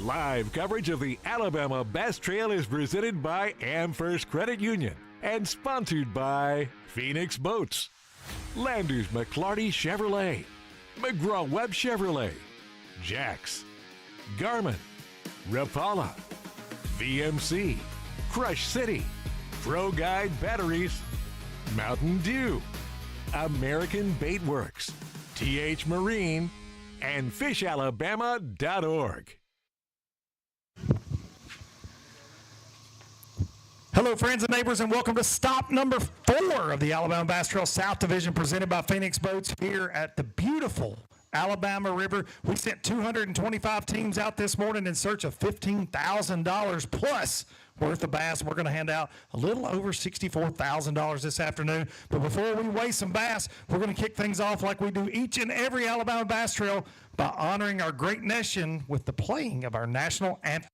Live coverage of the Alabama Bass Trail is presented by AmFirst Credit Union and sponsored by Phoenix Boats, Landers McClarty Chevrolet, McGraw-Webb Chevrolet, Jax, Garmin, Rapala, VMC, Crush City, Pro Guide Batteries, Mountain Dew, American Baitworks, TH Marine, and FishAlabama.org. Hello, friends and neighbors, and welcome to stop number 4 of the Alabama Bass Trail South Division presented by Phoenix Boats here at the beautiful Alabama River. We sent 225 teams out this morning in search of $15,000 plus worth of bass. We're going to hand out a little over $64,000 this afternoon. But before we weigh some bass, we're going to kick things off like we do each and every Alabama Bass Trail by honoring our great nation with the playing of our national anthem.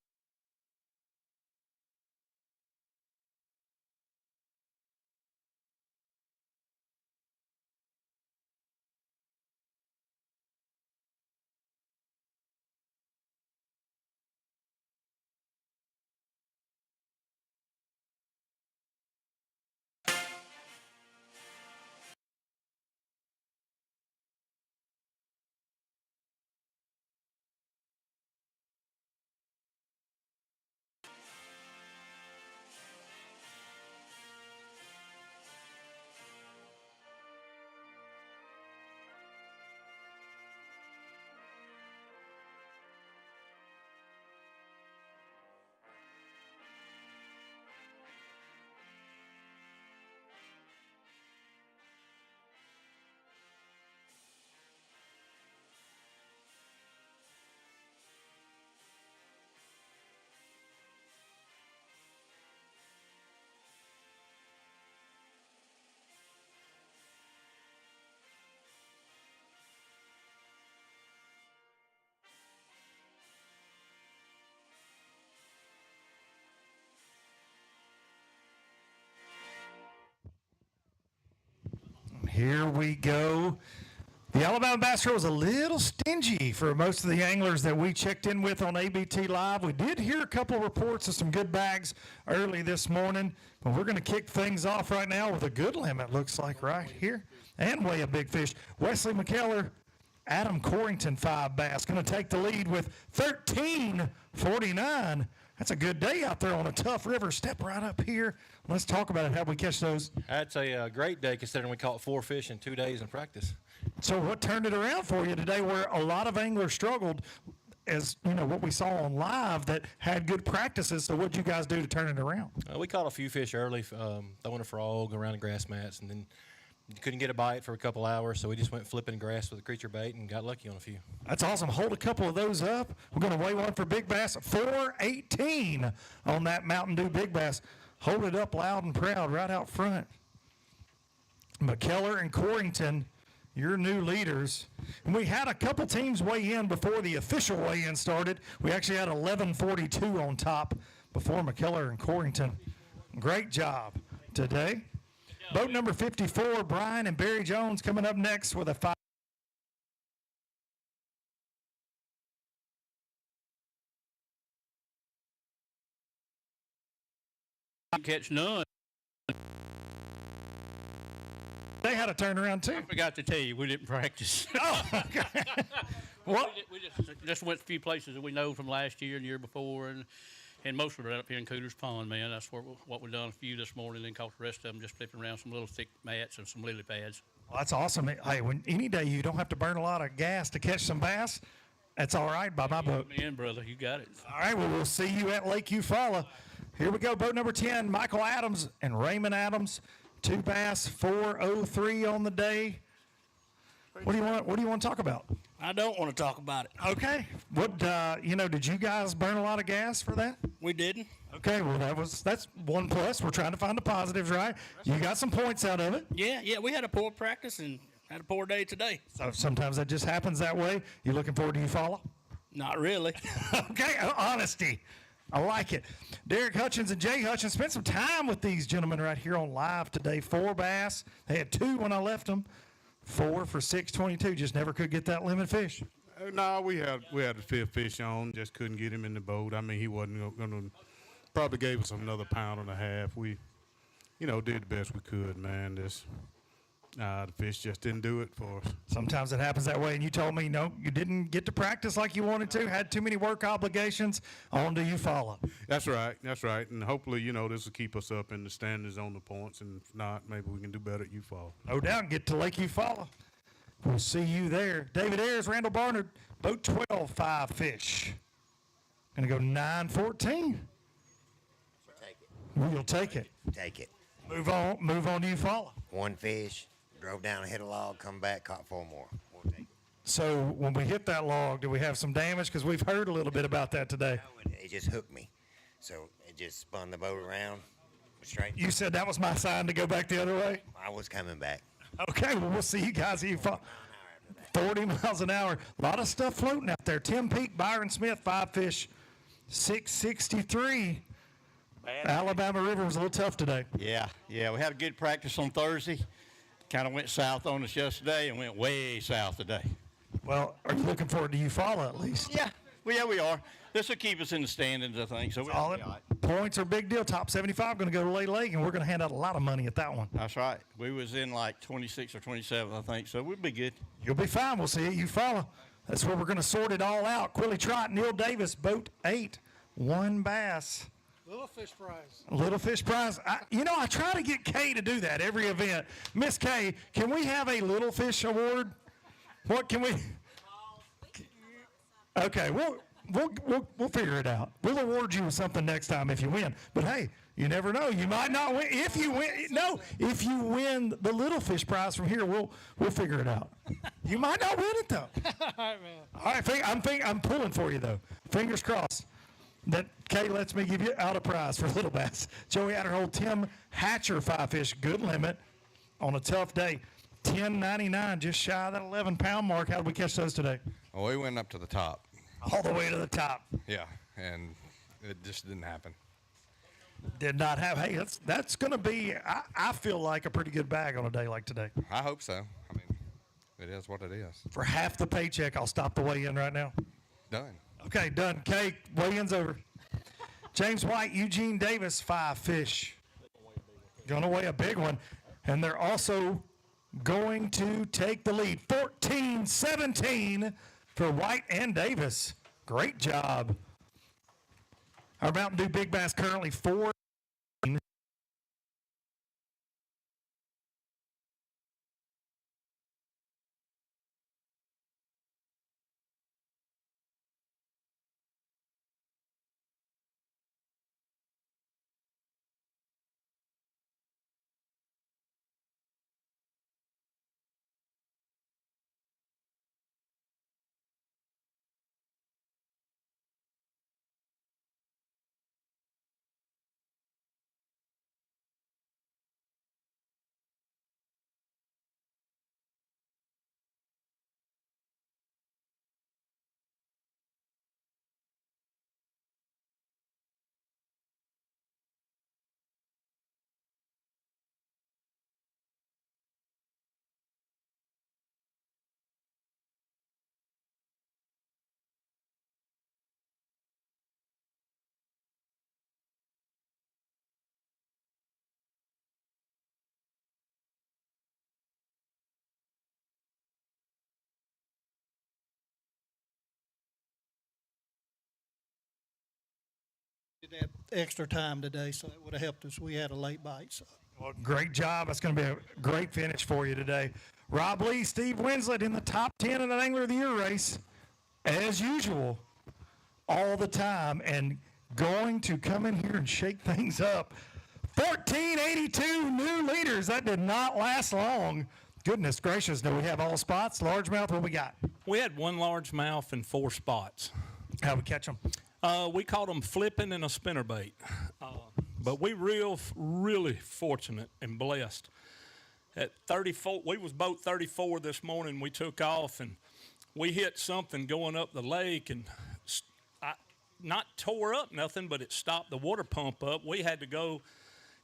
Here we go. The Alabama Bass Trail was a little stingy for most of the anglers that we checked in with on ABT Live. We did hear a couple of reports of some good bags early this morning, but we're going to kick things off right now with a good limit, looks like, right here, and weigh a big fish. Wesley McKellar, Adam Corrington, 5 bass, going to take the lead with 13.49. That's a good day out there on a tough river. Step right up here. Let's talk about it. How'd we catch those? That's a great day considering we caught 4 fish in 2 days in practice. So what turned it around for you today where a lot of anglers struggled, as you know, what we saw on live that had good practices? So what'd you guys do to turn it around? We caught a few fish early, throwing a frog around the grass mats, and then couldn't get a bite for a couple hours, so we just went flipping grass with a creature bait and got lucky on a few. That's awesome. Hold a couple of those up. We're going to weigh one for big bass. 418 on that Mountain Dew big bass. Hold it up loud and proud right out front. McKellar and Corrington, your new leaders. And we had a couple teams weigh in before the official weigh-in started. We actually had 11:42 on top before McKellar and Corrington. Great job today. Boat number 54, Brian and Barry Jones, coming up next with a 5. Catch none. They had a turnaround too. I forgot to tell you, we didn't practice. Oh, okay. What? We just went a few places that we know from last year and the year before, and most of it right up here in Cooter's Pond, man. That's what we've done a few this morning, and caught the rest of them just flipping around some little thick mats and some lily pads. Well, that's awesome. Hey, any day you don't have to burn a lot of gas to catch some bass, that's all right by my boat. Man, brother, you got it. All right, well, we'll see you at Lake Eufaula. Here we go, boat number 10, Michael Adams and Raymond Adams. 2 bass, 403 on the day. What do you want to talk about? I don't want to talk about it. Okay. What did you guys burn a lot of gas for that? We didn't. Okay, well that's 1 plus. We're trying to find the positives, right? You got some points out of it. Yeah, we had a poor practice and had a poor day today. So sometimes that just happens that way. You looking forward to Eufaula? Not really. Okay, honesty. I like it. Derek Hutchins and Jay Hutchins spent some time with these gentlemen right here on live today. 4 bass. They had 2 when I left them. 4 for 622. Just never could get that lemon fish. No, we had the fifth fish on, just couldn't get him in the boat. I mean, he wasn't going to, probably gave us another pound and a half. We, did the best we could, man. The fish just didn't do it for us. Sometimes it happens that way, and you told me, no, you didn't get to practice like you wanted to, had too many work obligations. On to Eufaula. That's right. And hopefully, this will keep us up in the standings on the points, and if not, maybe we can do better at Eufaula. No doubt, get to Lake Eufaula. We'll see you there. David Ayers, Randall Barnard, boat 12, 5 fish. Going to go 9-14. Take it. You'll take it. Take it. Move on to Eufaula. One fish, drove down, hit a log, come back, caught 4 more. We'll take it. So when we hit that log, do we have some damage? Because we've heard a little bit about that today. No, it just hooked me. So it just spun the boat around straight. You said that was my sign to go back the other way? I was coming back. Okay, well, we'll see you guys. 40 miles an hour. A lot of stuff floating out there. Tim Peak, Byron Smith, 5 fish, 663. Alabama River was a little tough today. Yeah. We had a good practice on Thursday. Kind of went south on us yesterday and went way south today. Well, are you looking forward to Eufaula at least? Yeah, we are. This will keep us in the standings, I think. So All we'll be all right. Points are a big deal. Top 75 going to go to Lay Lake, and we're going to hand out a lot of money at that one. That's right. We was in like 26 or 27, I think. So we'll be good. You'll be fine. We'll see you Eufaula. That's where we're going to sort it all out. Quilly Trot, Neil Davis, boat 8, 1 bass. Little fish prize. Little fish prize. I try to get Kay to do that every event. Miss Kay, can we have a little fish award? What can we? Okay, we'll figure it out. We'll award you with something next time if you win. But hey, you never know. You might not win. If you win the little fish prize from here, we'll figure it out. You might not win it though. All right, man. All right, I'm pulling for you though. Fingers crossed that Kay lets me give you out a prize for little bass. Joey Adderhold, Tim Hatcher, 5 fish, good limit on a tough day. 10.99, just shy of that 11-pound mark. How did we catch those today? Well, we went up to the top. All the way to the top. Yeah, and it just didn't happen. Did not have. Hey, that's going to be, I feel like, a pretty good bag on a day like today. I hope so. I mean, it is what it is. For half the paycheck, I'll stop the weigh-in right now. Done. Okay, done. Kay, weigh-in's over. James White, Eugene Davis, 5 fish. Going to weigh a big one. And they're also going to take the lead. 14-17 for White and Davis. Great job. Our Mountain Dew Big Bass currently 4. That extra time today, so it would have helped us. We had a late bite. So. Well, great job. That's going to be a great finish for you today. Rob Lee, Steve Winslet in the top 10 in the Angler of the Year race, as usual, all the time, and going to come in here and shake things up. 1482 new leaders. That did not last long. Goodness gracious. Do we have all spots? Largemouth, what we got? We had 1 largemouth and 4 spots. How'd we catch them? We caught them flipping in a spinnerbait. But we really fortunate and blessed. At 34, we was boat 34 this morning. We took off and we hit something going up the lake and not tore up nothing, but it stopped the water pump up. We had to go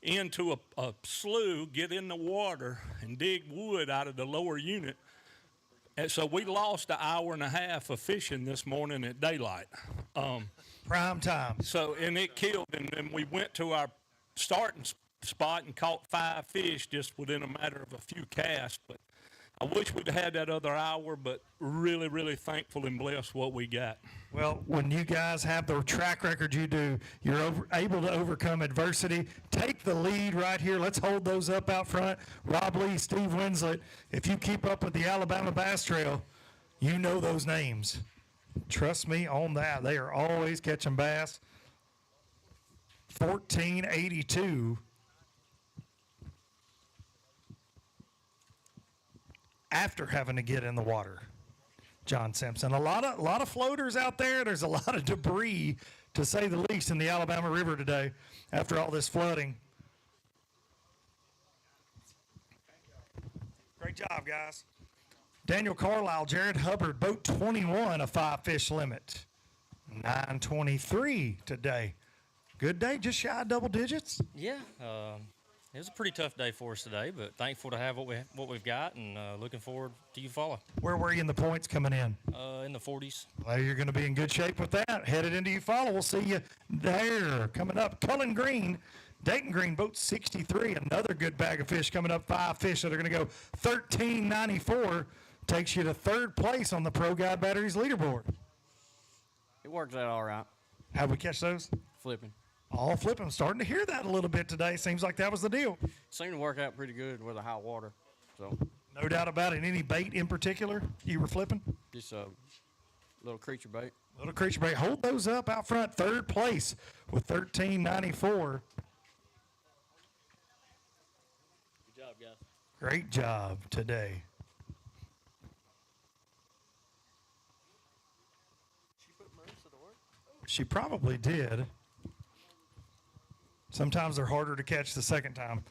into a slough, get in the water and dig wood out of the lower unit And so we lost an hour and a half of fishing this morning at daylight. Prime time. So, and it killed, and then we went to our starting spot and caught 5 fish just within a matter of a few casts. But I wish we'd had that other hour, but really, really thankful and blessed what we got. Well, when you guys have the track record you do, you're able to overcome adversity. Take the lead right here. Let's hold those up out front. Rob Lee, Steve Winslet. If you keep up with the Alabama Bass Trail, you know those names. Trust me on that. They are always catching bass. 1482. After having to get in the water, John Simpson. A lot of floaters out there. There's a lot of debris, to say the least, in the Alabama River today after all this flooding. Great job, guys. Daniel Carlisle, Jared Hubbard, boat 21, a 5-fish limit. 923 today. Good day, just shy of double digits. Yeah, it was a pretty tough day for us today, but thankful to have what we've got, and looking forward to you follow. Where were you in the points coming in? In the 40s. Well, you're going to be in good shape with that. Headed into you follow. We'll see you there. Coming up, Cullen Green, Dayton Green, boat 63. Another good bag of fish coming up. 5 fish that are going to go 13.94. Takes you to 3rd place on the Pro Guide Batteries leaderboard. It works out all right. How'd we catch those? Flipping. All flipping. Starting to hear that a little bit today. Seems like that was the deal. Seemed to work out pretty good with the high water. So No doubt about it. Any bait in particular you were flipping? just a little creature bait. Little creature bait. Hold those up out front. 3rd place with 13.94. Good job, guys. Great job today. She probably did. Sometimes they're harder to catch the second time.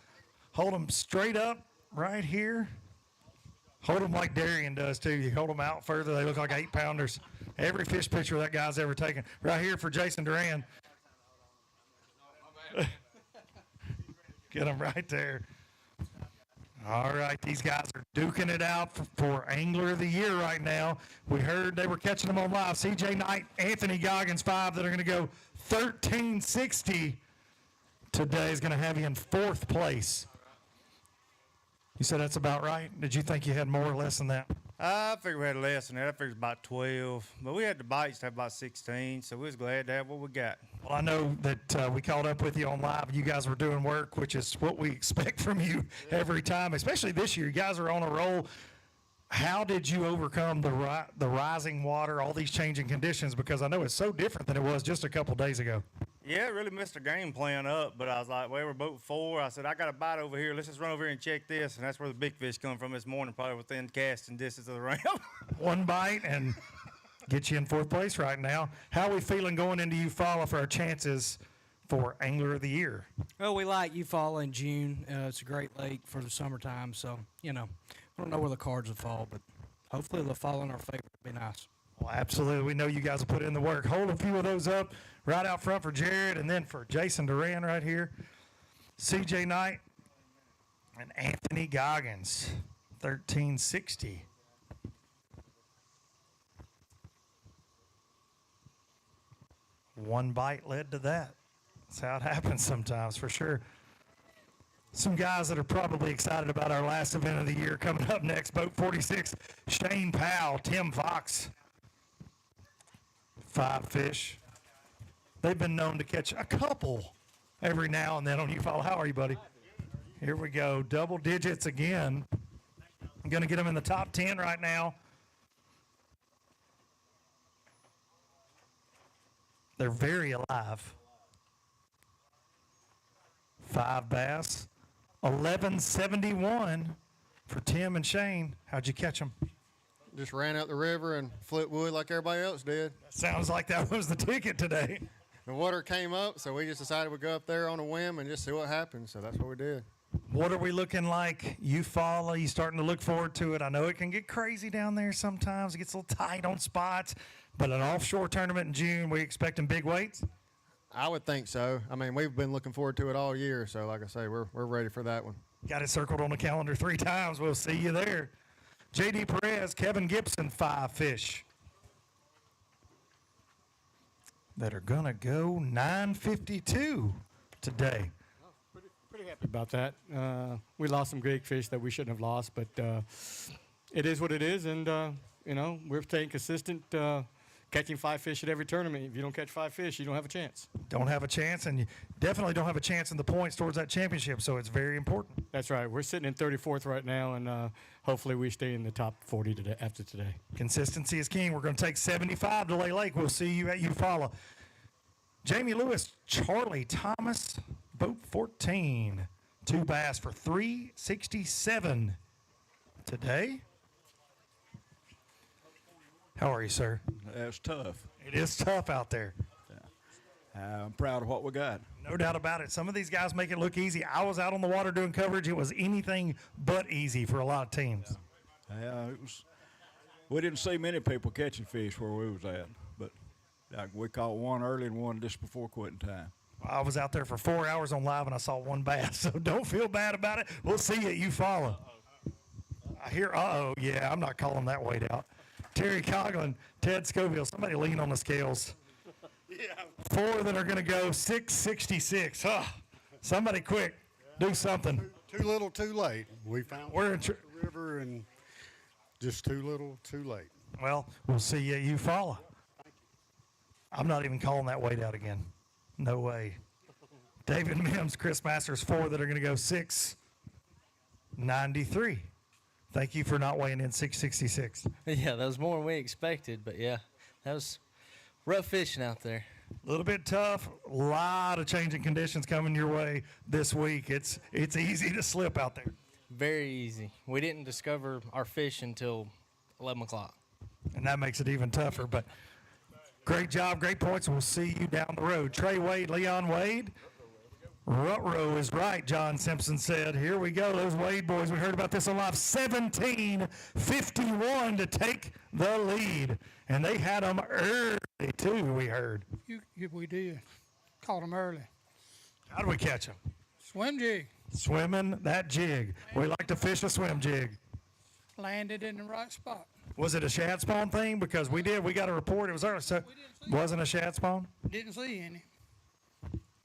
Hold them straight up right here. Hold them like Darian does too. You hold them out further, they look like 8-pounders. Every fish picture that guy's ever taken. Right here for Jason Duran. Get them right there. All right, these guys are duking it out for Angler of the Year right now. We heard they were catching them on live. CJ Knight, Anthony Goggins, 5 that are going to go 13.60. Today is going to have you in 4th place. You said that's about right? Did you think you had more or less than that? I figured we had less than that. I figured it was about 12. But we had the bites to have about 16, so we was glad to have what we got. Well, I know that we caught up with you on live. You guys were doing work, which is what we expect from you every time, especially this year. You guys are on a roll. How did you overcome the rising water, all these changing conditions? Because I know it's so different than it was just a couple days ago. Yeah, it really messed the game plan up, but I was like, well, we're boat 4. I said, I got a bite over here. Let's just run over here and check this. And that's where the big fish come from this morning, probably within casting distance of the ramp. One bite and get you in 4th place right now. How are we feeling going into Eufaula for our chances for Angler of the Year? Well, we like Eufaula in June. It's a great lake for the summertime, so, I don't know where the cards will fall, but hopefully they'll fall in our favor. It'll be nice. Well, absolutely. We know you guys will put in the work. Hold a few of those up right out front for Jared, and then for Jason Duran right here. CJ Knight and Anthony Goggins, 13.60. One bite led to that. That's how it happens sometimes, for sure. Some guys that are probably excited about our last event of the year coming up next. Boat 46, Shane Powell, Tim Fox. 5 fish. They've been known to catch a couple every now and then on Eufaula. How are you, buddy? Here we go. Double digits again. I'm going to get them in the top 10 right now. They're very alive. 5 bass. 11.71 for Tim and Shane. How'd you catch them? Just ran out the river and flipped wood like everybody else did. Sounds like that was the ticket today. The water came up, so we just decided we'd go up there on a whim and just see what happened. So that's what we did. What are we looking like? Eufaula, you starting to look forward to it? I know it can get crazy down there sometimes. It gets a little tight on spots. But an offshore tournament in June, we expecting big weights? I would think so. I mean, we've been looking forward to it all year. So like I say, we're ready for that one. Got it circled on the calendar 3 times. We'll see you there. J.D. Perez, Kevin Gibson, 5 fish that are going to go 952 today. Pretty happy about that. We lost some great fish that we shouldn't have lost, but it is what it is, and we're staying consistent, catching 5 fish at every tournament. If you don't catch 5 fish, you don't have a chance. Don't have a chance, and you definitely don't have a chance in the points towards that championship, so it's very important. That's right. We're sitting in 34th right now, and hopefully we stay in the top 40 today, after today. Consistency is king. We're going to take 75 to Lay Lake. We'll see you at Eufaula. Jamie Lewis, Charlie Thomas, boat 14. 2 bass for 367 today. How are you, sir? That's tough. It is tough out there. I'm proud of what we got. No doubt about it. Some of these guys make it look easy. I was out on the water doing coverage. It was anything but easy for a lot of teams. Yeah, we didn't see many people catching fish where we was at, but we caught one early and one just before quitting time. I was out there for 4 hours on live, and I saw 1 bass, so don't feel bad about it. We'll see you at Eufaula. I hear, yeah, I'm not calling that weight out. Terry Coughlin, Ted Scoville, somebody lean on the scales. Yeah. 4 that are going to go 666. Somebody quick, do something. Too little, too late. We found We're in the river and just too little, too late. Well, we'll see you at Eufaula. I'm not even calling that weight out again. No way. David Mims, Chris Masters, 4 that are going to go 693. Thank you for not weighing in 666. Yeah, that was more than we expected, but yeah, that was rough fishing out there. A little bit tough. A lot of changing conditions coming your way this week. It's easy to slip out there. Very easy. We didn't discover our fish until 11 o'clock. And that makes it even tougher, but great job, great points. We'll see you down the road. Trey Wade, Leon Wade. Rutrow is right, John Simpson said. Here we go, those Wade boys. We heard about this on live. 17:51 to take the lead. And they had them early, too, we heard. We did. Caught them early. How do we catch them? Swim jig. Swimming that jig. We like to fish a swim jig. Landed in the right spot. Was it a shad spawn thing? Because we got a report. It was early, so wasn't a shad spawn? Didn't see any.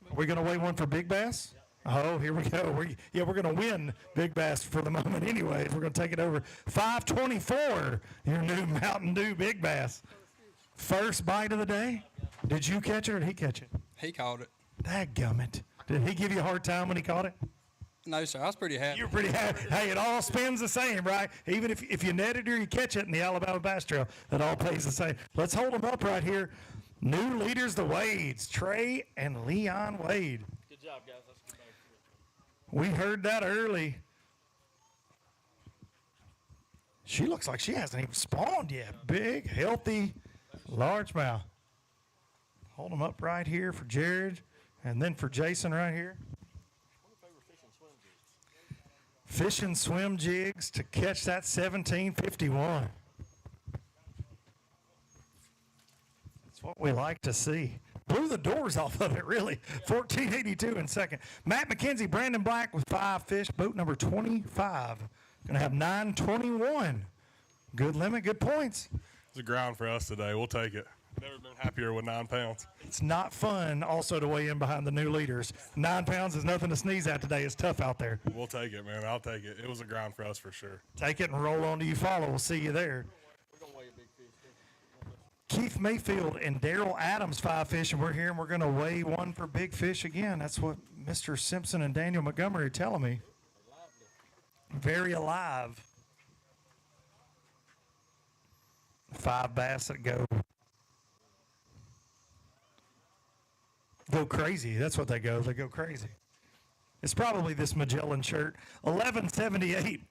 Are we going to weigh one for big bass? Oh, here we go. We're going to win big bass for the moment anyways. We're going to take it over. 524, your new Mountain Dew big bass. First bite of the day. Did you catch it or did he catch it? He caught it. Dadgummit. Did he give you a hard time when he caught it? No, sir. I was pretty happy. You're pretty happy. Hey, it all spins the same, right? Even if you net it or you catch it in the Alabama Bass Trail, it all pays the same. Let's hold them up right here. New leaders, the Wades, Trey and Leon Wade. Good job, guys. Let's get back to it. We heard that early. She looks like she hasn't even spawned yet. Big, healthy, largemouth. Hold them up right here for Jared, and then for Jason right here. Fish and swim jigs to catch that 1751. That's what we like to see. Blew the doors off of it, really. 1482 in second. Matt McKenzie, Brandon Black with 5 fish. Boat number 25. Going to have 921. Good limit, good points. It's a ground for us today. We'll take it. Never been happier with 9 pounds. It's not fun also to weigh in behind the new leaders. 9 pounds is nothing to sneeze at today. It's tough out there. We'll take it, man. I'll take it. It was a ground for us for sure. Take it and roll on to Eufaula. We'll see you there. Keith Mayfield and Daryl Adams, 5 fish, and we're here and we're going to weigh one for big fish again. That's what Mr. Simpson and Daniel Montgomery are telling me. Very alive. 5 bass that go crazy. That's what they go. They go crazy. It's probably this Magellan shirt. 1178.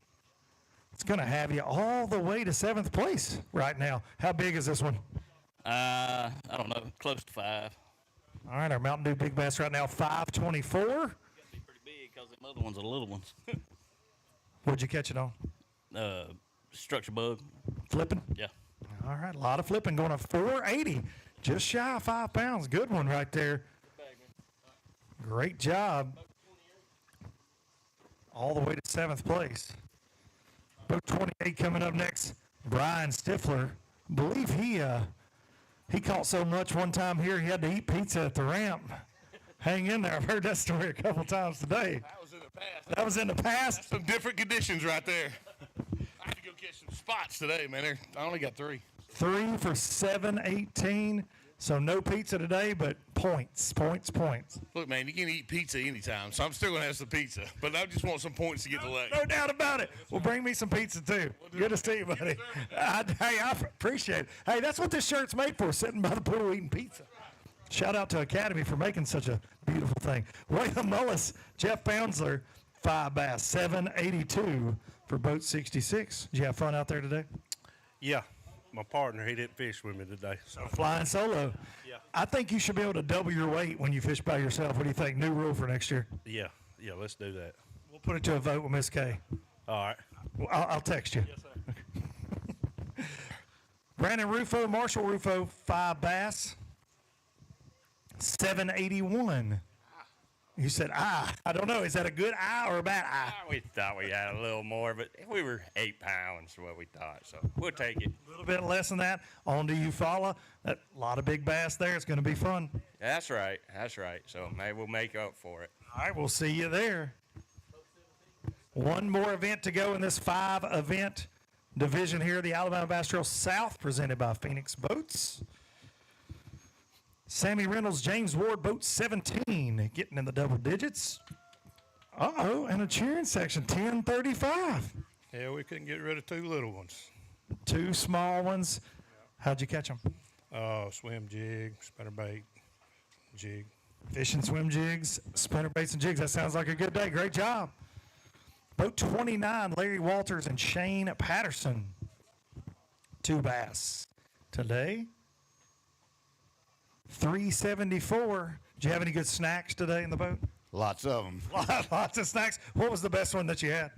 It's going to have you all the way to 7th place right now. How big is this one? I don't know. Close to 5. All right, our Mountain Dew Big Bass right now, 524. It's got to be pretty big because the other ones are little ones. What'd you catch it on? Structure bug. Flipping? Yeah. All right, a lot of flipping going to 480. Just shy of 5 pounds. Good one right there. Great job. All the way to 7th place. Boat 28 coming up next. Brian Stifler. I believe he caught so much one time here he had to eat pizza at the ramp. Hang in there. I've heard that story a couple times today. That was in the past. That was in the past? That's some different conditions right there. I had to go catch some spots today, man. I only got 3. 3 for 718. So no pizza today, but points. Look, man, you can eat pizza anytime, so I'm still going to have some pizza. But I just want some points to get the leg. No doubt about it. Well, bring me some pizza, too. Good to see you, buddy. I appreciate it. Hey, that's what this shirt's made for, sitting by the pool eating pizza. Shout out to Academy for making such a beautiful thing. William Mullis, Jeff Bounsler, 5 bass, 782 for boat 66. Did you have fun out there today? Yeah. My partner, he didn't fish with me today. So. Flying solo. Yeah. I think you should be able to double your weight when you fish by yourself. What do you think? New rule for next year? Yeah, let's do that. We'll put it to a vote with Miss K. All right. Well, I'll text you. Yes, sir. Brandon Rufo, Marshall Rufo, 5 bass, 781. You said, I don't know. Is that a good eye or a bad eye? We thought we had a little more, but we were 8 pounds, what we thought, so we'll take it. A little bit less than that. On to Eufaula. A lot of big bass there. It's going to be fun. That's right. So maybe we'll make up for it. All right, we'll see you there. One more event to go in this 5-event division here, the Alabama Bass Trail South, presented by Phoenix Boats. Sammy Reynolds, James Ward, boat 17, getting in the double digits. And a cheering section, 1035. Yeah, we couldn't get rid of 2 little ones. 2 small ones. How'd you catch them? Swim jig, spinnerbait, jig. Fish and swim jigs, spinnerbaits and jigs. That sounds like a good day. Great job. Boat 29, Larry Walters and Shane Patterson. 2 bass today. 374. Did you have any good snacks today in the boat? Lots of them. Lots of snacks. What was the best one that you had?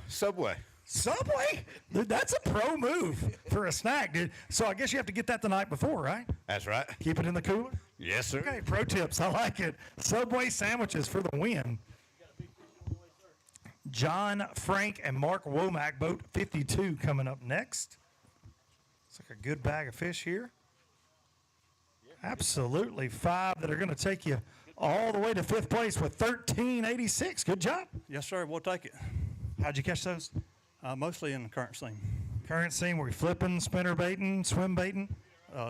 Subway. Subway? Dude, that's a pro move for a snack, dude. So I guess you have to get that the night before, right? That's right. Keep it in the cooler? Yes, sir. Okay, pro tips. I like it. Subway sandwiches for the win. John Frank and Mark Womack, boat 52, coming up next. It's like a good bag of fish here. Absolutely. 5 that are going to take you all the way to 5th place with 1386. Good job. Yes, sir. We'll take it. How'd you catch those? Mostly in the current seam. Current seam, were you flipping, spinner baiting, swim baiting?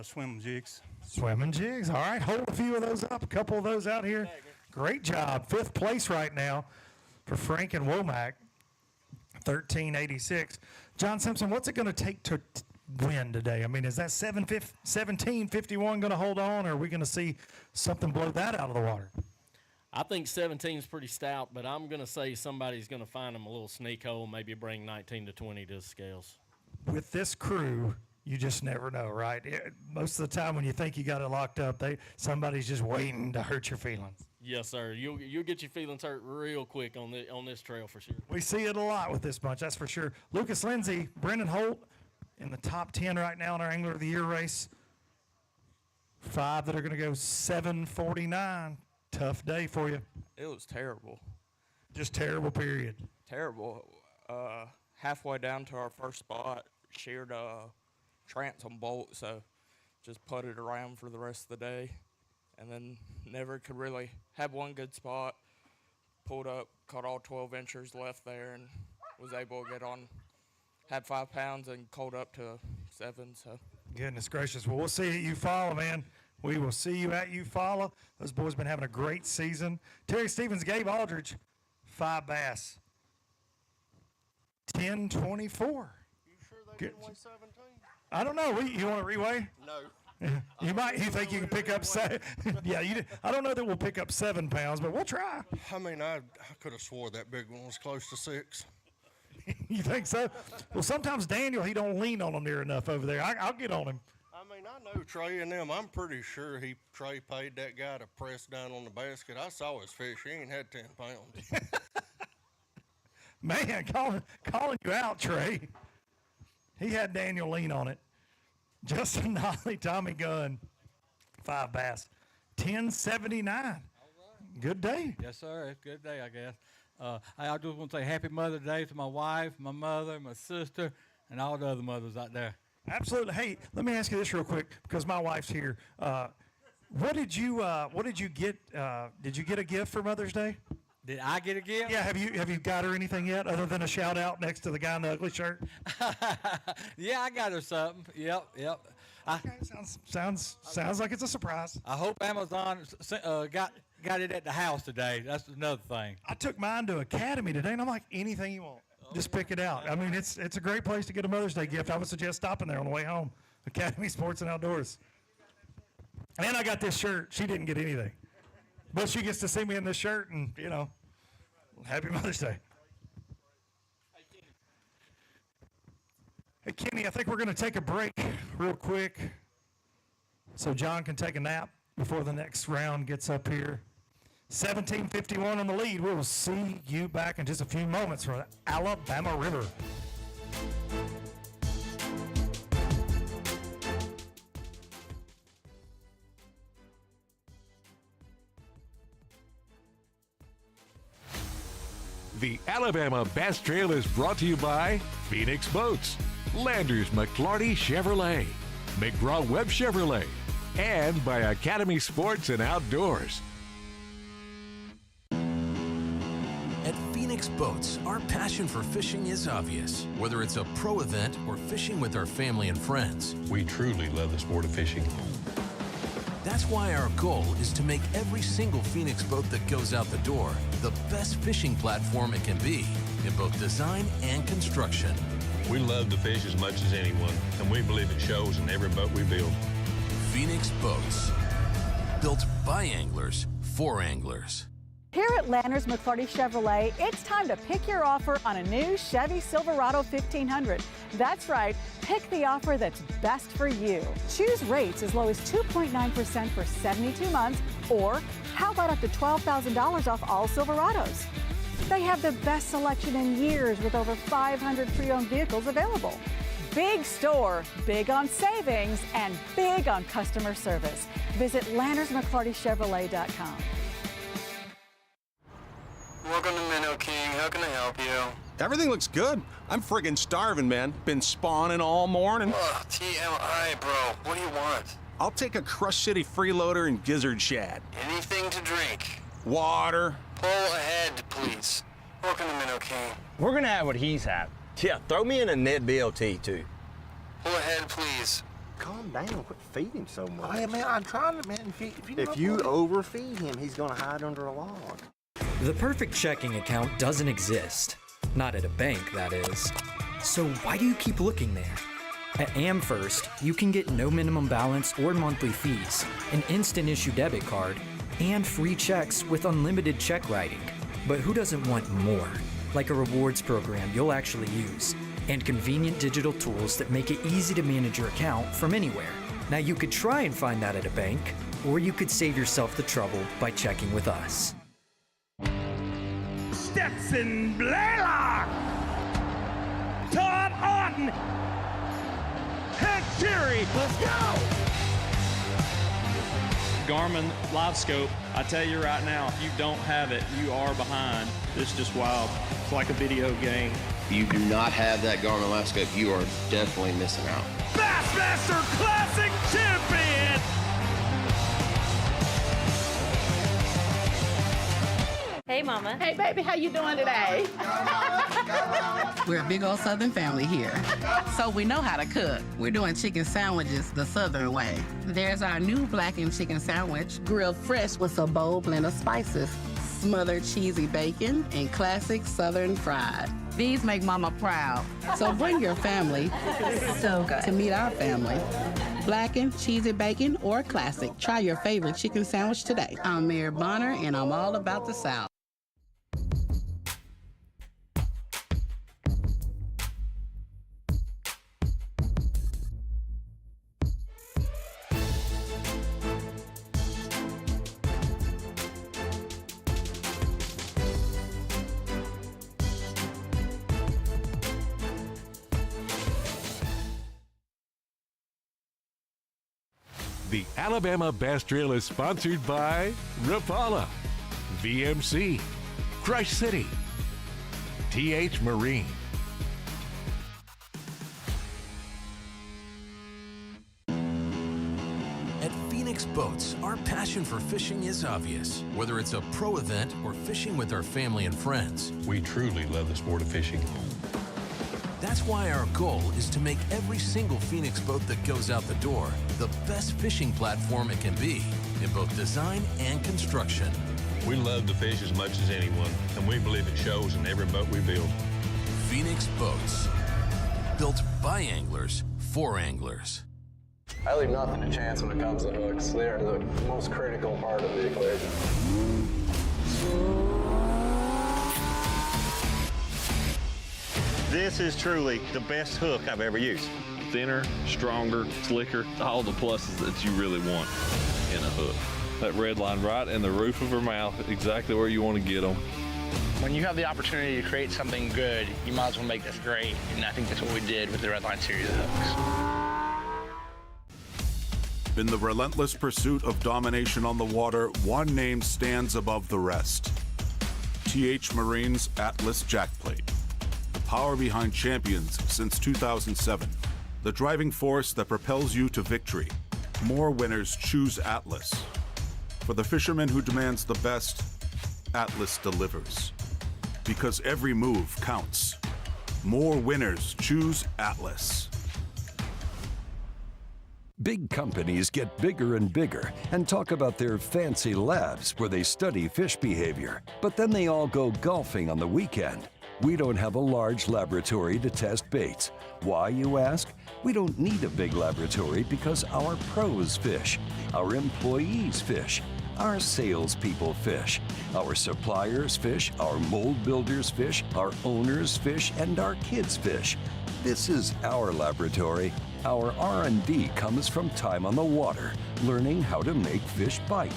Swim jigs. Swimming jigs. All right. Hold a few of those up. A couple of those out here. Great job. 5th place right now for Frank and Womack. 1386. John Simpson, what's it going to take to win today? I mean, is that 1751 going to hold on, or are we going to see something blow that out of the water? I think 17 is pretty stout, but I'm going to say somebody's going to find them a little sneak hole, maybe bring 19 to 20 to the scales. With this crew, you just never know, right? Most of the time when you think you got it locked up, somebody's just waiting to hurt your feelings. Yes, sir. You'll get your feelings hurt real quick on this trail for sure. We see it a lot with this bunch, that's for sure. Lucas Lindsay, Brendan Holt, in the top 10 right now in our Angler of the Year race. 5 that are going to go 749. Tough day for you. It was terrible. Just terrible, period. Terrible. Halfway down to our first spot, sheared a transom bolt, so just putted around for the rest of the day. And then never could really have one good spot. Pulled up, caught all 12 inchers left there, and was able to get on. Had 5 pounds and cold up to 7. So Goodness gracious. Well, we'll see you at Eufaula, man. We will see you at Eufaula. Those boys been having a great season. Terry Stevens, Gabe Aldridge, 5 bass. 1024. You sure they didn't weigh 17? I don't know. You want to reweigh? No. You might. You think you can pick up 7? Yeah, I don't know that we'll pick up 7 pounds, but we'll try. I mean, I could have swore that big one was close to 6. You think so? Well, sometimes Daniel, he don't lean on them near enough over there. I'll get on him. I mean, I know Trey and them. I'm pretty sure Trey paid that guy to press down on the basket. I saw his fish. He ain't had 10 pounds. Man, calling you out, Trey. He had Daniel lean on it. Justin Nolly, Tommy Gunn, 5 bass. 1079. Good day. Yes, sir. It's a good day, I guess. I just want to say Happy Mother's Day to my wife, my mother, my sister, and all the other mothers out there. Absolutely. Hey, let me ask you this real quick because my wife's here. What did you get? Did you get a gift for Mother's Day? Did I get a gift? Yeah. Have you got her anything yet other than a shout out next to the guy in the ugly shirt? Yeah, I got her something. Yep. Okay, sounds like it's a surprise. I hope Amazon got it at the house today. That's another thing. I took mine to Academy today, and I'm like, anything you want, just pick it out. I mean, it's a great place to get a Mother's Day gift. I would suggest stopping there on the way home. Academy Sports and Outdoors. And I got this shirt. She didn't get anything, but she gets to see me in this shirt, and happy Mother's Day. Hey, Kenny, I think we're going to take a break real quick so John can take a nap before the next round gets up here. 17:51 on the lead. We will see you back in just a few moments from the Alabama River. The Alabama Bass Trail is brought to you by Phoenix Boats, Landers McClarty Chevrolet, McGraw-Webb Chevrolet, and by Academy Sports and Outdoors. At Phoenix Boats, our passion for fishing is obvious. Whether it's a pro event or fishing with our family and friends, we truly love the sport of fishing. That's why our goal is to make every single Phoenix boat that goes out the door the best fishing platform it can be in both design and construction. We love to fish as much as anyone, and we believe it shows in every boat we build. Phoenix Boats, built by anglers for anglers. Here at Landers McClarty Chevrolet, it's time to pick your offer on a new Chevy Silverado 1500. That's right, pick the offer that's best for you. Choose rates as low as 2.9% for 72 months, or how about up to $12,000 off all Silverados? They have the best selection in years with over 500 pre-owned vehicles available. Big store, big on savings, and big on customer service. Visit LandersMcClartyChevrolet.com. Welcome to Minnow King. How can I help you? Everything looks good. I'm friggin' starving, man. Been spawning all morning. Ugh, TMI, bro. What do you want? I'll take a Crush City freeloader and gizzard shad. Anything to drink. Water. Pull ahead, please. Welcome to Minnow King. We're gonna have what he's had. Yeah, throw me in a Ned BLT, too. Pull ahead, please. Calm down. Quit feeding him so much. Hey, man, I'm trying to, man. If you overfeed him, he's gonna hide under a log. The perfect checking account doesn't exist. Not at a bank, that is. So why do you keep looking there? At AmFirst, you can get no minimum balance or monthly fees, an instant issue debit card, and free checks with unlimited check writing. But who doesn't want more? Like a rewards program you'll actually use, and convenient digital tools that make it easy to manage your account from anywhere. Now you could try and find that at a bank, or you could save yourself the trouble by checking with us. Stetson Blaylock, Todd Otten, Hank Terry, let's go! Garmin Live Scope, I tell you right now, if you don't have it, you are behind. It's just wild. It's like a video game. If you do not have that Garmin Live Scope, you are definitely missing out. Bassmaster Classic Champion! Hey, Mama. Hey, baby, how you doing today? We're a big old Southern family here, so we know how to cook. We're doing chicken sandwiches the Southern way. There's our new blackened chicken sandwich, grilled fresh with a bold blend of spices, smothered cheesy bacon, and classic Southern fried. These make Mama proud, so bring your family So good. to meet our family. Blackened, cheesy bacon, or classic. Try your favorite chicken sandwich today. I'm Mary Bonner, and I'm all about the South. The Alabama Bass Trail is sponsored by Rapala, VMC, Crush City, TH Marine. At Phoenix Boats, our passion for fishing is obvious. Whether it's a pro event or fishing with our family and friends, We truly love the sport of fishing. that's why our goal is to make every single Phoenix boat that goes out the door the best fishing platform it can be in both design and construction. We love to fish as much as anyone, and we believe it shows in every boat we build. Phoenix Boats, built by anglers for anglers. I leave nothing to chance when it comes to hooks. They are the most critical part of the equation. This is truly the best hook I've ever used. Thinner, stronger, slicker, all the pluses that you really want in a hook. That red line right in the roof of her mouth, exactly where you want to get them. When you have the opportunity to create something good, you might as well make this great. And I think that's what we did with the Red Line series of hooks. In the relentless pursuit of domination on the water, one name stands above the rest. TH Marine's Atlas Jackplate. The power behind champions since 2007. The driving force that propels you to victory. More winners choose Atlas. For the fisherman who demands the best, Atlas delivers. Because every move counts. More winners choose Atlas. Big companies get bigger and bigger and talk about their fancy labs where they study fish behavior. But then they all go golfing on the weekend. We don't have a large laboratory to test baits. Why, you ask? We don't need a big laboratory because our pros fish, our employees fish, our salespeople fish, our suppliers fish, our mold builders fish, our owners fish, and our kids fish. This is our laboratory. Our R&D comes from time on the water, learning how to make fish bite.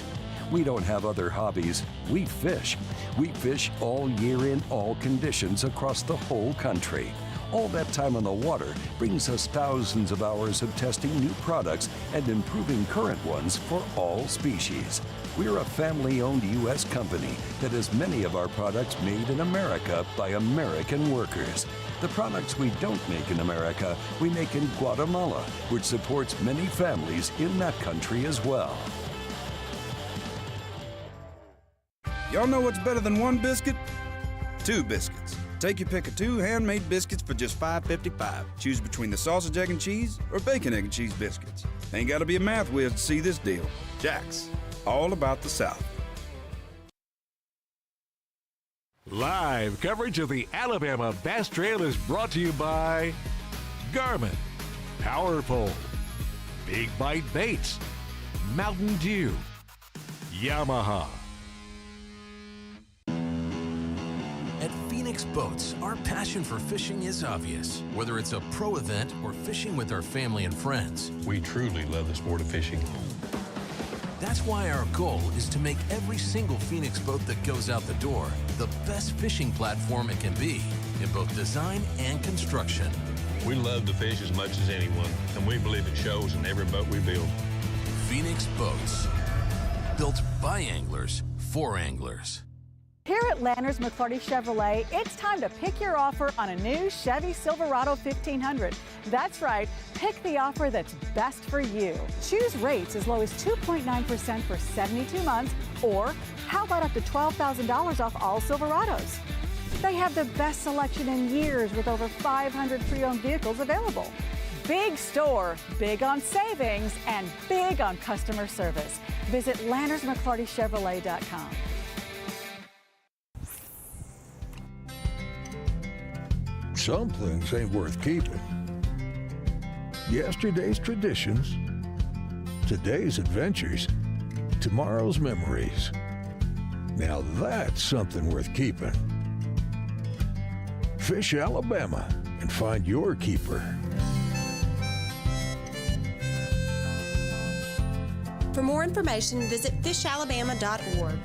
We don't have other hobbies. We fish. We fish all year in all conditions across the whole country. All that time on the water brings us thousands of hours of testing new products and improving current ones for all species. We're a family-owned U.S. company that has many of our products made in America by American workers. The products we don't make in America, we make in Guatemala, which supports many families in that country as well. Y'all know what's better than one biscuit? Two biscuits. Take your pick of two handmade biscuits for just $5.55. Choose between the sausage, egg, and cheese or bacon, egg, and cheese biscuits. Ain't gotta be a math whiz to see this deal. Jack's, all about the South. Live coverage of the Alabama Bass Trail is brought to you by Garmin, Power Pole, Big Bite Baits, Mountain Dew, Yamaha. At Phoenix Boats, our passion for fishing is obvious. Whether it's a pro event or fishing with our family and friends, We truly love the sport of fishing. that's why our goal is to make every single Phoenix boat that goes out the door the best fishing platform it can be in both design and construction. We love to fish as much as anyone, and we believe it shows in every boat we build. Phoenix Boats, built by anglers for anglers. Here at Landers McClarty Chevrolet, it's time to pick your offer on a new Chevy Silverado 1500. That's right, pick the offer that's best for you. Choose rates as low as 2.9% for 72 months, or how about up to $12,000 off all Silverados? They have the best selection in years with over 500 pre-owned vehicles available. Big store, big on savings, and big on customer service. Visit LandersMcClartyChevrolet.com. Some things ain't worth keeping. Yesterday's traditions, today's adventures, tomorrow's memories. Now that's something worth keeping. Fish Alabama and find your keeper. For more information, visit fishalabama.org.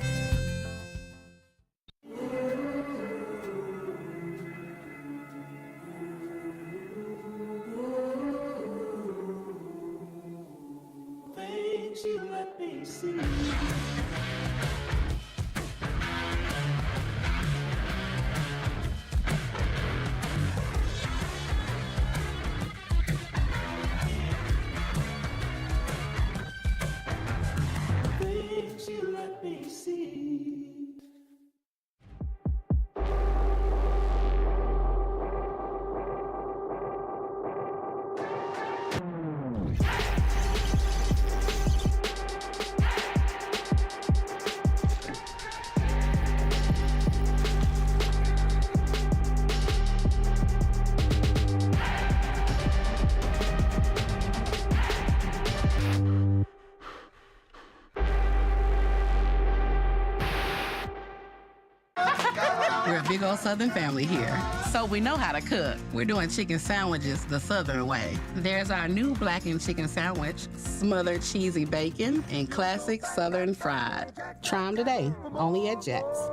We're a big old Southern family here, so we know how to cook. We're doing chicken sandwiches the Southern way. There's our new blackened chicken sandwich, smothered cheesy bacon, and classic Southern fried. Try them today, only at Jack's.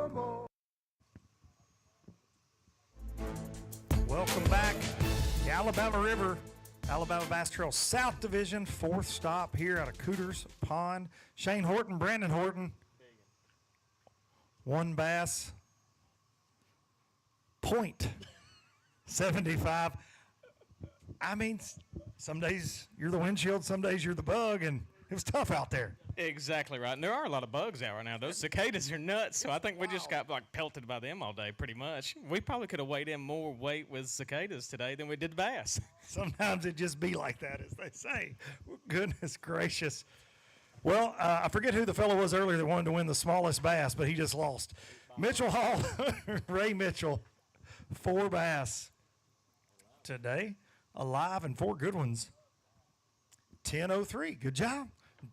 Welcome back. The Alabama River, Alabama Bass Trail South Division, 4th stop here out of Cooters Pond. Shane Horton, Brandon Horton. 1 bass, .75. I mean, some days you're the windshield, some days you're the bug, and it was tough out there. Exactly right. And there are a lot of bugs out right now. Those cicadas are nuts, so I think we just got like pelted by them all day pretty much. We probably could have weighed in more weight with cicadas today than we did the bass. Sometimes it just be like that, as they say. Goodness gracious. Well, I forget who the fellow was earlier that wanted to win the smallest bass, but he just lost. Mitchell Hall, Ray Mitchell, 4 bass today, alive, and 4 good ones. 10:03, good job.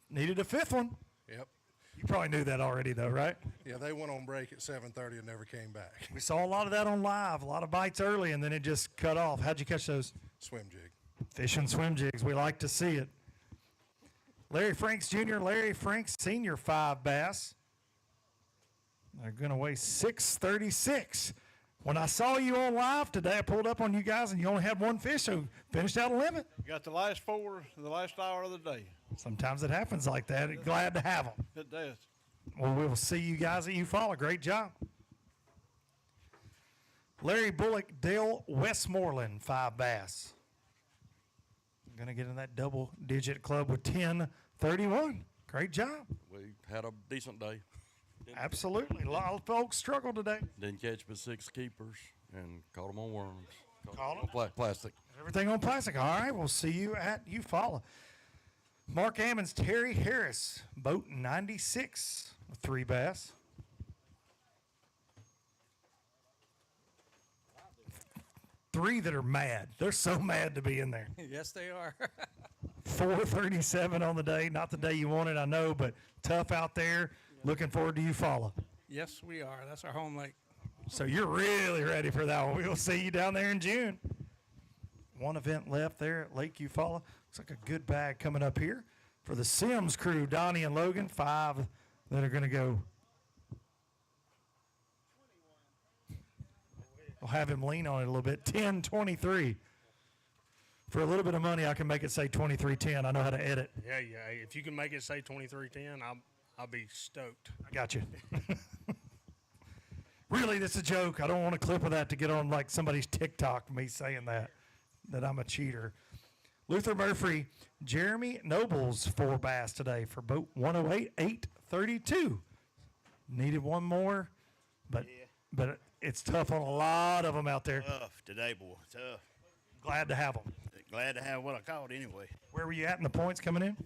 Needed a 5th one. Yep. You probably knew that already, though, right? Yeah, they went on break at 7:30 and never came back. We saw a lot of that on live, a lot of bites early, and then it just cut off. How'd you catch those? Swim jig. Fish and swim jigs. We like to see it. Larry Franks Jr., Larry Franks Sr., 5 bass. They're going to weigh 636. When I saw you on live today, I pulled up on you guys, and you only had 1 fish, so finished out a limit. Got the last 4, the last hour of the day. Sometimes it happens like that. Glad to have them. It does. Well, we will see you guys at Eufaula. Great job. Larry Bullock, Dale Westmoreland, 5 bass. Going to get in that double-digit club with 10:31. Great job. We had a decent day. Absolutely. A lot of folks struggled today. Didn't catch but 6 keepers and caught them on worms. Caught them? Plastic. Everything on plastic. All right, we'll see you at Eufaula. Mark Ammons, Terry Harris, boat 96 with 3 bass. Three that are mad. They're so mad to be in there. Yes, they are. 4:37 on the day. Not the day you wanted, I know, but tough out there. Looking forward to Eufaula. Yes, we are. That's our home lake. So you're really ready for that one. We'll see you down there in June. 1 event left there at Lake Eufaula. Looks like a good bag coming up here for the Sims crew, Donnie and Logan. 5 that are going to go. I'll have him lean on it a little bit. 10:23. For a little bit of money, I can make it say 23:10. I know how to edit. Yeah. If you can make it say 23:10, I'll be stoked. I got you. Really, this is a joke. I don't want a clip of that to get on like somebody's TikTok, me saying that I'm a cheater. Luther Murphy, Jeremy Nobles, 4 bass today for boat 108, 832. Needed 1 more, but it's tough on a lot of them out there. Tough today, boy. Tough. Glad to have them. Glad to have what I caught anyway. Where were you at in the points coming in?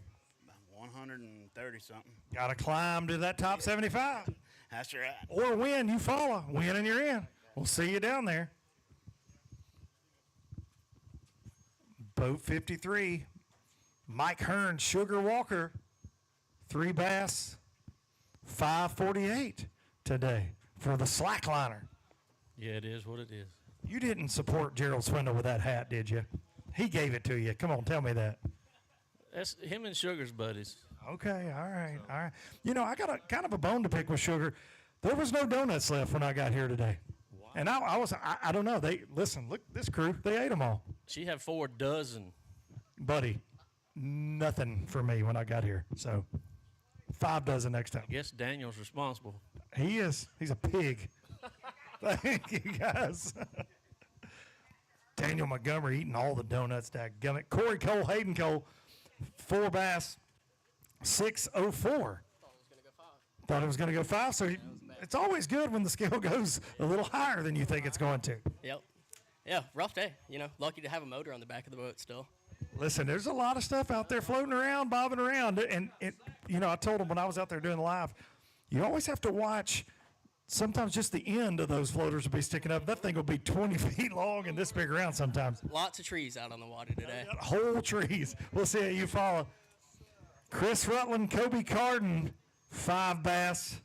130 something. Got to climb to that top 75. That's right. Or win, you follow. Win and you're in. We'll see you down there. Boat 53, Mike Hearn, Sugar Walker, 3 bass, 548 today for the slackliner. Yeah, it is what it is. You didn't support Gerald Swindle with that hat, did you? He gave it to you. Come on, tell me that. That's him and Sugar's buddies. Okay, all right. You know, I got a kind of a bone to pick with Sugar. There was no donuts left when I got here today. Wow. And I don't know. Look, this crew, they ate them all. She had 4 dozen. Buddy, nothing for me when I got here. So 5 dozen next time. I guess Daniel's responsible. He is. He's a pig. Thank you, guys. Daniel Montgomery eating all the donuts. Dadgummit. Corey Cole, Hayden Cole, 4 bass, 604. Thought it was going to go 5. So it's always good when the scale goes a little higher than you think it's going to. Yep. Yeah, rough day. Lucky to have a motor on the back of the boat still. Listen, there's a lot of stuff out there floating around, bobbing around. And I told him when I was out there doing live, you always have to watch. Sometimes just the end of those floaters will be sticking up. That thing will be 20 feet long and this big around sometimes. Lots of trees out on the water today. Whole trees. We'll see you follow. Chris Rutland, Kobe Carden, 5 bass,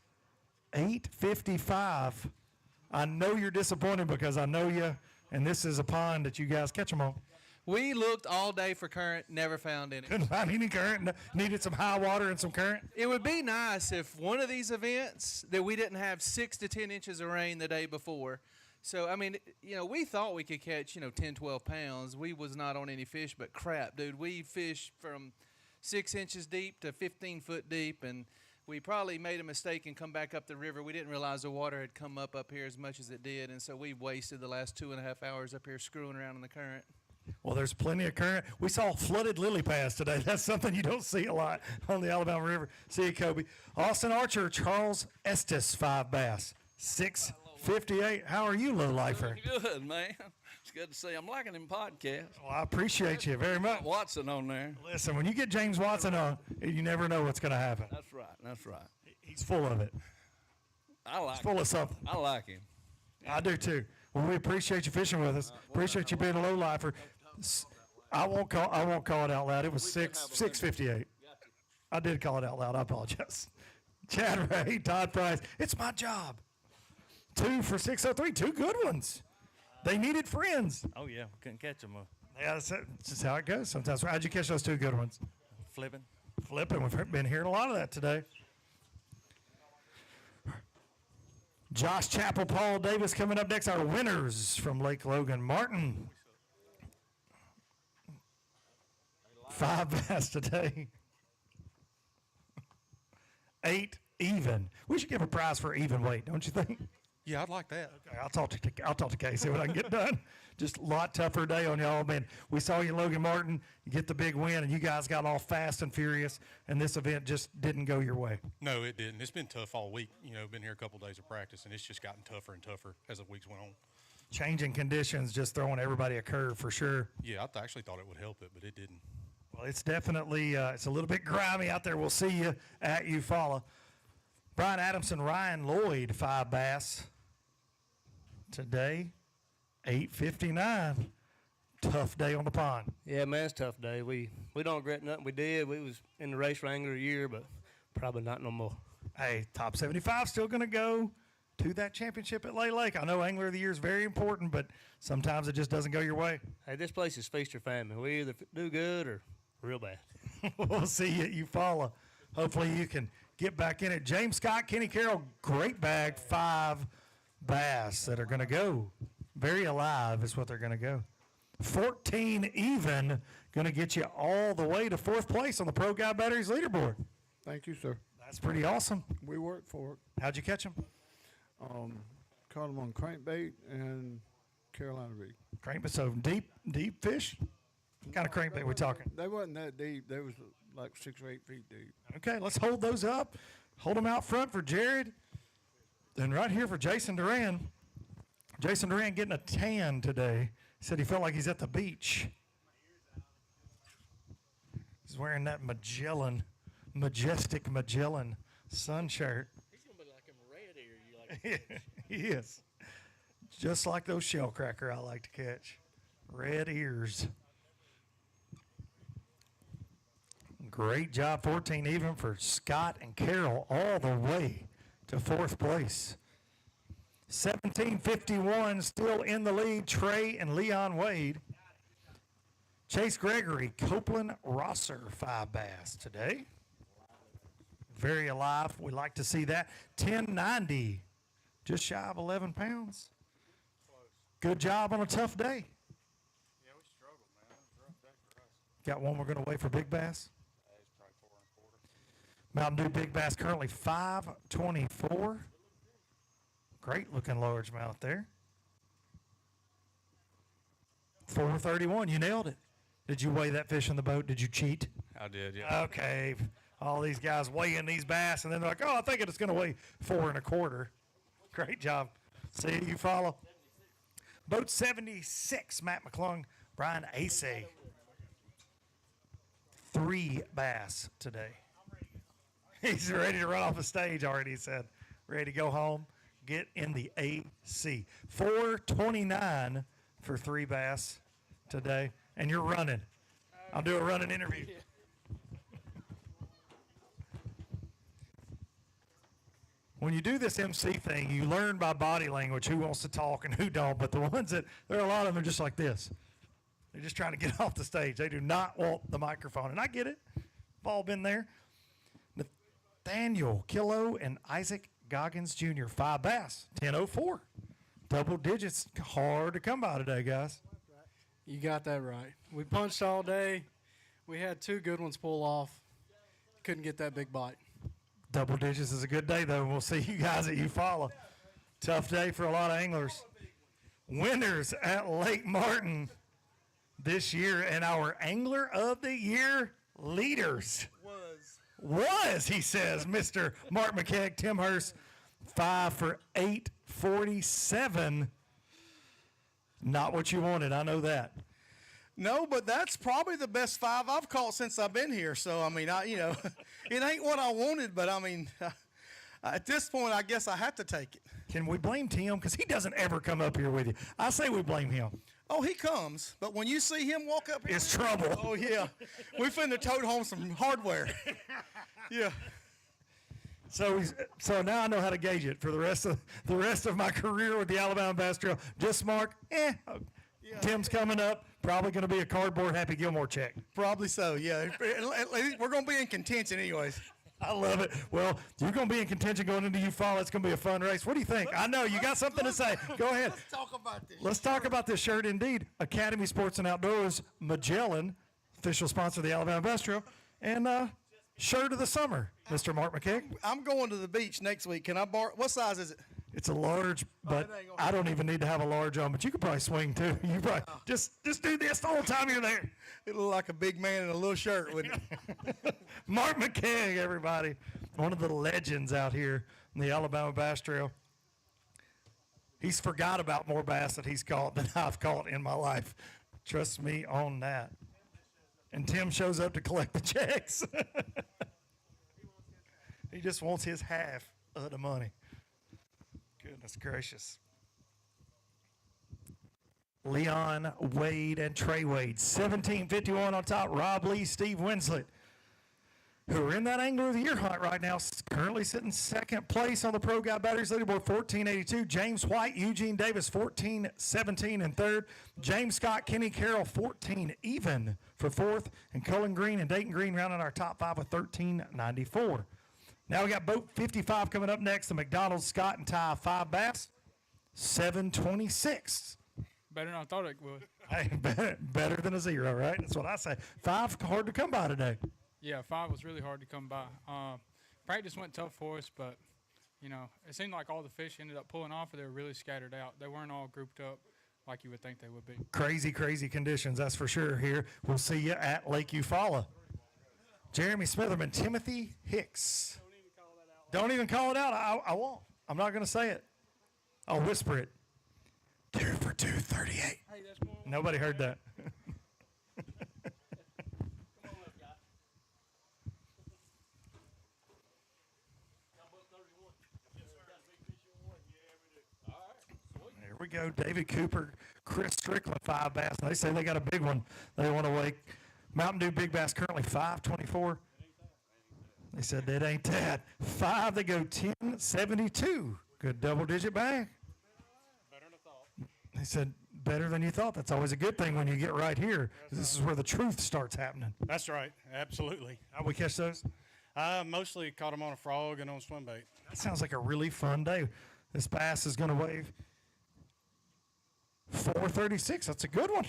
855 I know you're disappointed because I know you, and this is a pond that you guys catch them on. We looked all day for current, never found any. Couldn't find any current. Needed some high water and some current. It would be nice if one of these events that we didn't have 6 to 10 inches of rain the day before. So, I mean, we thought we could catch, 10, 12 pounds. We was not on any fish, but crap, dude. We fished from 6 inches deep to 15 foot deep, and we probably made a mistake and come back up the river. We didn't realize the water had come up here as much as it did, and so we wasted the last 2.5 hours up here screwing around in the current. Well, there's plenty of current. We saw flooded lily pads today. That's something you don't see a lot on the Alabama River. See you, Kobe. Austin Archer, Charles Estes, 5 bass, 658. How are you, low lifer? Good, man. It's good to see. I'm liking them podcasts. Well, I appreciate you very much. Watson on there. Listen, when you get James Watson on, you never know what's going to happen. That's right. That's right. He's full of it. He's full of something. I like him. I do too. Well, we appreciate you fishing with us. Appreciate you being a low lifer. I won't call it out loud. It was 658. I did call it out loud. I apologize. Chad Ray, Todd Price. It's my job. 2 for 603. 2 good ones. They needed friends. Oh yeah, we couldn't catch them. Yeah, that's just how it goes sometimes. How'd you catch those 2 good ones? Flipping. We've been hearing a lot of that today. Josh Chappell, Paul Davis coming up next. Our winners from Lake Logan. Martin, 5 bass today. 8 even. We should give a prize for even weight, don't you think? Yeah, I'd like that. Okay, I'll talk to Casey, see what I can get done. Just a lot tougher day on y'all, man. We saw you, Logan Martin, you get the big win, and you guys got all fast and furious, and this event just didn't go your way. No, it didn't. It's been tough all week. Been here a couple days of practice, and it's just gotten tougher and tougher as the weeks went on. Changing conditions, just throwing everybody a curve for sure. Yeah, I actually thought it would help it, but it didn't. Well, it's definitely it's a little bit grimy out there. We'll see you at Eufaula. Brian Adamson, Ryan Lloyd, 5 bass today, 8:59. Tough day on the pond. Yeah, man, it's a tough day. We don't regret nothing we did. We was in the race Wrangler a year, but probably not no more. Hey, top 75 still going to go to that championship at Lay Lake. I know Angler of the Year is very important, but sometimes it just doesn't go your way. Hey, this place is feast or famine. We either do good or real bad. We'll see you at Eufaula. Hopefully you can get back in it. James Scott, Kenny Carroll, great bag, 5 bass that are going to go. Very alive is what they're going to go. 14 even, going to get you all the way to 4th place on the Pro Guy Batteries leaderboard. Thank you, sir. That's pretty awesome. We worked for it. How'd you catch them? Caught them on crankbait and Carolina rig. Crankbait, so deep fish? What kind of crankbait we talking? They wasn't that deep. They was like 6 or 8 feet deep. Okay, let's hold those up. Hold them out front for Jared. And right here for Jason Duran. Jason Duran getting a tan today. He said he felt like he's at the beach. He's wearing that majestic Magellan sun shirt. He's going to be like him red ear. You like He is. Just like those shell cracker I like to catch. Red ears. Great job, 14 even for Scott and Carroll all the way to 4th place. 17:51 still in the lead, Trey and Leon Wade. Chase Gregory, Copeland Rosser, 5 bass today. Very alive. We like to see that. 1090, just shy of 11 pounds. Good job on a tough day. Yeah, we struggled, man. It was a rough day for us. Got one we're going to weigh for Big Bass. It's probably 4 1/4. Mountain Dew Big Bass currently 524. Great looking largemouth there. 431. You nailed it. Did you weigh that fish in the boat? Did you cheat? I did, yeah. Okay. All these guys weighing these bass, and then they're like, oh, I think it's going to weigh 4 1/4. Great job. See you follow. Boat 76, Matt McClung, Brian Ace. 3 bass today. He's ready to run off the stage already, he said. Ready to go home, get in the AC. 429 for 3 bass today. And you're running. I'll do a running interview. when you do this MC thing, you learn by body language who wants to talk and who don't. But the ones that, there are a lot of them are just like this. They're just trying to get off the stage. They do not want the microphone. And I get it. We've all been there. Nathaniel Kilo and Isaac Goggins Jr., 5 bass, 10.04. Double digits, hard to come by today, guys. You got that right. We punched all day. We had 2 good ones pull off. Couldn't get that big bite. Double digits is a good day, though. We'll see you guys at Eufaula. Tough day for a lot of anglers. Winners at Lake Martin this year, and our Angler of the Year leaders. Was, he says, Mr. Mark McKeag, Tim Hurst, 5 for 847. Not what you wanted, I know that. No, but that's probably the best 5 I've caught since I've been here. So, I mean, it ain't what I wanted, but, I mean, at this point, I guess I have to take it. Can we blame Tim? Because he doesn't ever come up here with you. I say we blame him. Oh, he comes, but when you see him walk up here, it's trouble. Oh, yeah. We finna tote home some hardware. Yeah. So now I know how to gauge it for the rest of my career with the Alabama Bass Trail. Just mark, Tim's coming up. Probably going to be a cardboard Happy Gilmore check. Probably so, yeah. We're going to be in contention anyways. I love it. Well, you're going to be in contention going into Eufaula. It's going to be a fun race. What do you think? I know you got something to say. Go ahead. Let's talk about this. Let's talk about this shirt, indeed. Academy Sports and Outdoors, Magellan, official sponsor of the Alabama Bass Trail, and shirt of the summer, Mr. Mark McKeag. I'm going to the beach next week. Can I borrow? What size is it? It's a large, but I don't even need to have a large on, but you could probably swing too. You probably just do this the whole time you're there. It'll look like a big man in a little shirt, wouldn't it? Mark McKeag, everybody. One of the legends out here in the Alabama Bass Trail. He's forgot about more bass that he's caught than I've caught in my life. Trust me on that. And Tim shows up to collect the checks. He just wants his half of the money. Goodness gracious. Leon Wade and Trey Wade, 1751 on top. Rob Lee, Steve Winslet, who are in that Angler of the Year hunt right now, currently sitting second place on the Pro Guide Batteries leaderboard, 1482. James White, Eugene Davis, 1417 in third. James Scott, Kenny Carroll, 14 even for fourth. And Cullen Green and Dayton Green rounding our top 5 with 1394. Now we got boat 55 coming up next. The McDonald's, Scott and Ty, 5 bass, 726. Better than I thought it would. Hey, better than a 0, right? That's what I say. 5 hard to come by today. Yeah, 5 was really hard to come by. Practice went tough for us, but, it seemed like all the fish ended up pulling off, or they were really scattered out. They weren't all grouped up like you would think they would be. Crazy, crazy conditions, that's for sure here. We'll see you at Lake Eufaula. Jeremy Smitherman, Timothy Hicks. Don't even call it out. I won't. I'm not going to say it. I'll whisper it. 2 for 238. Hey, nobody heard that. There we go. David Cooper, Chris Strickland, 5 bass. They say they got a big one they want to wake. Mountain Dew Big Bass currently 524. They said that ain't that. 5, they go 1072. Good double-digit bag. Better than I thought. They said better than you thought. That's always a good thing when you get right here. This is where the truth starts happening. That's right. Absolutely. How'd we catch those? Mostly caught them on a frog and on swim bait. That sounds like a really fun day. This bass is going to weigh 436. That's a good one.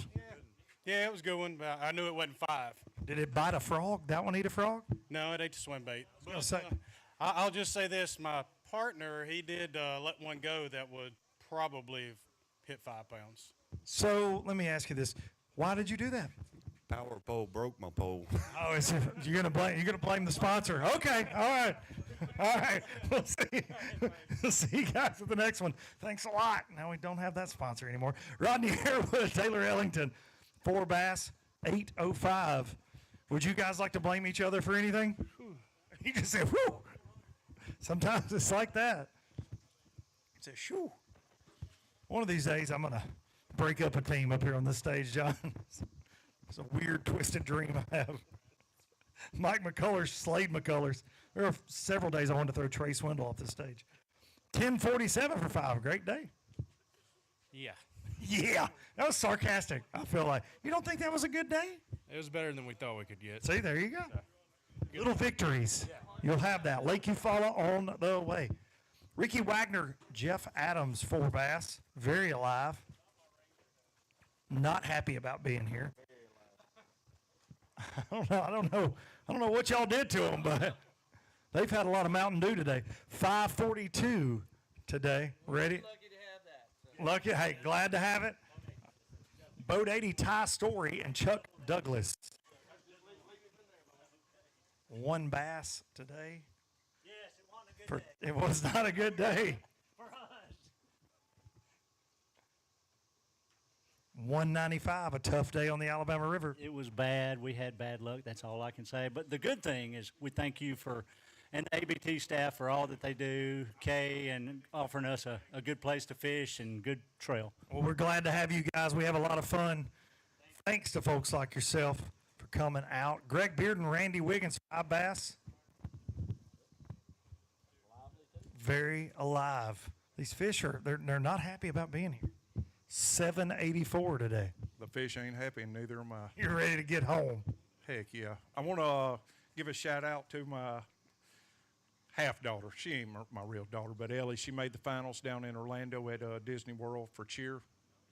Yeah, it was a good one, but I knew it wasn't 5. Did it bite a frog? That one eat a frog? No, it ate the swim bait. I'll say. I'll just say this. My partner, he did let one go that would probably have hit 5 pounds. So let me ask you this. Why did you do that? Power pole broke my pole. Oh, you're gonna blame the sponsor? Okay, all right. We'll see you guys at the next one. Thanks a lot. Now we don't have that sponsor anymore. Rodney Harewood, Taylor Ellington, 4 bass, 805. Would you guys like to blame each other for anything? He just said, "Whoo." Sometimes it's like that. He said, "Shoo." One of these days, I'm gonna break up a team up here on this stage, John. It's a weird, twisted dream I have. Mike McCullers, Slade McCullers. There are several days I wanted to throw Trey Swindle off the stage. 10:47 for 5. Great day. Yeah. Yeah, that was sarcastic. I feel like you don't think that was a good day. It was better than we thought we could get. See, there you go. Little victories. You'll have that. Lake Eufaula on the way. Ricky Wagner, Jeff Adams, 4 bass, very alive. Not happy about being here. I don't know what y'all did to them, but they've had a lot of Mountain Dew today. 5:42 today. Ready? Lucky, hey, glad to have it. Boat 80, Ty Story and Chuck Douglas. 1 bass today. Yes, it wasn't a good day. It was not a good day. For us. 195, a tough day on the Alabama River. It was bad. We had bad luck. That's all I can say. But the good thing is we thank you and the ABT staff for all that they do, Kay, and offering us a good place to fish and good trail. Well, we're glad to have you guys. We have a lot of fun. Thanks to folks like yourself for coming out. Greg Beard and Randy Wiggins, 5 bass. Very alive. These fish they're not happy about being here. 784 today. The fish ain't happy, and neither am I. You're ready to get home. Heck yeah. I want to give a shout out to my half daughter. She ain't my real daughter, but Ellie, she made the finals down in Orlando at Disney World for cheer.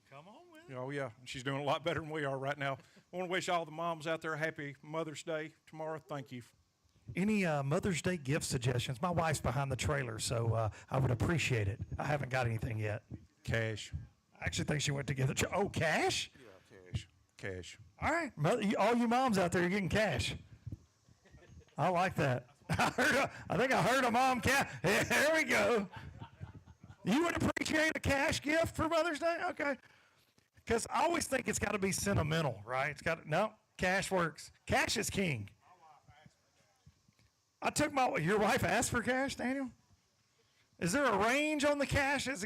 Come on with it. Oh, yeah. She's doing a lot better than we are right now. I want to wish all the moms out there a happy Mother's Day tomorrow. Thank you. Any Mother's Day gift suggestions? My wife's behind the trailer, so I would appreciate it. I haven't got anything yet. Cash. I actually think she went to get the oh, cash? Yeah, cash. Cash. All right. All you moms out there, you're getting cash. I like that. I think I heard a mom cash. Yeah, there we go. You would appreciate a cash gift for Mother's Day? Okay. Because I always think it's got to be sentimental, right? No, cash works. Cash is king. I took your wife asked for cash, Daniel? Is there a range on the cash? There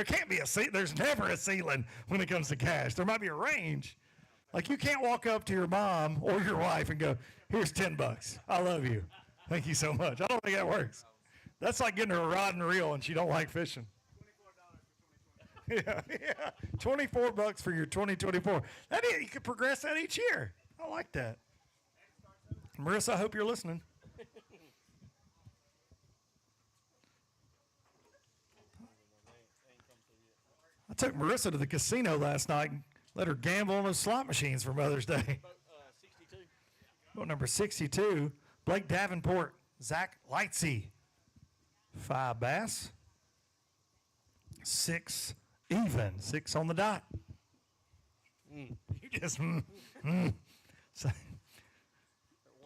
can't be there's never a ceiling when it comes to cash. There might be a range. Like you can't walk up to your mom or your wife and go, here's $10. I love you. Thank you so much. I don't think that works. That's like getting her a rod and reel and she don't like fishing. Yeah. $24 for your 2024. You could progress that each year. I like that. Marissa, I hope you're listening. I took Marissa to the casino last night and let her gamble on those slot machines for Mother's Day. 62. Boat number 62, Blake Davenport, Zach Lightsey. 5 bass. 6 even. 6 on the dot. You just So,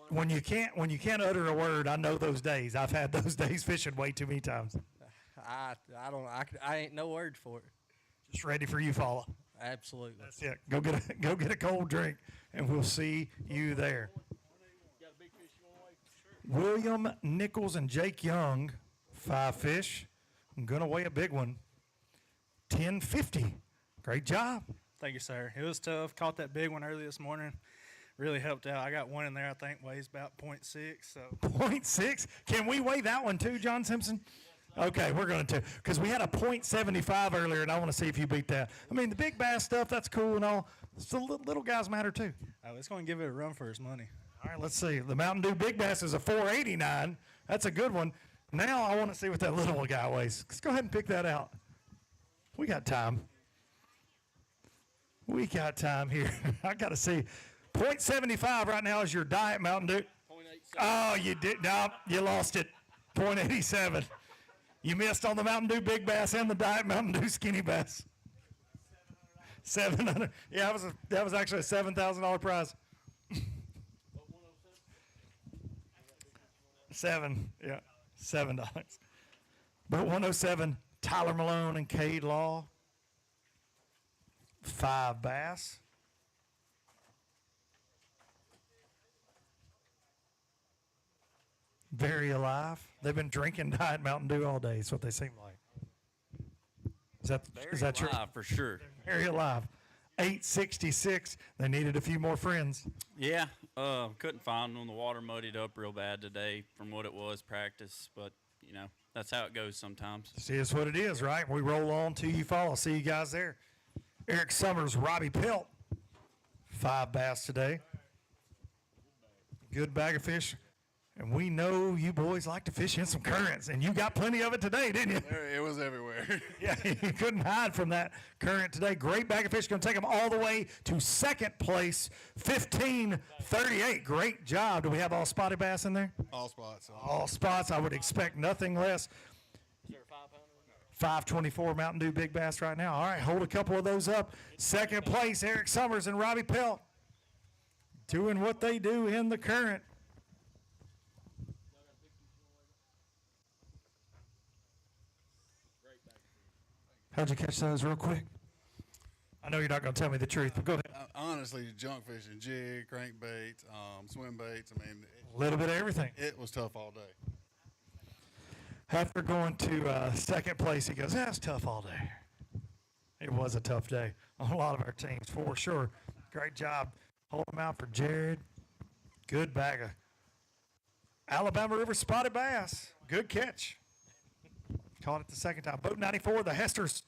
when you can't utter a word, I know those days. I've had those days fishing way too many times. I ain't no words for it. Just ready for you, Falla. Absolutely. That's it. Go get a cold drink, and we'll see you there. William Nichols and Jake Young, 5 fish. I'm gonna weigh a big one. 1050. Great job. Thank you, sir. It was tough. Caught that big one early this morning. Really helped out. I got one in there I think weighs about 0.6. So 0.6? Can we weigh that one too, John Simpson? Okay, we're going to, because we had a 0.75 earlier, and I want to see if you beat that. I mean, the big bass stuff, that's cool and all. The little guys matter too. Oh, it's going to give it a run for its money. All right, let's see. The Mountain Dew Big Bass is a 489. That's a good one. Now I want to see what that little guy weighs. Let's go ahead and pick that out. We got time. We got time here. I got to see. 0.75 right now is your diet Mountain Dew. 0.87. Oh, you did. No, you lost it. 0.87. You missed on the Mountain Dew Big Bass and the Diet Mountain Dew Skinny Bass. 700. Yeah, that was actually a $7,000 prize. 7. Yeah, $7. But 107. Tyler Malone and Cade Law. 5 bass. Very alive. They've been drinking Diet Mountain Dew all day. Is what they seem like. Is that Very true? alive for sure. Very alive. 866. They needed a few more friends. Yeah, couldn't find them. The water muddied up real bad today from what it was practice, but, you know, that's how it goes sometimes. See, it's what it is, right? We roll on till you fall. I'll see you guys there. Eric Summers, Robbie Pelt, 5 bass today. Good bag of fish. And we know you boys like to fish in some currents, and you got plenty of it today, didn't you? It was everywhere. Yeah, you couldn't hide from that current today. Great bag of fish. Going to take them all the way to second place, 1538. Great job. Do we have all spotted bass in there? All spots. All spots. I would expect nothing less. 524 Mountain Dew Big Bass right now. All right, hold a couple of those up. Second place, Eric Summers and Robbie Pelt doing what they do in the current. How'd you catch those real quick? I know you're not going to tell me the truth, but go ahead. Honestly, junk fishing, jig, crankbaits, swim baits. I mean, A little bit of everything. It was tough all day. After going to second place, he goes, that's tough all day. It was a tough day on a lot of our teams, for sure. Great job holding them out for Jared. Good bag of Alabama River spotted bass. Good catch. Caught it the second time. Boat 94, the Hesters,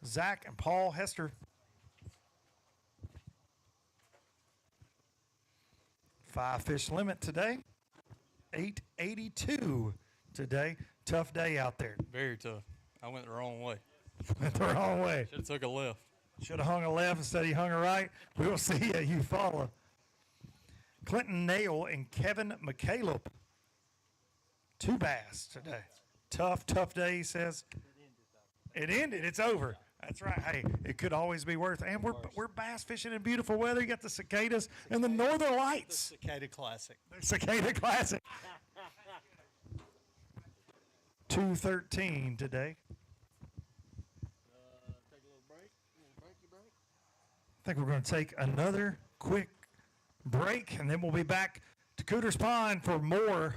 Zach and Paul Hester. 5 fish limit today. 882 today. Tough day out there. Very tough. I went the wrong way. Went the wrong way. Should have took a left. Should have hung a left instead he hung a right. We'll see you. You follow. Clinton Nail and Kevin McCaleb. 2 bass today. Tough day, he says. It ended. It's over. That's right. Hey, it could always be worth. And we're bass fishing in beautiful weather. You got the cicadas and the northern lights. The Cicada Classic. The Cicada Classic. 213 today. I think we're going to take another quick break, and then we'll be back to Cooter's Pond for more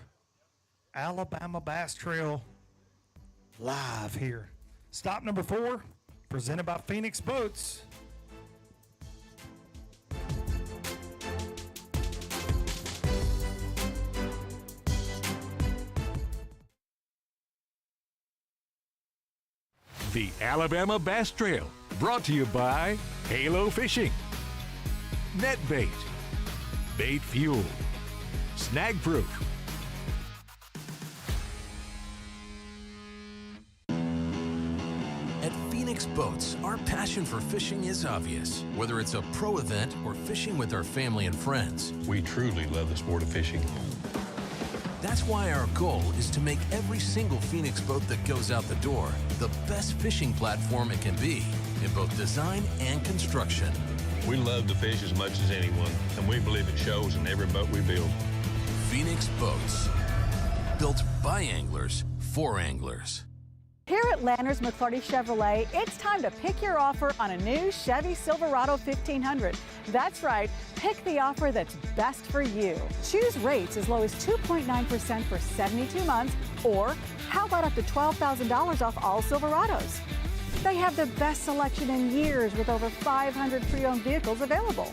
Alabama Bass Trail live here. Stop number 4, presented by Phoenix Boats. The Alabama Bass Trail, brought to you by Halo Fishing, Net Bait, Bait Fuel, Snag Proof. At Phoenix Boats, our passion for fishing is obvious. Whether it's a pro event or fishing with our family and friends, We truly love the sport of fishing. that's why our goal is to make every single Phoenix boat that goes out the door the best fishing platform it can be in both design and construction. We love to fish as much as anyone, and we believe it shows in every boat we build. Phoenix Boats, built by anglers for anglers. Here at Landers McClarty Chevrolet, it's time to pick your offer on a new Chevy Silverado 1500. That's right, pick the offer that's best for you. Choose rates as low as 2.9% for 72 months, or how about up to $12,000 off all Silverados? They have the best selection in years with over 500 pre-owned vehicles available.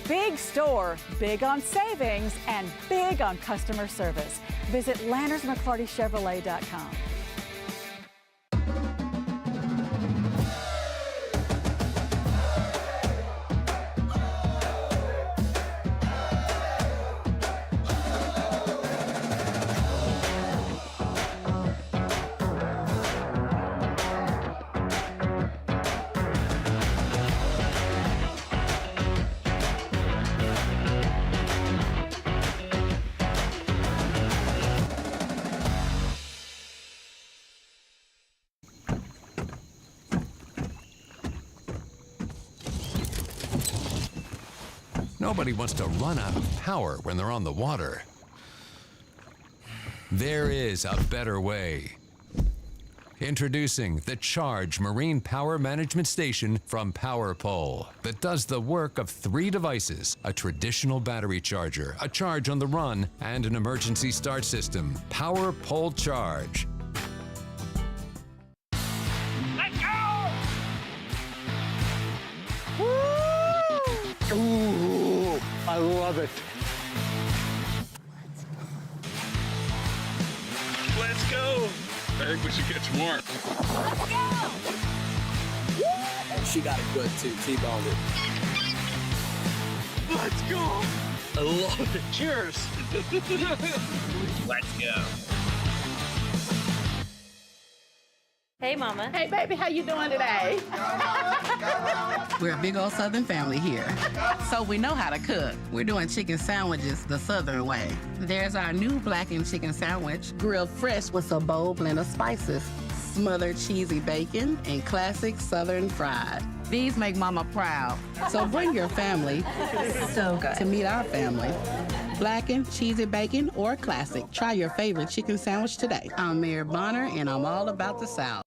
Big store, big on savings, and big on customer service. Visit LandersMcClartyChevrolet.com. Nobody wants to run out of power when they're on the water. There is a better way. Introducing the Charge Marine Power Management Station from PowerPole that does the work of 3 devices: a traditional battery charger, a charge on the run, and an emergency start system. PowerPole Charge. Woo! I love it. Let's go. I think we should get some more. She got it good too. T-boned it. Let's go. I love it. Cheers. Let's go. Hey, Mama. Hey, baby, how you doing today? We're a big old Southern family here, so we know how to cook. We're doing chicken sandwiches the Southern way. There's our new blackened chicken sandwich, grilled fresh with a bold blend of spices, smothered cheesy bacon, and classic Southern fried. These make Mama proud, so bring your family So good. to meet our family. Blackened, cheesy bacon, or classic. Try your favorite chicken sandwich today. I'm Mayor Bonner, and I'm all about the South.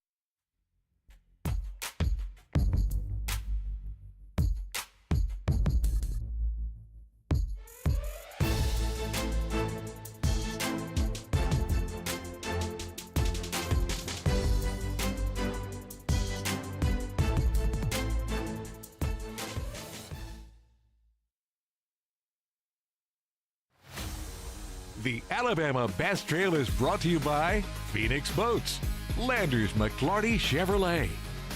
The Alabama Bass Trail is brought to you by Phoenix Boats, Landers McClarty Chevrolet,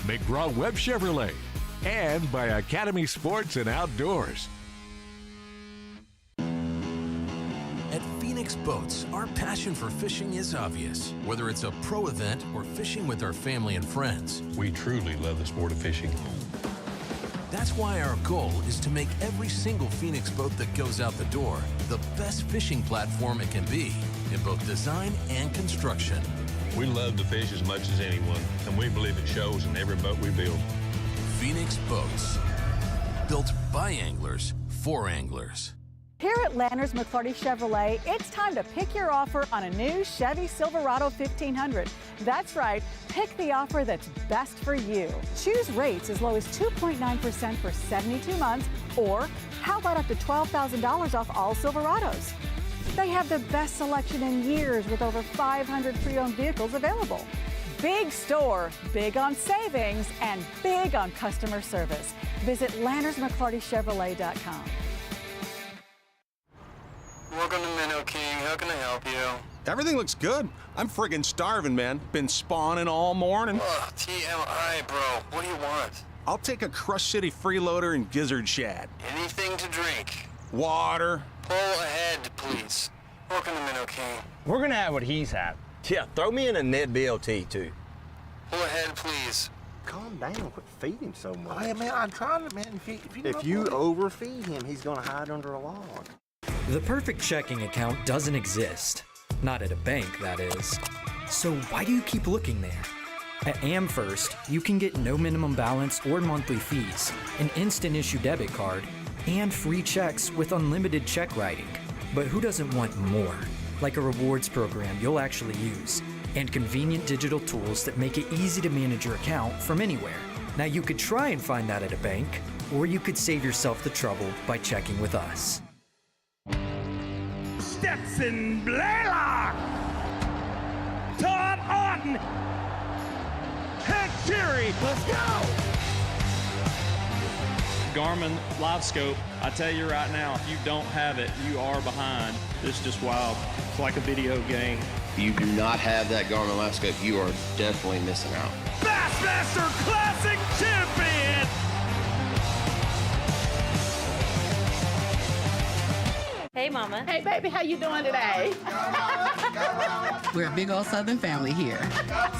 McGraw-Webb Chevrolet, and by Academy Sports and Outdoors. At Phoenix Boats, our passion for fishing is obvious. Whether it's a pro event or fishing with our family and friends, We truly love the sport of fishing. that's why our goal is to make every single Phoenix boat that goes out the door the best fishing platform it can be in both design and construction. We love to fish as much as anyone, and we believe it shows in every boat we build. Phoenix Boats, built by anglers for anglers. Here at Landers McClarty Chevrolet, it's time to pick your offer on a new Chevy Silverado 1500. That's right, pick the offer that's best for you. Choose rates as low as 2.9% for 72 months, or how about up to $12,000 off all Silverados? They have the best selection in years with over 500 pre-owned vehicles available. Big store, big on savings, and big on customer service. Visit LandersMcClartyChevrolet.com. Welcome to Minnow King. How can I help you? Everything looks good. I'm friggin' starving, man. Been spawning all morning. Ugh, TMI, bro. What do you want? I'll take a Crush City freeloader and gizzard shad. Anything to drink. Water. Pull ahead, please. Welcome to Minnow King. We're gonna have what he's had. Yeah, throw me in a net BLT too. Pull ahead, please. Calm down. Quit feeding him so much. Hey, man, I'm trying to, man. If you overfeed him, he's gonna hide under a log. The perfect checking account doesn't exist. Not at a bank, that is. So why do you keep looking there? At AmFirst, you can get no minimum balance or monthly fees, an instant issue debit card, and free checks with unlimited check writing. But who doesn't want more? Like a rewards program you'll actually use, and convenient digital tools that make it easy to manage your account from anywhere. Now you could try and find that at a bank, or you could save yourself the trouble by checking with us. Stetson Blaylock, Todd Otten, Hank Terry. Let's go. Garmin LiveScope, I tell you right now, if you don't have it, you are behind. It's just wild. It's like a video game. If you do not have that Garmin LiveScope, you are definitely missing out. Bassmaster Classic Champion. Hey, Mama. Hey, baby, how you doing today? We're a big old Southern family here,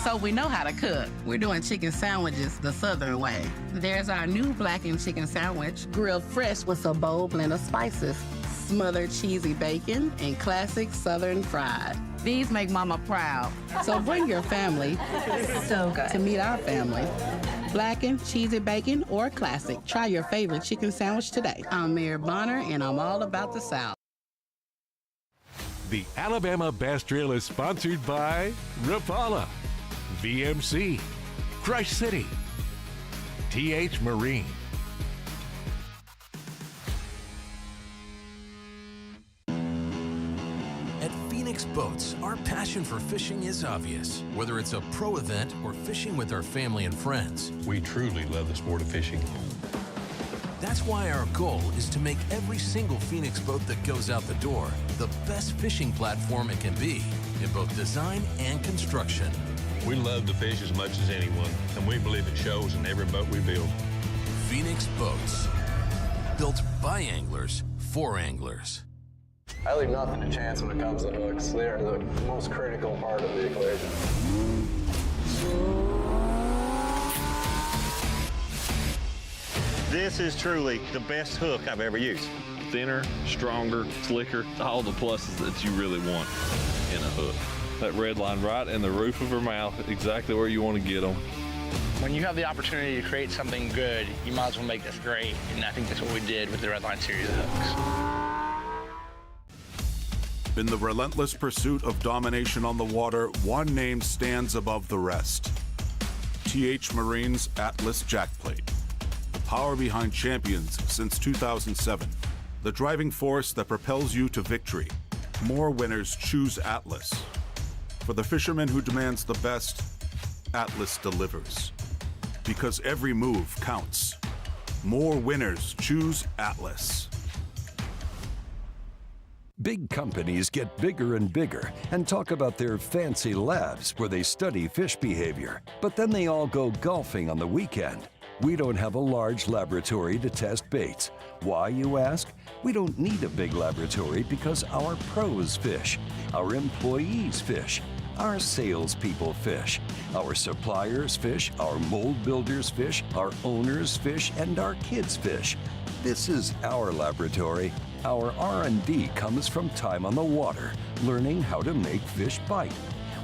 so we know how to cook. We're doing chicken sandwiches the Southern way. There's our new blackened chicken sandwich, grilled fresh with a bold blend of spices, smothered cheesy bacon, and classic Southern fried. These make Mama proud, so bring your family So good. to meet our family. Blackened, cheesy bacon, or classic. Try your favorite chicken sandwich today. I'm Mayor Bonner, and I'm all about the South. The Alabama Bass Trail is sponsored by Rapala, VMC, Crush City, TH Marine. At Phoenix Boats, our passion for fishing is obvious. Whether it's a pro event or fishing with our family and friends, We truly love the sport of fishing. That's why our goal is to make every single Phoenix boat that goes out the door the best fishing platform it can be in both design and construction. We love to fish as much as anyone, and we believe it shows in every boat we build. Phoenix Boats. Built by anglers for anglers. I leave nothing to chance when it comes to hooks. They are the most critical part of the equation. This is truly the best hook I've ever used. Thinner, stronger, slicker, all the pluses that you really want in a hook. That red line right in the roof of her mouth, exactly where you want to get them. When you have the opportunity to create something good, you might as well make this great. And I think that's what we did with the Red Line series of hooks. In the relentless pursuit of domination on the water, one name stands above the rest. TH Marine's Atlas Jackplate. The power behind champions since 2007. The driving force that propels you to victory. More winners choose Atlas. For the fisherman who demands the best, Atlas delivers. Because every move counts. More winners choose Atlas. Big companies get bigger and bigger and talk about their fancy labs where they study fish behavior, but then they all go golfing on the weekend. We don't have a large laboratory to test baits. Why, you ask? We don't need a big laboratory because our pros fish, our employees fish, our salespeople fish, our suppliers fish, our mold builders fish, our owners fish, and our kids fish. This is our laboratory. Our R&D comes from time on the water, learning how to make fish bite.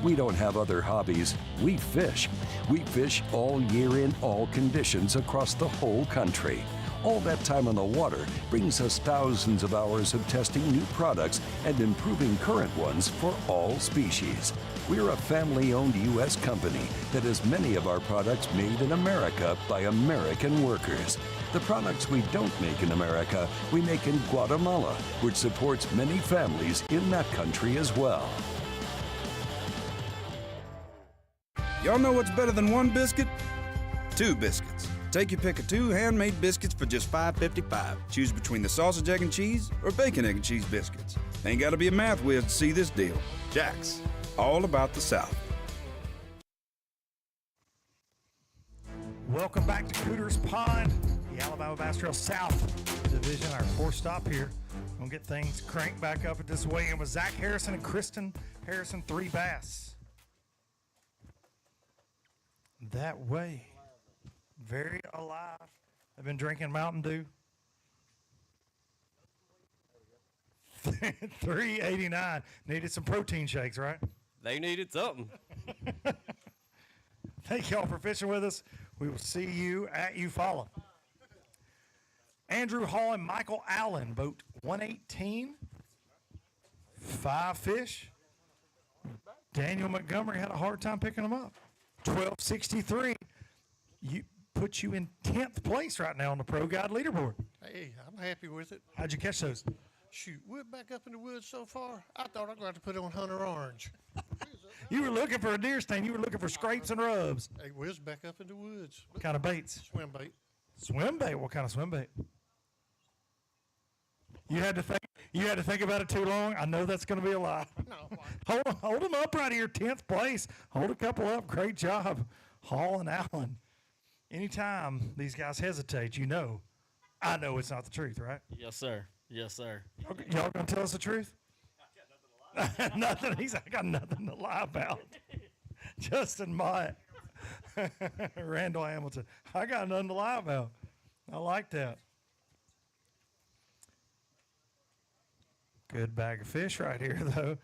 We don't have other hobbies. We fish. We fish all year in all conditions across the whole country. All that time on the water brings us thousands of hours of testing new products and improving current ones for all species. We're a family-owned U.S. company that has many of our products made in America by American workers. The products we don't make in America, we make in Guatemala, which supports many families in that country as well. Y'all know what's better than one biscuit? Two biscuits. Take your pick of two handmade biscuits for just $5.55. Choose between the sausage, egg, and cheese or bacon, egg, and cheese biscuits. Ain't got to be a math whiz to see this deal. Jack's, all about the South. Welcome back to Cooter's Pond, the Alabama Bass Trail South Division, our fourth stop here. We'll get things cranked back up at this weigh-in with Zach Harrison and Kristen Harrison, 3 bass. That way, very alive. I've been drinking Mountain Dew. 389. Needed some protein shakes, right? They needed something. Thank y'all for fishing with us. We will see you at Eufaula. Andrew Hall and Michael Allen, boat 118. 5 fish. Daniel Montgomery had a hard time picking them up. 1263. You put you in 10th place right now on the Pro Guide leaderboard. Hey, I'm happy with it. How'd you catch those? Shoot, we're back up in the woods so far. I thought I was going to have to put on Hunter Orange. You were looking for a deer stain. You were looking for scrapes and rubs. Hey, we was back up in the woods. What kind of baits? Swim bait. Swim bait? What kind of swim bait? You had to think about it too long. I know that's going to be a lie. No. Hold them up right here, 10th place. Hold a couple up. Great job, Hall and Allen. Anytime these guys hesitate, I know it's not the truth, right? Yes, sir. Yes, sir. Y'all gonna tell us the truth? I got nothing. I got nothing to lie about. Justin Mott, Randall Hamilton. I got nothing to lie about. I like that. Good bag of fish right here, though.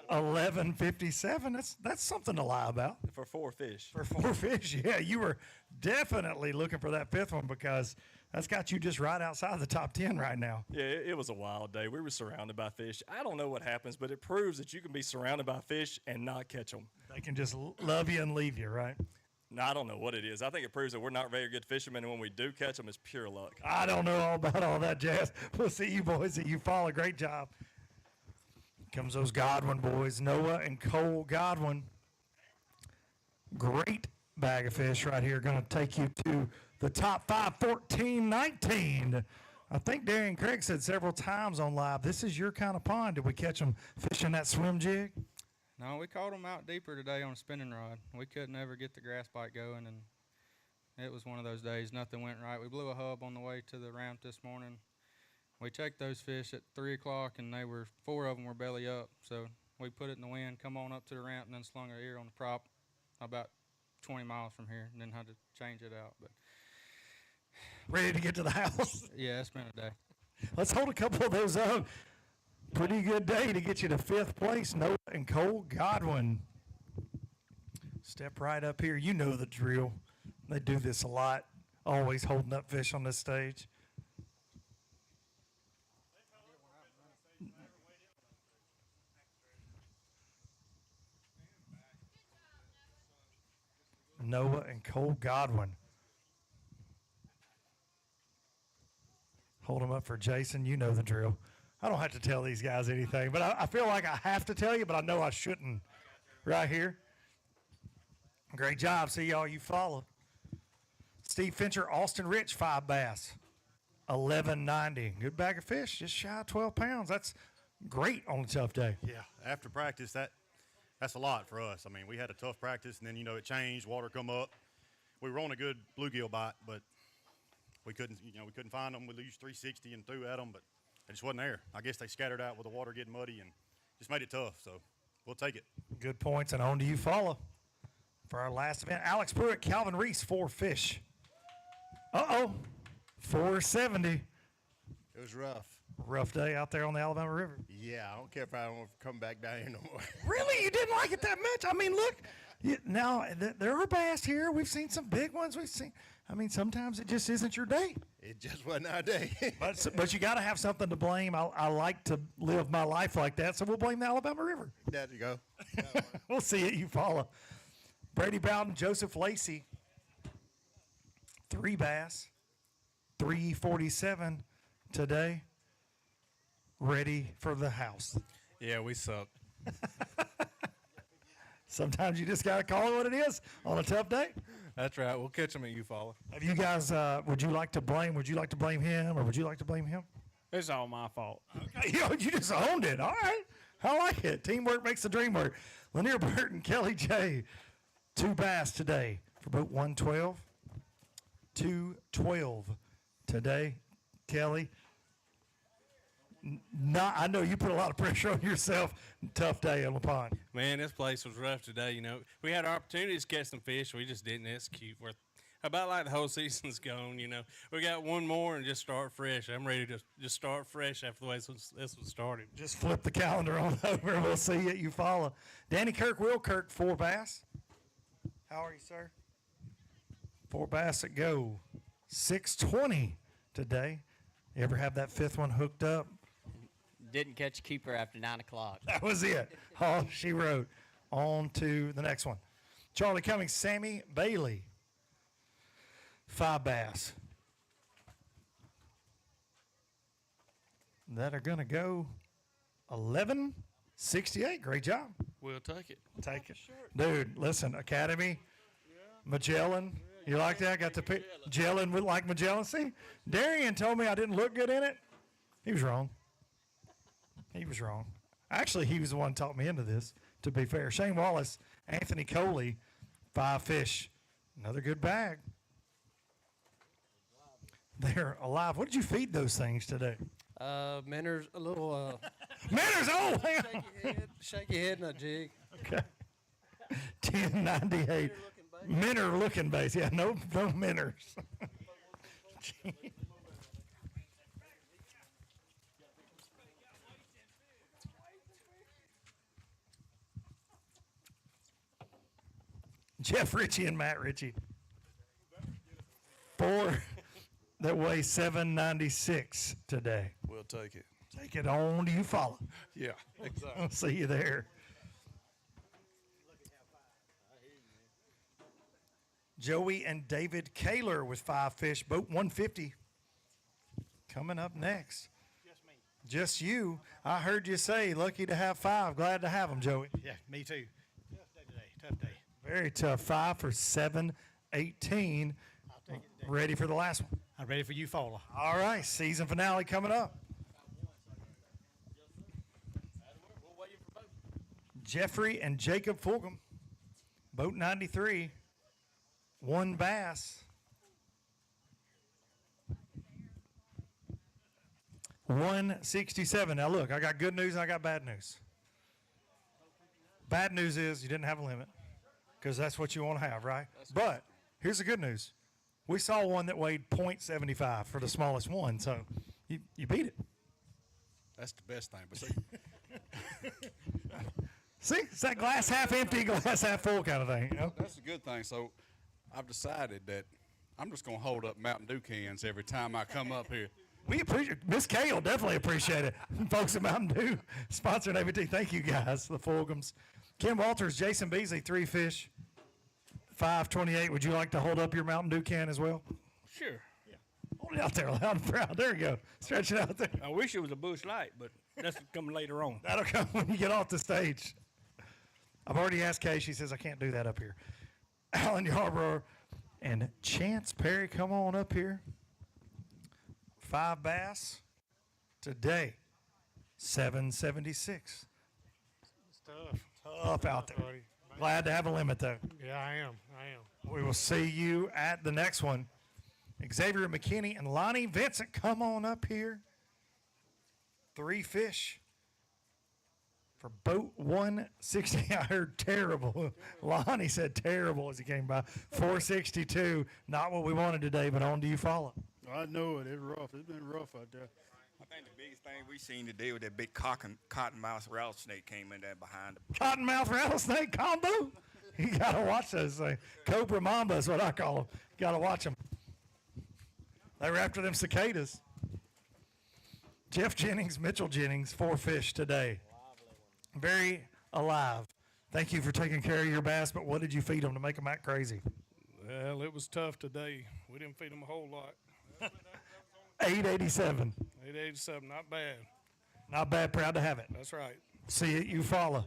1157. That's something to lie about. For 4 fish. For 4 fish, yeah. You were definitely looking for that 5th one because that's got you just right outside the top 10 right now. Yeah, it was a wild day. We were surrounded by fish. I don't know what happens, but it proves that you can be surrounded by fish and not catch them. They can just love you and leave you, right? No, I don't know what it is. I think it proves that we're not very good fishermen, and when we do catch them, it's pure luck. I don't know all about all that, Jazz. We'll see you boys at Eufaula. Great job. Comes those Godwin boys, Noah and Cole Godwin. Great bag of fish right here. Going to take you to the top 5, 14-19. I think Darian Craig said several times on live, this is your kind of pond. Did we catch them fishing that swim jig? No, we caught them out deeper today on a spinning rod. We couldn't ever get the grass bite going, and it was one of those days. Nothing went right. We blew a hub on the way to the ramp this morning. We checked those fish at 3 o'clock, and 4 of them were belly up. So we put it in the wind, come on up to the ramp, and then slung our ear on the prop about 20 miles from here, and then had to change it out. But ready to get to the house? Yeah, it's been a day. Let's hold a couple of those up. Pretty good day to get you to 5th place. Noah and Cole Godwin. Step right up here. You know the drill. They do this a lot, always holding up fish on this stage. Noah and Cole Godwin. Hold them up for Jason. You know the drill. I don't have to tell these guys anything, but I feel like I have to tell you, but I know I shouldn't. Right here. Great job. See y'all, you follow. Steve Fincher, Austin Rich, 5 bass. 11.90. Good bag of fish, just shy of 12 pounds. That's great on a tough day. Yeah, after practice, that's a lot for us. I mean, we had a tough practice, and then, it changed, water come up. We were on a good bluegill bite, but we couldn't find them. We used 360 and threw at them, but it just wasn't there. I guess they scattered out with the water getting muddy and just made it tough, so we'll take it. Good points, and on to you, follow. For our last event, Alex Pruitt, Calvin Reese, 4 fish. 470. It was rough. Rough day out there on the Alabama River. Yeah, I don't care if I don't come back down here no more. Really? You didn't like it that much? I mean, look, now there are bass here. We've seen some big ones. Sometimes it just isn't your day. It just wasn't our day. but you got to have something to blame. I like to live my life like that, so we'll blame the Alabama River. There you go. We'll see it. You follow. Brady Bowden, Joseph Lacey, 3 bass, 347 today. Ready for the house. Yeah, we suck. Sometimes you just got to call it what it is on a tough day. That's right. We'll catch them at Eufaula. Have you guys, would you like to blame him or would you like to blame him? It's all my fault. Okay, you just owned it. All right. I like it. Teamwork makes the dream work. Lanier Burton, Kelly J, 2 bass today for boat 112. 212 today. Kelly, I know you put a lot of pressure on yourself. Tough day on the pond. Man, this place was rough today. We had opportunities to catch some fish. We just didn't execute. We're about like the whole season's gone. We got one more and just start fresh. I'm ready to just start fresh after the way this was started. Just flip the calendar on over and we'll see it. You follow. Danny Kirk, Will Kirk, 4 bass. How are you, sir? 4 bass at go. 620 today. You ever have that 5th one hooked up? Didn't catch a keeper after 9 o'clock. That was it. All she wrote. On to the next one. Charlie Cummings, Sammy Bailey. 5 bass. That are going to go 11.68. Great job. We'll take it. Take it. Dude, listen, Academy, Magellan. You like that? Got to pick Magellan like Magellan. See, Darian told me I didn't look good in it. He was wrong. Actually, he was the one who taught me into this, to be fair. Shane Wallace, Anthony Coley, 5 fish. Another good bag. They're alive. What did you feed those things today? Minnows, a little. Minnows, oh, hang on. Shake your head in a jig. Okay. 10.98. Minnow looking base. Yeah, no minnows. Jeff Ritchie and Matt Ritchie. 4 that weigh 796 today. We'll take it. Take it on. Do you follow? Yeah, exactly. I'll see you there. Joey and David Kaler with 5 fish. Boat 150. Coming up next. Just you. I heard you say lucky to have 5. Glad to have them, Joey. Yeah, me too. Tough day today. Tough day. Very tough. 5 for 718. Ready for the last one? I'm ready for you, Fowler. All right, season finale coming up. Jeffrey and Jacob Fulgham, boat 93, 1 bass. 167. Now look, I got good news and I got bad news. Bad news is you didn't have a limit because that's what you want to have, right? But here's the good news. We saw one that weighed 0.75 for the smallest one, so you beat it. That's the best thing. But See, it's that glass half empty, glass half full kind of thing. You know? That's a good thing. So I've decided that I'm just going to hold up Mountain Dew cans every time I come up here. We appreciate Miss Kay will definitely appreciate it. Folks at Mountain Dew sponsoring ABT. Thank you guys, the Fulghams. Kim Walters, Jason Beasley, 3 fish, 528. Would you like to hold up your Mountain Dew can as well? Sure. Hold it out there loud and proud. There you go. Stretch it out there. I wish it was a Bush Light, but that's coming later on. That'll come when you get off the stage. I've already asked Kay. She says I can't do that up here. Alan Yarbrough and Chance Perry, come on up here. 5 bass today, 776. It's tough. Tough out there. Glad to have a limit, though. Yeah, I am. We will see you at the next one. Xavier McKinney and Lonnie Vincent, come on up here. 3 fish for boat 160. I heard terrible. Lonnie said terrible as he came by. 462. Not what we wanted today, but on to you, follow. I know it. It's rough. It's been rough out there. I think the biggest thing we seen today was that big cottonmouth rattlesnake came in there behind the Cottonmouth rattlesnake combo? You got to watch those things. Cobra Mamba is what I call them. Got to watch them. They were after them cicadas. Jeff Jennings, Mitchell Jennings, 4 fish today. Very alive. Thank you for taking care of your bass, but what did you feed them to make them act crazy? Well, it was tough today. We didn't feed them a whole lot. 887. 887, not bad. Not bad, proud to have it. That's right. See it, you follow.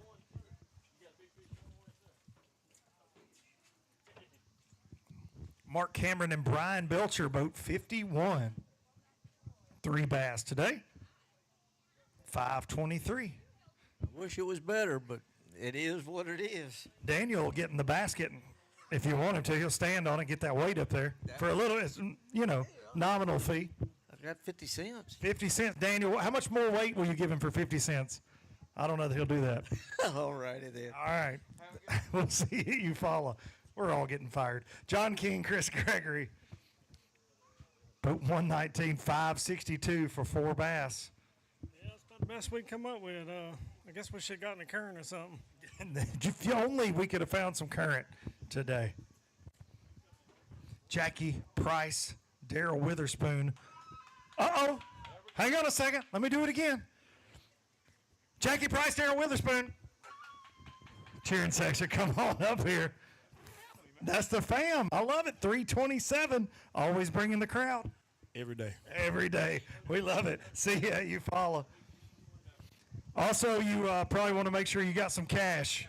Mark Cameron and Brian Belcher, boat 51. 3 bass today. 523. I wish it was better, but it is what it is. Daniel will get in the basket, and if you want him to, he'll stand on it, get that weight up there for a little, nominal fee. I've got 50 cents. 50 cents. Daniel, how much more weight will you give him for 50 cents? I don't know that he'll do that. All righty then. All right. We'll see you follow. We're all getting fired. John King, Chris Gregory. Boat 119, 562 for 4 bass. Yeah, that's about the best we can come up with. I guess we should have gotten a current or something. If only we could have found some current today. Jackie Price, Daryl Witherspoon. Uh-oh. Hang on a second. Let me do it again. Jackie Price, Daryl Witherspoon. Cheering section, come on up here. That's the fam. I love it. 327. Always bringing the crowd. Every day. Every day. We love it. See ya. You follow. Also, you probably want to make sure you got some cash.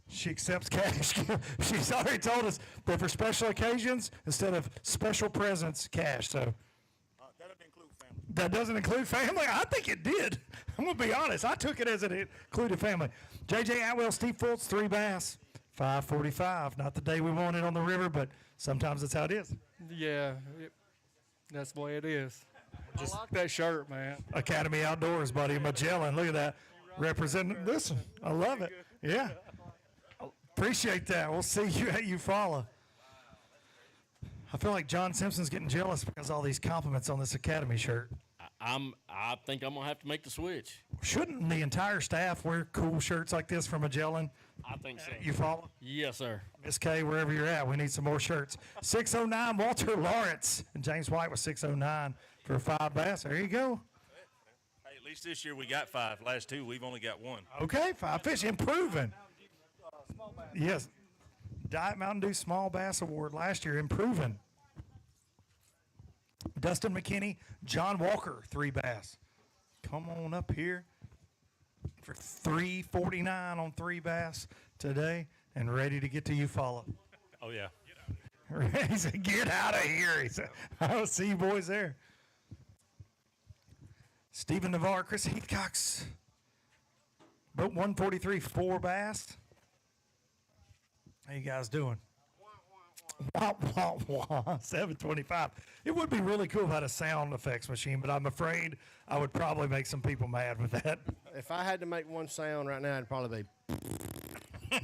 She accepts cash. She's already told us that for special occasions, instead of special presents, cash. So that doesn't include family? I think it did. I'm going to be honest. I took it as it included family. J.J. Atwell, Steve Fultz, 3 bass. 545. Not the day we wanted on the river, but sometimes that's how it is. Yeah, that's the way it is. I like that shirt, man. Academy Outdoors, buddy. Magellan. Look at that. Representing this one. I love it. Yeah. Appreciate that. We'll see you at you follow. I feel like John Simpson's getting jealous because of all these compliments on this Academy shirt. I think I'm gonna have to make the switch. Shouldn't the entire staff wear cool shirts like this from Magellan? I think so. You follow? Yes, sir. Miss K, wherever you're at, we need some more shirts. 609 Walter Lawrence and James White was 609 for 5 bass. There you go. Hey, at least this year we got 5. Last 2 we've only got 1. Okay, 5 fish improving. Yes, Diet Mountain Dew Small Bass Award last year improving. Dustin McKinney, John Walker, 3 bass. Come on up here for $3.49 on 3 bass today. and ready to get to Eufaula. Oh, yeah. He said, get out of here. He said, I don't see you boys there. Stephen Navarre, Chris Heathcox. Boat 143, 4 bass. How you guys doing? Wah, wah, wah, 725. It would be really cool if I had a sound effects machine, but I'm afraid I would probably make some people mad with that. If I had to make one sound right now, it'd probably be.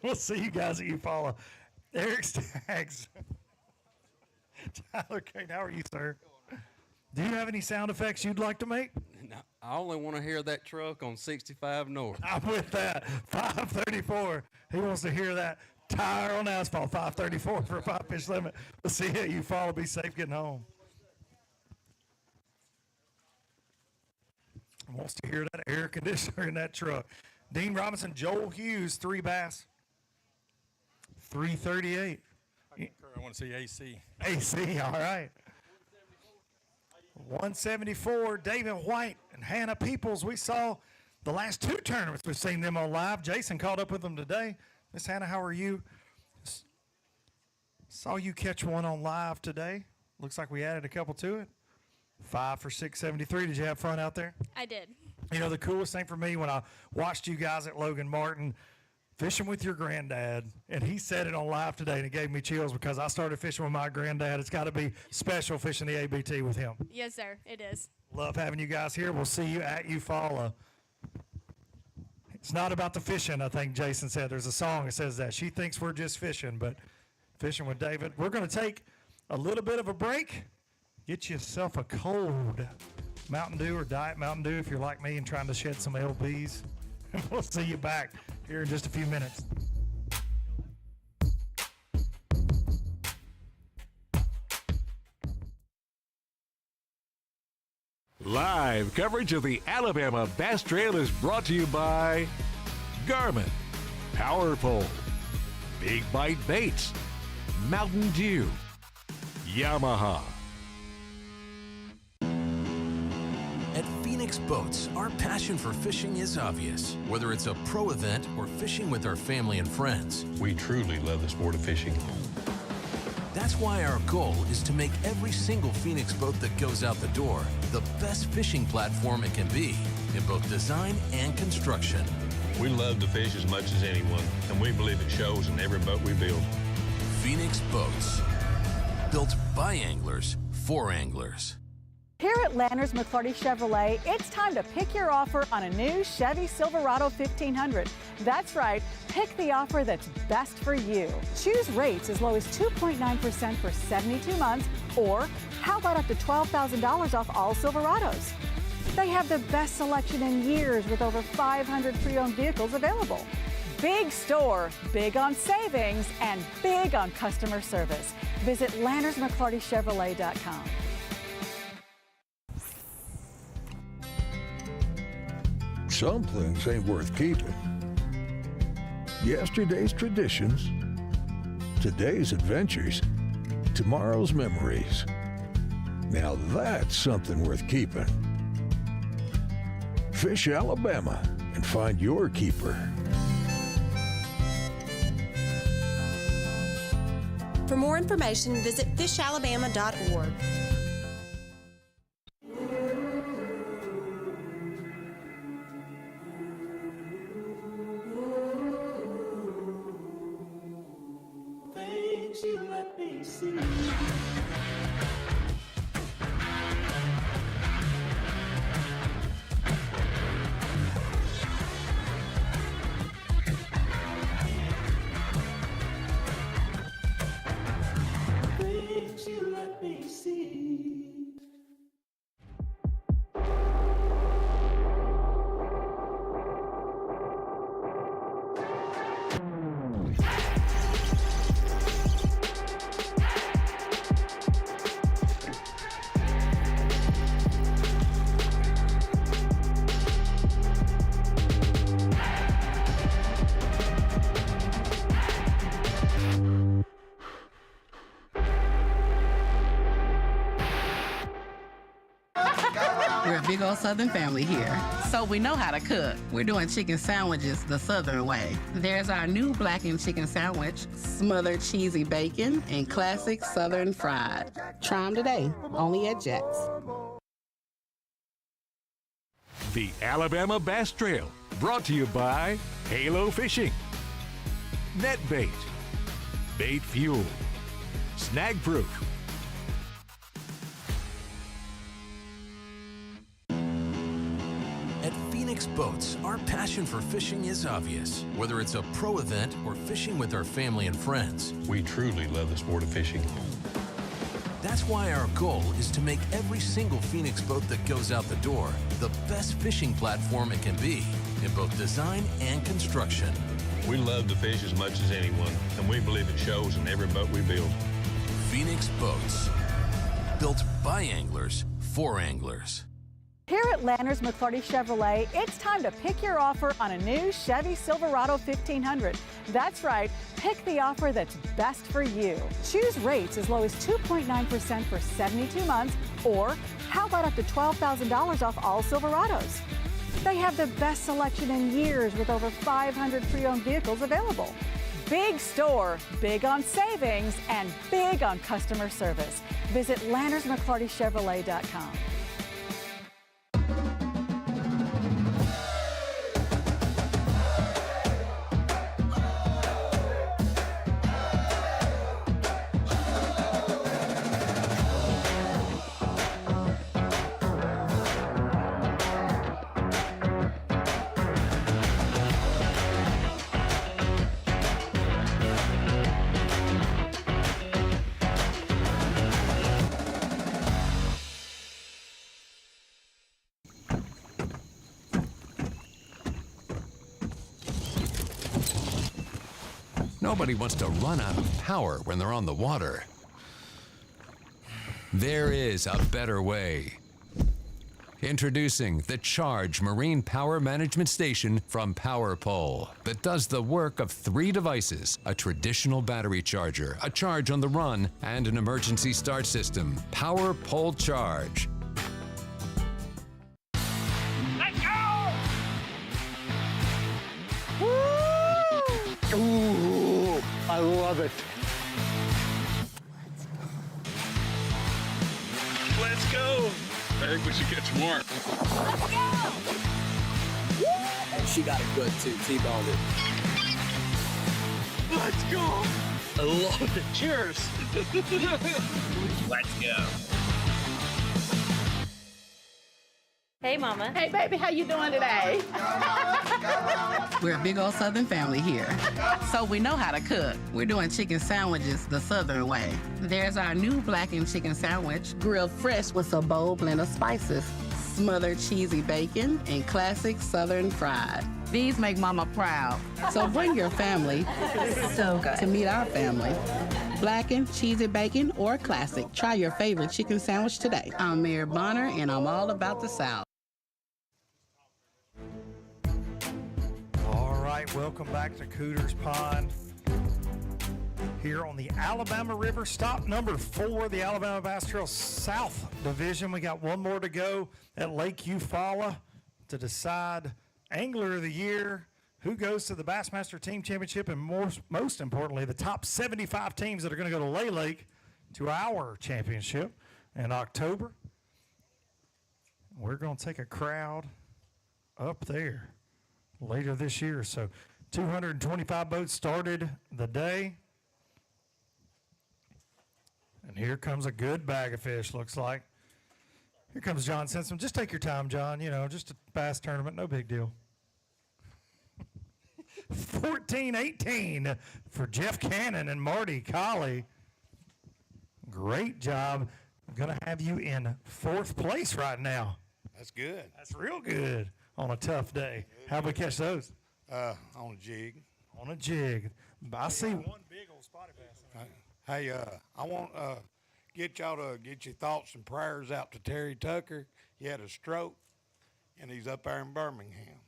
We'll see you guys at Eufaula. Eric Staggs. Tyler Kane, how are you, sir? Do you have any sound effects you'd like to make? No, I only want to hear that truck on 65 North. I'm with that. 534. He wants to hear that tire on asphalt. 534 for a 5-fish limit. We'll see you at Eufaula. Be safe getting home. Wants to hear that air conditioner in that truck. Dean Robinson, Joel Hughes, 3 bass. 338. I want to see AC. AC, all right. 174, David White and Hannah Peoples. We saw the last 2 tournaments. We've seen them on live. Jason caught up with them today. Miss Hannah, how are you? Saw you catch one on live today. Looks like we added a couple to it. 5 for 673. Did you have fun out there? I did. You know, the coolest thing for me when I watched you guys at Logan Martin fishing with your granddad, and he said it on live today, and it gave me chills because I started fishing with my granddad. It's got to be special fishing the ABT with him. Yes, sir. It is. Love having you guys here. We'll see you at Eufaula. It's not about the fishing, I think Jason said. There's a song that says that. She thinks we're just fishing, but fishing with David. We're going to take a little bit of a break. Get yourself a cold Mountain Dew or Diet Mountain Dew if you're like me and trying to shed some LBs. We'll see you back here in just a few minutes. Live coverage of the Alabama Bass Trail is brought to you by Garmin, Power Pole, Big Bite Baits, Mountain Dew, Yamaha. At Phoenix Boats, our passion for fishing is obvious. Whether it's a pro event or fishing with our family and friends, we truly love the sport of fishing. That's why our goal is to make every single Phoenix boat that goes out the door the best fishing platform it can be in both design and construction. We love to fish as much as anyone, and we believe it shows in every boat we build. Phoenix Boats, built by anglers for anglers. Here at Landers McClarty Chevrolet, it's time to pick your offer on a new Chevy Silverado 1500. That's right, pick the offer that's best for you. Choose rates as low as 2.9% for 72 months, or how about up to $12,000 off all Silverados? They have the best selection in years with over 500 pre-owned vehicles available. Big store, big on savings, and big on customer service. Visit LandersMcClartyChevrolet.com. Some things ain't worth keeping. Yesterday's traditions, today's adventures, tomorrow's memories. Now that's something worth keeping. Fish Alabama and find your keeper. For more information, visit fishalabama.org. a big old Southern family here, so we know how to cook. We're doing chicken sandwiches the Southern way. There's our new blackened chicken sandwich, smothered cheesy bacon, and classic Southern fried. Try them today, only at Jack's. The Alabama Bass Trail, brought to you by Halo Fishing, Net Bait, Bait Fuel, Snag Proof. At Phoenix Boats, our passion for fishing is obvious. Whether it's a pro event or fishing with our family and friends, We truly love the sport of fishing. that's why our goal is to make every single Phoenix boat that goes out the door the best fishing platform it can be in both design and construction. We love to fish as much as anyone, and we believe it shows in every boat we build. Phoenix Boats, built by anglers for anglers. Here at Lanners McClarty Chevrolet, it's time to pick your offer on a new Chevy Silverado 1500. That's right, pick the offer that's best for you. Choose rates as low as 2.9% for 72 months, or how about up to $12,000 off all Silverados? They have the best selection in years with over 500 pre-owned vehicles available. Big store, big on savings, and big on customer service. Visit LannersMcClartyChevrolet.com. Nobody wants to run out of power when they're on the water. There is a better way. Introducing the Charge Marine Power Management Station from PowerPole that does the work of 3 devices: a traditional battery charger, a charge on the run, and an emergency start system. PowerPole Charge. Let's go! Ooh, I love it. Let's go. I think we should get some more. Let's go! She got it good too. T-boned it. Let's go! I love it. Cheers! Let's go. Hey, Mama. Hey, baby, how you doing today? We're a big old Southern family here, so we know how to cook. We're doing chicken sandwiches the Southern way. There's our new blackened chicken sandwich, grilled fresh with a bold blend of spices, smothered cheesy bacon, and classic Southern fried. These make Mama proud, so bring your family So good. to meet our family. Blackened, cheesy bacon, or classic. Try your favorite chicken sandwich today. I'm Mayor Bonner, and I'm all about the South. All right, welcome back to Cooter's Pond. Here on the Alabama River, stop number 4, the Alabama Bass Trail South Division. We got one more to go at Lake Eufaula to decide Angler of the Year, who goes to the Bassmaster Team Championship, and most importantly, the top 75 teams that are going to go to Lay Lake to our championship in October. We're going to take a crowd up there later this year. So 225 boats started the day. And here comes a good bag of fish, looks like. Here comes John Sensen. Just take your time, John. You know, just a bass tournament, no big deal. 14-18 for Jeff Cannon and Marty Colley. Great job. I'm going to have you in 4th place right now. That's good. That's real good on a tough day. How do we catch those? On a jig. On a jig. I see one big old spotty bass. Hey, I want get y'all to get your thoughts and prayers out to Terry Tucker. He had a stroke, and he's up there in Birmingham.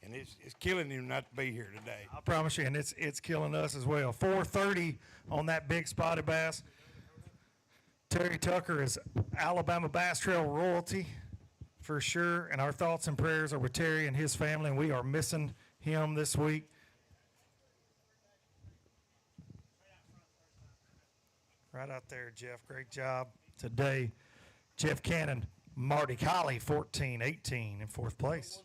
And it's killing him not to be here today. I promise you, and it's killing us as well. 430 on that big spotted bass. Terry Tucker is Alabama Bass Trail royalty. for sure. And our thoughts and prayers are with Terry and his family, and we are missing him this week. Right out there, Jeff. Great job today. Jeff Cannon, Marty Colley, 14-18 in fourth place.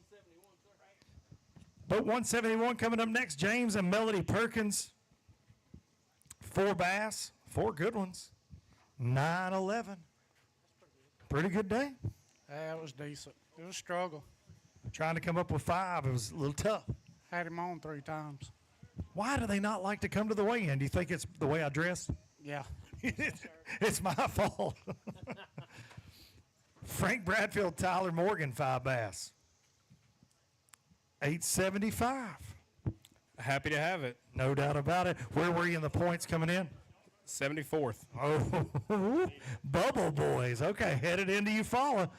Boat 171 coming up next. James and Melody Perkins. 4 bass, 4 good ones. 9-11. Pretty good day. Yeah, it was decent. It was a struggle. Trying to come up with 5, it was a little tough. Had him on 3 times. Why do they not like to come to the weigh-in? Do you think it's the way I dress? Yeah. It's my fault. Frank Bradfield, Tyler Morgan, 5 bass. 875. Happy to have it. No doubt about it. Where were you in the points coming in? 74th. Oh, Bubble Boys. Okay, headed into Eufaula.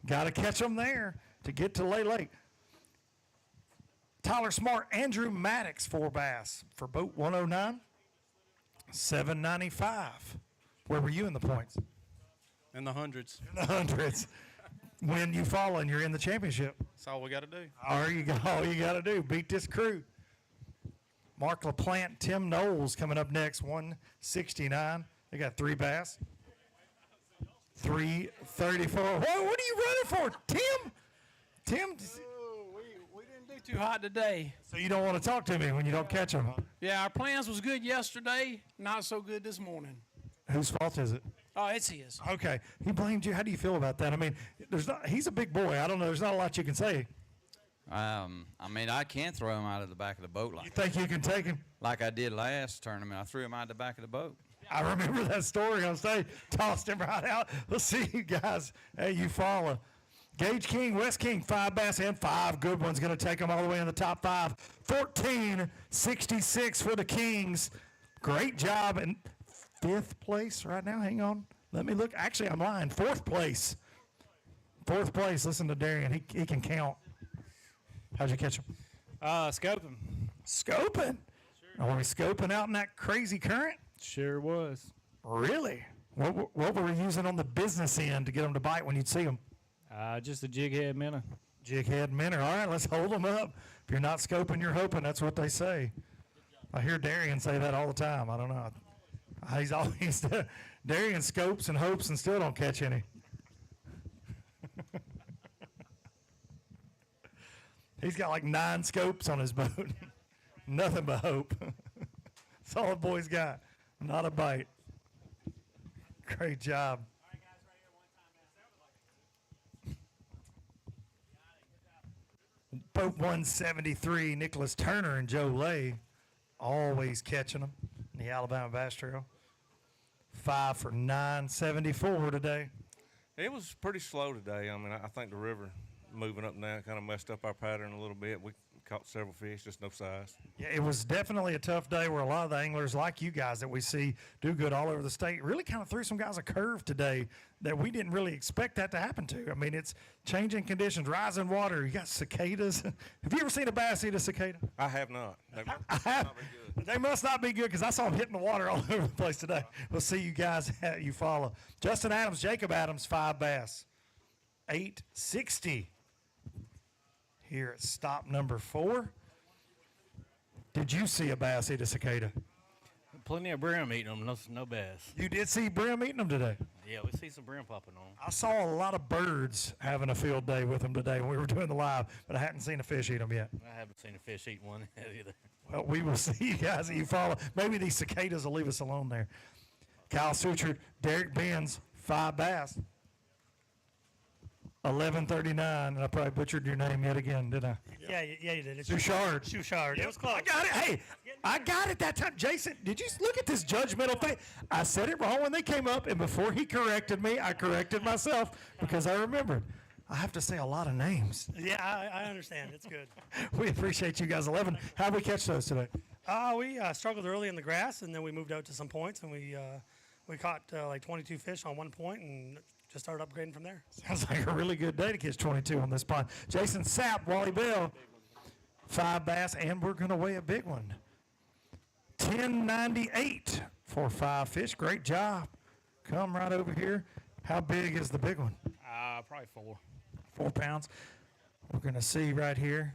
Got to catch them there to get to Lay Lake. Tyler Smart, Andrew Maddox, 4 bass for boat 109. 795. Where were you in the points? In the hundreds. In the hundreds. When you fall and you're in the championship. That's all we got to do. All you got to do, beat this crew. Mark LaPlante, Tim Knowles coming up next, 169. They got 3 bass. 334. Whoa, what are you running for, Tim? Tim? We didn't do too hot today. So you don't want to talk to me when you don't catch them, huh? Yeah, our plans was good yesterday, not so good this morning. Whose fault is it? Oh, it's his. Okay. He blamed you. How do you feel about that? I mean, he's a big boy. I don't know. There's not a lot you can say. I mean, I can throw him out of the back of the boat. You think you can take him? Like I did last tournament. I threw him out of the back of the boat. I remember that story on stage. Tossed him right out. We'll see you guys. Hey, you follow. Gage King, West King, 5 bass and 5 good ones. Going to take them all the way in the top 5. 14-66 for the Kings. Great job. And 5th place right now. Hang on. Let me look. Actually, I'm lying. 4th place. 4th place. Listen to Darian. He can count. How'd you catch him? Scoping. Scoping? Sure. Are we scoping out in that crazy current? Sure was. Really? What were we using on the business end to get them to bite when you'd see them? Just a jig head minnow. Jig head minnow. All right, let's hold them up. If you're not scoping, you're hoping. That's what they say. I hear Darian say that all the time. I don't know. He's always Darian scopes and hopes and still don't catch any. He's got like 9 scopes on his boat. Nothing but hope. That's all the boy's got. Not a bite. Great job. Boat 173, Nicholas Turner and Joe Lay, always catching them in the Alabama Bass Trail. 5 for 974 today. It was pretty slow today. I mean, I think the river moving up and down kind of messed up our pattern a little bit. We caught several fish, just no size. Yeah, it was definitely a tough day where a lot of the anglers like you guys that we see do good all over the state really kind of threw some guys a curve today that we didn't really expect that to happen to. I mean, it's changing conditions, rising water. You got cicadas. Have you ever seen a bass eat a cicada? I have not. They must not be good because I saw them hitting the water all over the place today. We'll see you guys at you follow. Justin Adams, Jacob Adams, 5 bass. 860. Here at stop number 4. Did you see a bass eat a cicada? Plenty of brim eating them, no bass. You did see brim eating them today? Yeah, we see some brim popping on. I saw a lot of birds having a field day with them today when we were doing the live, but I hadn't seen a fish eat them yet. I haven't seen a fish eat one either. Well, we will see you guys that you follow. Maybe these cicadas will leave us alone there. Kyle Suchard, Derek Benz, 5 bass. 1139, and I probably butchered your name yet again, didn't I? Yeah, you did. It's Suchard. Suchard. Yep. It was close. I got it. Hey, I got it that time. Jason, did you look at this judgmental thing? I said it wrong when they came up, and before he corrected me, I corrected myself because I remembered. I have to say a lot of names. Yeah, I understand. It's good. We appreciate you guys. 11. How'd we catch those today? We struggled early in the grass, and then we moved out to some points, and we caught like 22 fish on one point, and just started upgrading from there. Sounds like a really good day to catch 22 on this pond. Jason Sapp, Wally Bell, 5 bass, and we're going to weigh a big one. 1098 for 5 fish. Great job. Come right over here. How big is the big one? Probably 4. 4 pounds. We're going to see right here.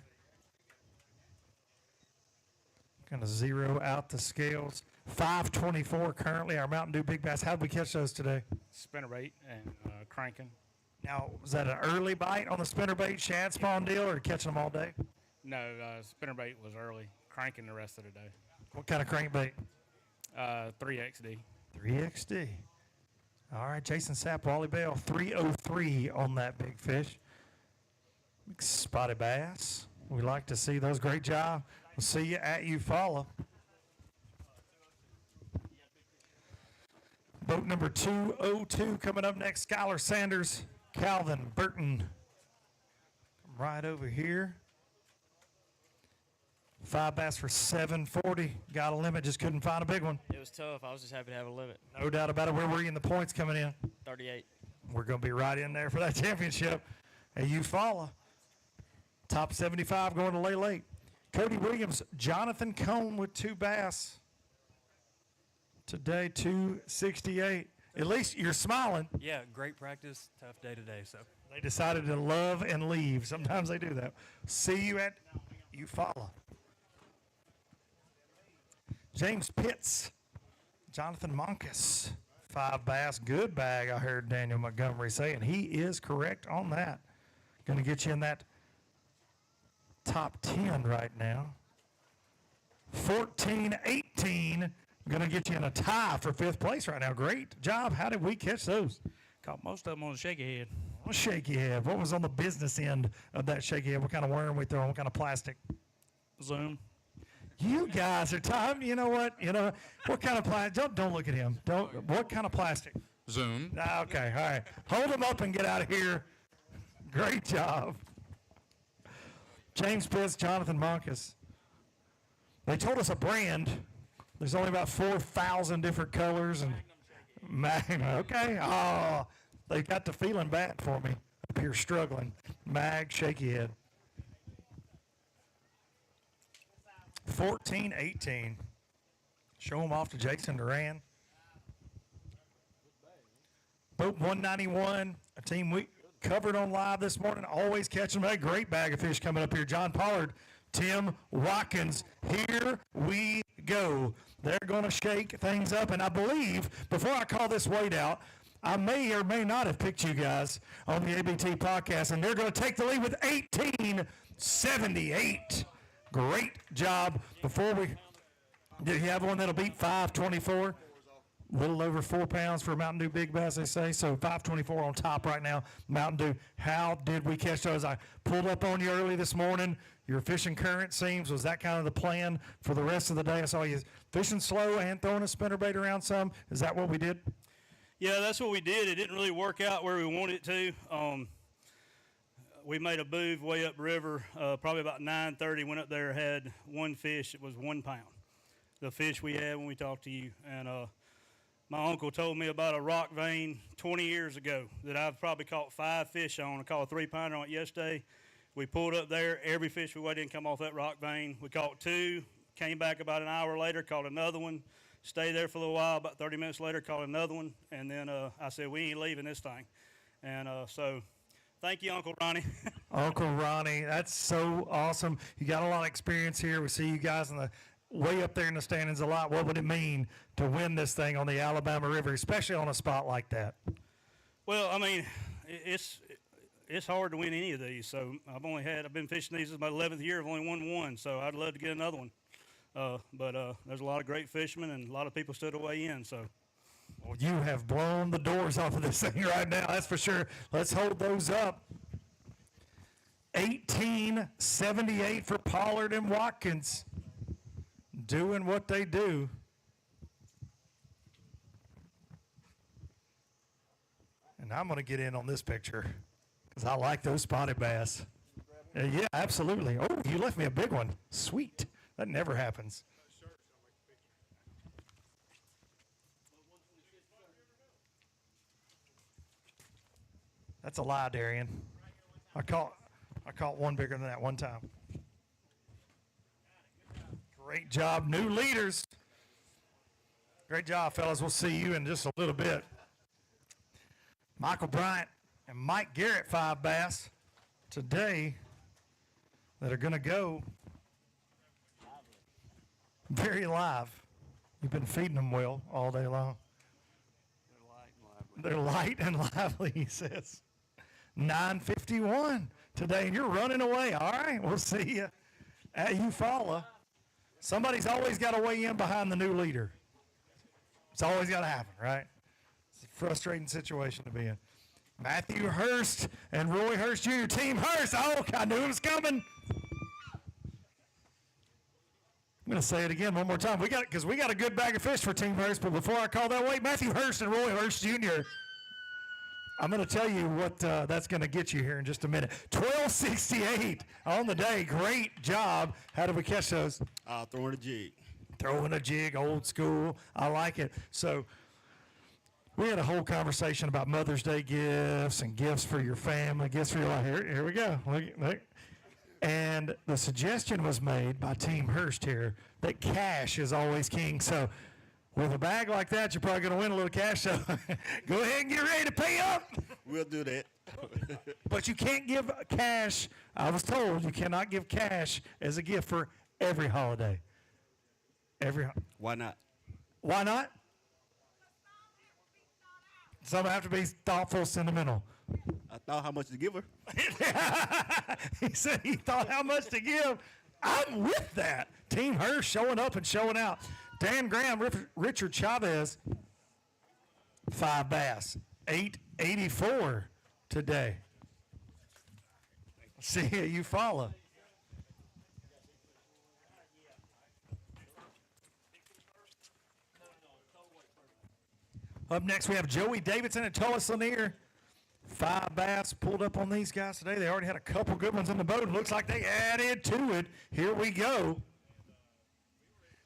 Going to zero out the scales. 524 currently, our Mountain Dew Big Bass. How did we catch those today? Spinnerbait and cranking. Now, was that an early bite on the spinnerbait shad spawn deal or catching them all day? No, spinnerbait was early. Cranking the rest of the day. What kind of crankbait? 3XD. 3XD. All right, Jason Sapp, Wally Bell, 303 on that big fish. Big spotted bass. We like to see those. Great job. We'll see you at Eufaula. Boat number 202 coming up next. Skylar Sanders, Calvin Burton. Come right over here. 5 bass for 740. Got a limit, just couldn't find a big one. It was tough. I was just happy to have a limit. No doubt about it. Where were you in the points coming in? 38. We're going to be right in there for that championship. At Eufaula. Top 75 going to Lay Lake. Cody Williams, Jonathan Cone with 2 bass. Today, 268. At least you're smiling. Yeah, great practice, tough day today. So They decided to love and leave. Sometimes they do that. See you at Eufaula. James Pitts, Jonathan Monkus, 5 bass, good bag, I heard Daniel Montgomery say, and he is correct on that. Going to get you in that top 10 right now. 14-18, going to get you in a tie for 5th place right now. Great job. How did we catch those? Caught most of them on the shaky head. On a shaky head. What was on the business end of that shaky head? What kind of worm we throwing? What kind of plastic? Zoom. You guys are time. You know what? What kind of plastic? Don't look at him. What kind of plastic? Zoom. Okay, all right. Hold him up and get out of here. Great job. James Pitts, Jonathan Monkus. They told us a brand. There's only about 4,000 different colors and Magnum. Okay. Oh, they got the feeling bad for me up here struggling. Mag, shaky head. 14-18. Show them off to Jason Duran. Boat 191, a team we covered on live this morning. Always catching a great bag of fish coming up here. John Pollard, Tim Watkins. Here we go. They're going to shake things up. And I believe, before I call this weight out, I may or may not have picked you guys on the ABT podcast, and they're going to take the lead with 1878. Great job. Before we, do you have one that'll beat 524? A little over 4 pounds for a Mountain Dew Big Bass, they say. So 524 on top right now. Mountain Dew. How did we catch those? I pulled up on you early this morning. Your fishing current seems. Was that kind of the plan for the rest of the day? I saw you fishing slow and throwing a spinnerbait around some. Is that what we did? Yeah, that's what we did. It didn't really work out where we wanted it to. We made a move way up river, probably about 9:30. Went up there, had one fish. It was 1 pound. The fish we had when we talked to you. And my uncle told me about a rock vein 20 years ago that I've probably caught 5 fish on. I caught a 3-pounder on it yesterday. We pulled up there. Every fish we weighed didn't come off that rock vein. We caught 2. Came back about an hour later, caught another one. Stayed there for a little while. About 30 minutes later, caught another one. And then I said, we ain't leaving this thing. And so thank you, Uncle Ronnie. Uncle Ronnie, that's so awesome. You got a lot of experience here. We see you guys way up there in the standings a lot. What would it mean to win this thing on the Alabama River, especially on a spot like that? Well, I mean, it's hard to win any of these. So I've been fishing these. This is my 11th year. I've only won one. So I'd love to get another one. But there's a lot of great fishermen and a lot of people stood away in. So. Well, you have blown the doors off of this thing right now, that's for sure. Let's hold those up. 1878 for Pollard and Watkins. Doing what they do. And I'm going to get in on this picture because I like those spotted bass. Yeah, absolutely. Oh, you left me a big one. Sweet. That never happens. That's a lie, Darian. I caught one bigger than that one time. Great job, new leaders. Great job, fellas. We'll see you in just a little bit. Michael Bryant and Mike Garrett, 5 bass. today that are going to go very live. You've been feeding them well all day long. They're light and lively, he says. 9:51 today, and you're running away. All right, we'll see you at Eufaula. Somebody's always got to weigh in behind the new leader. It's always got to happen, right? It's a frustrating situation to be in. Matthew Hurst and Roy Hurst Jr. Team Hurst. Oh, I knew it was coming. I'm going to say it again one more time. We got a good bag of fish for Team Hurst, but before I call that weight, Matthew Hurst and Roy Hurst Jr., I'm going to tell you what that's going to get you here in just a minute. 12.68 on the day. Great job. How did we catch those? Throwing a jig. Throwing a jig, old school. I like it. So we had a whole conversation about Mother's Day gifts and gifts for your family, gifts for your life. Here we go. Look. And the suggestion was made by Team Hurst here that cash is always king. So with a bag like that, you're probably going to win a little cash. So go ahead and get ready to pay up. We'll do that. But you can't give cash. I was told you cannot give cash as a gift for every holiday. Why not? Why not? Some have to be thoughtful, sentimental. I thought how much to give her. He said he thought how much to give. I'm with that. Team Hurst showing up and showing out. Dan Graham, Richard Chavez, 5 bass, 8.84 today. See you follow. Up next, we have Joey Davidson and Tullis Lanier. 5 bass pulled up on these guys today. They already had a couple good ones in the boat. Looks like they added to it. Here we go.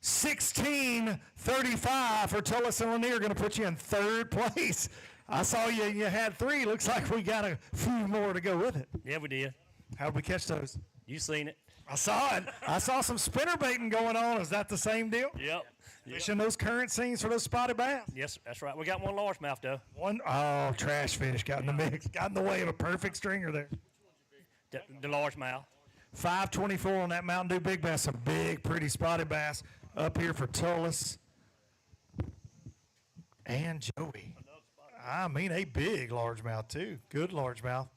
16.35 for Tullis and Lanier. Going to put you in 3rd place. I saw you had 3. Looks like we got a few more to go with it. Yeah, we did. How'd we catch those? You seen it. I saw it. I saw some spinner baiting going on. Is that the same deal? Yep. Fishing those current scenes for those spotted bass? Yes, that's right. We got one largemouth, though. Trash fish got in the mix. Got in the way of a perfect stringer there. The largemouth. 5.24 on that Mountain Dew Big Bass. A big, pretty spotted bass up here for Tullis and Joey. I mean, a big largemouth, too. Good largemouth.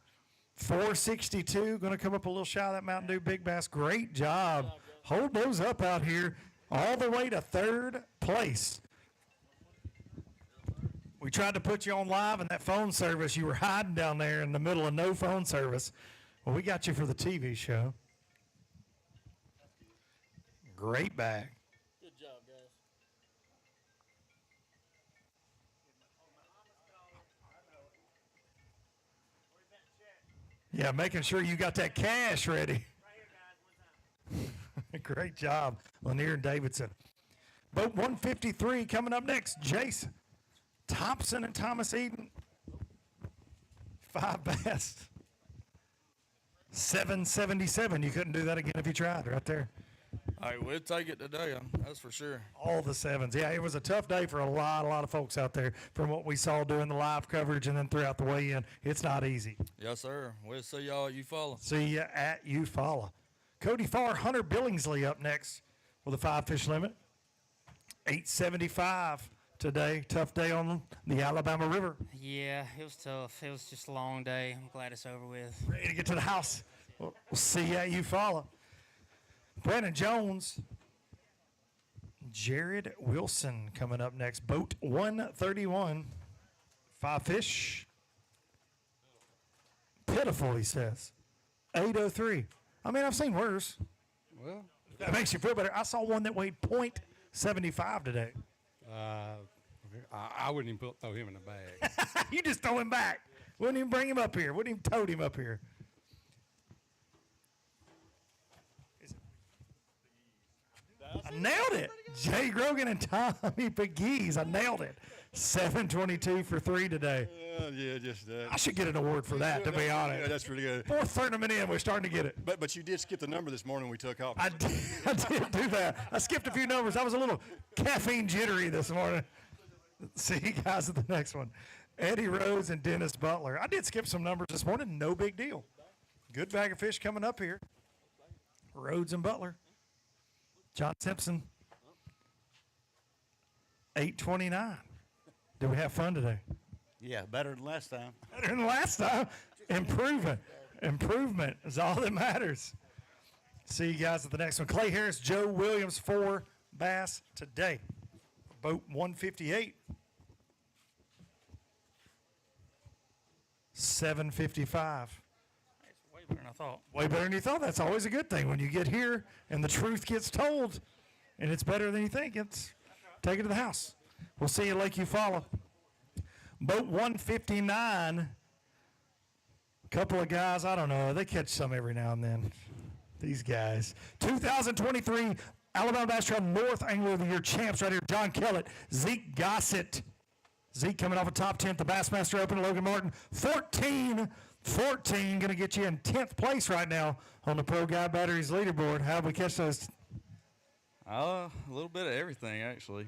4.62. Going to come up a little shy of that Mountain Dew Big Bass. Great job. Hold those up out here. All the way to 3rd place. We tried to put you on live and that phone service. You were hiding down there in the middle of no phone service. Well, we got you for the TV show. Great bag. Good job, guys. Yeah, making sure you got that cash ready. Great job, Lanier and Davidson. Boat 153 coming up next. Jace Thompson and Thomas Eden. 5 bass. 777. You couldn't do that again if you tried right there. All right, we'll take it today. That's for sure. All the 7s. Yeah, it was a tough day for a lot of folks out there from what we saw doing the live coverage and then throughout the weigh-in. It's not easy. Yes, sir. We'll see y'all at Eufaula. See you at Eufaula. Cody Farr, Hunter Billingsley up next with a 5-fish limit. 8.75 today. Tough day on the Alabama River. Yeah, it was tough. It was just a long day. I'm glad it's over with. Ready to get to the house. We'll see you at Eufaula. Brandon Jones, Jared Wilson coming up next. Boat 131. 5 fish. Pitiful, he says. 803. I mean, I've seen worse. Well, that makes you feel better. I saw one that weighed .75 today. I wouldn't even throw him in the bag. You just throw him back. Wouldn't even bring him up here. Wouldn't even tote him up here. I nailed it. Jay Grogan and Tommy Pegues. I nailed it. 722 for 3 today. Yeah, just that. I should get an award for that, to be honest. Yeah, that's pretty good. 4th tournament in, we're starting to get it. But you did skip the number this morning we took off. I did do that. I skipped a few numbers. I was a little caffeine jittery this morning. See you guys at the next one. Eddie Rose and Dennis Butler. I did skip some numbers this morning. No big deal. Good bag of fish coming up here. Rhodes and Butler. John Simpson. 8:29. Did we have fun today? Yeah, better than last time. Better than last time. Improvement. Improvement is all that matters. See you guys at the next one. Clay Harris, Joe Williams, 4 bass today. Boat 158. 755. Way better than I thought. Way better than you thought. That's always a good thing when you get here and the truth gets told and it's better than you think. Take it to the house. We'll see you at Lake Eufaula. Boat 159. A couple of guys, I don't know, they catch some every now and then. These guys. 2023 Alabama Bass Trail North Angler of the Year champs right here. John Kellett, Zeke Gossett. Zeke coming off a top 10 at the Bassmaster Open. Logan Martin, 14, going to get you in 10th place right now on the Pro Guide Batteries leaderboard. How did we catch those? A little bit of everything, actually.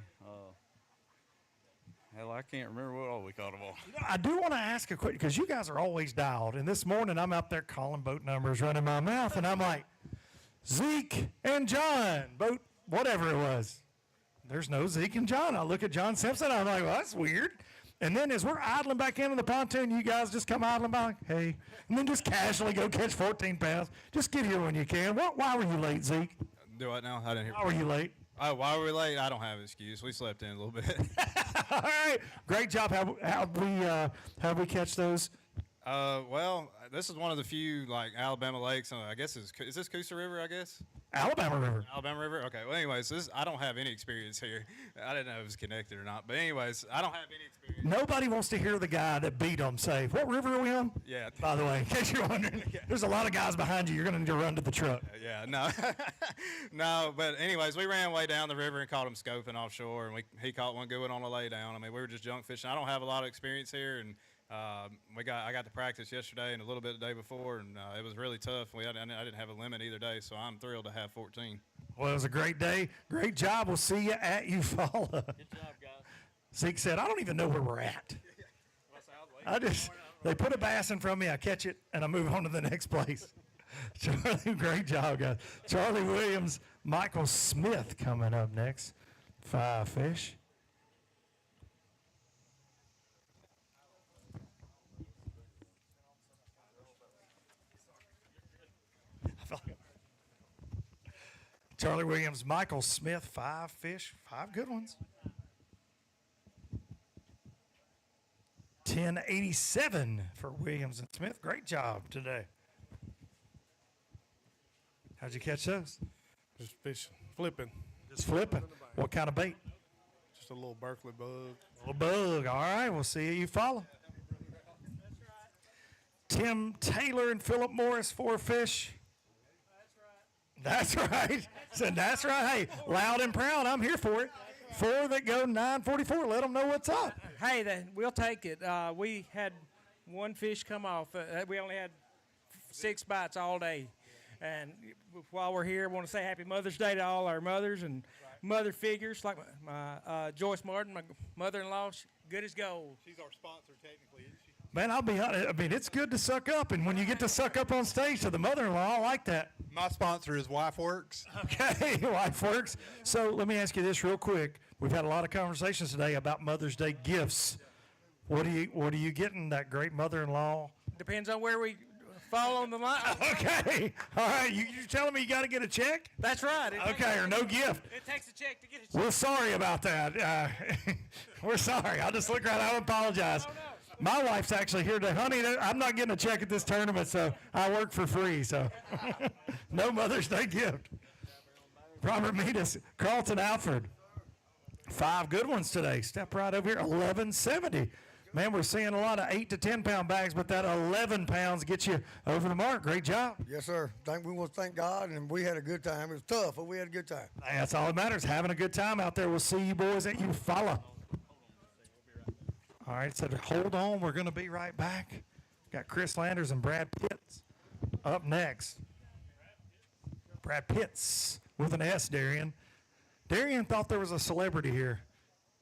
Hell, I can't remember what all we caught them all. I do want to ask a quick, because you guys are always dialed. And this morning I'm out there calling boat numbers, running my mouth, and I'm like, Zeke and John, boat, whatever it was. There's no Zeke and John. I look at John Simpson, I'm like, well, that's weird. And then as we're idling back into the pontoon, you guys just come idling by, like, hey, and then just casually go catch 14 pounds. Just get here when you can. Why were you late, Zeke? Do what now? I didn't hear. Why were you late? Why were we late? I don't have an excuse. We slept in a little bit. All right, great job. How we catch those? Well, this is one of the few like Alabama lakes. I guess is this Coosa River? I guess. Alabama River. Alabama River. Okay. Well, anyways, I don't have any experience here. I didn't know if it was connected or not. But anyways, I don't have any experience. Nobody wants to hear the guy that beat them say, "What river are we on?" Yeah. By the way, in case you're wondering, there's a lot of guys behind you. You're going to need to run to the truck. Yeah. No. No. But anyways, we ran way down the river and caught him scoping offshore, and he caught one good one on a lay down. I mean, we were just junk fishing. I don't have a lot of experience here, and I got to practice yesterday and a little bit the day before, and it was really tough. I didn't have a limit either day, so I'm thrilled to have 14. Well, it was a great day. Great job. We'll see you at Eufaula. Good job, guys. Zeke said, I don't even know where we're at. They put a bass in front of me, I catch it, and I move on to the next place. Charlie, great job, guys. Charlie Williams, Michael Smith coming up next. 5 fish. Charlie Williams, Michael Smith, 5 fish, 5 good ones. 1087 for Williams and Smith. Great job today. How'd you catch those? Just fishing, flipping. Just flipping. What kind of bait? Just a little Berkeley bug. A little bug. All right, we'll see you follow. Tim Taylor and Philip Morris, 4 fish. That's right. Said that's right. Hey, loud and proud. I'm here for it. 4 that go 944. Let them know what's up. Hey, we'll take it. We had 1 fish come off. We only had 6 bites all day. And while we're here, I want to say Happy Mother's Day to all our mothers and mother figures, like my Joyce Martin, my mother-in-law. Good as gold. She's our sponsor, technically, isn't she? Man, I'll be honest. I mean, it's good to suck up, and when you get to suck up on stage to the mother-in-law, I like that. My sponsor is Wife Works. Okay, Wife Works. So let me ask you this real quick. We've had a lot of conversations today about Mother's Day gifts. What are you getting that great mother-in-law? Depends on where we fall on the line. Okay. All right. You're telling me you got to get a check? That's right. Okay, or no gift. It takes a check to get a check. We're sorry about that. We're sorry. I'll just look right out and apologize. My wife's actually here today. Honey, I'm not getting a check at this tournament, so I work for free. So no Mother's Day gift. Robert Meadus, Carlton Alford. 5 good ones today. Step right over here, 1170. Man, we're seeing a lot of 8 to 10 pound bags, but that 11 pounds gets you over the mark. Great job. Yes, sir. We want to thank God, and we had a good time. It was tough, but we had a good time. That's all that matters. Having a good time out there. We'll see you boys at Eufaula. All right, so hold on. We're going to be right back. Got Chris Landers and Brad Pitts up next. Brad Pitts with an S, Darian. Darian thought there was a celebrity here.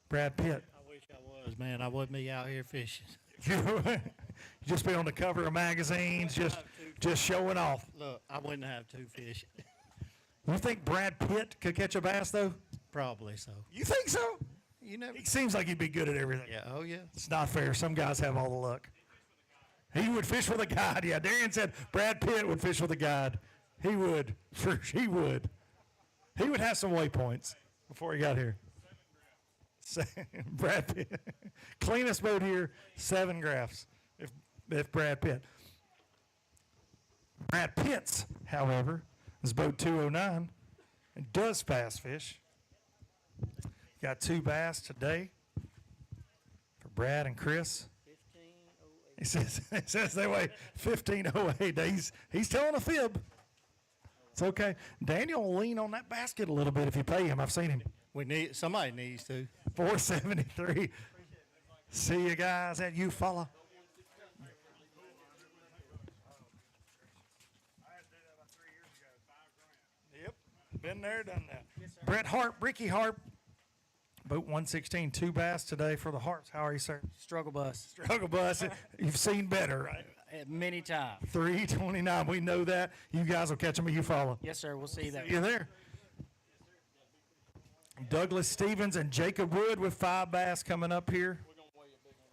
Brad Pitt. I wish I was, man. I wasn't me out here fishing. just be on the cover of magazines, just showing off. Look, I wouldn't have 2 fish. You think Brad Pitt could catch a bass, though? Probably so. You think so? You never. He seems like he'd be good at everything. Yeah. Oh yeah. It's not fair. Some guys have all the luck. He would fish with a guide. Yeah, Darian said Brad Pitt would fish with a guide. He would. He would. He would have some waypoints before he got here. Brad Pitt. Cleanest boat here, 7 graphs, if Brad Pitt. Brad Pitt's, however, is boat 209 and does fast fish. Got 2 bass today for Brad and Chris. It says they weigh 1508. He's telling a fib. It's okay. Daniel will lean on that basket a little bit if you pay him. I've seen him. Somebody needs to. 473. See you guys at Eufaula. Yep, been there, done that. Brett Harp, Ricky Harp. Boat 116, 2 bass today for the Harps. How are you, sir? Struggle bus. Struggle bus. You've seen better, right? Many times. 329. We know that. You guys will catch them at Eufaula. Yes, sir. We'll see you there. See you there. Douglas Stevens and Jacob Wood with 5 bass coming up here.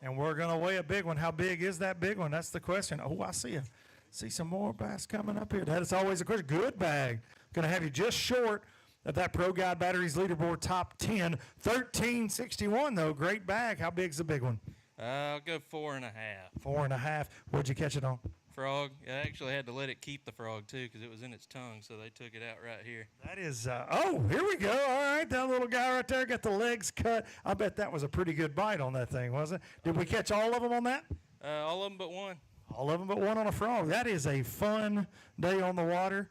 And we're going to weigh a big one. How big is that big one? That's the question. Oh, I see some more bass coming up here. That is always a question. Good bag. Going to have you just short of that Pro Guide Batteries leaderboard top 10. 1361, though. Great bag. How big's the big one? I'll go 4.5. 4.5. What'd you catch it on? Frog. I actually had to let it keep the frog, too, because it was in its tongue, so they took it out right here. That is, oh, here we go. All right, that little guy right there got the legs cut. I bet that was a pretty good bite on that thing, wasn't it? Did we catch all of them on that? All of them but one. All of them but one on a frog. That is a fun day on the water.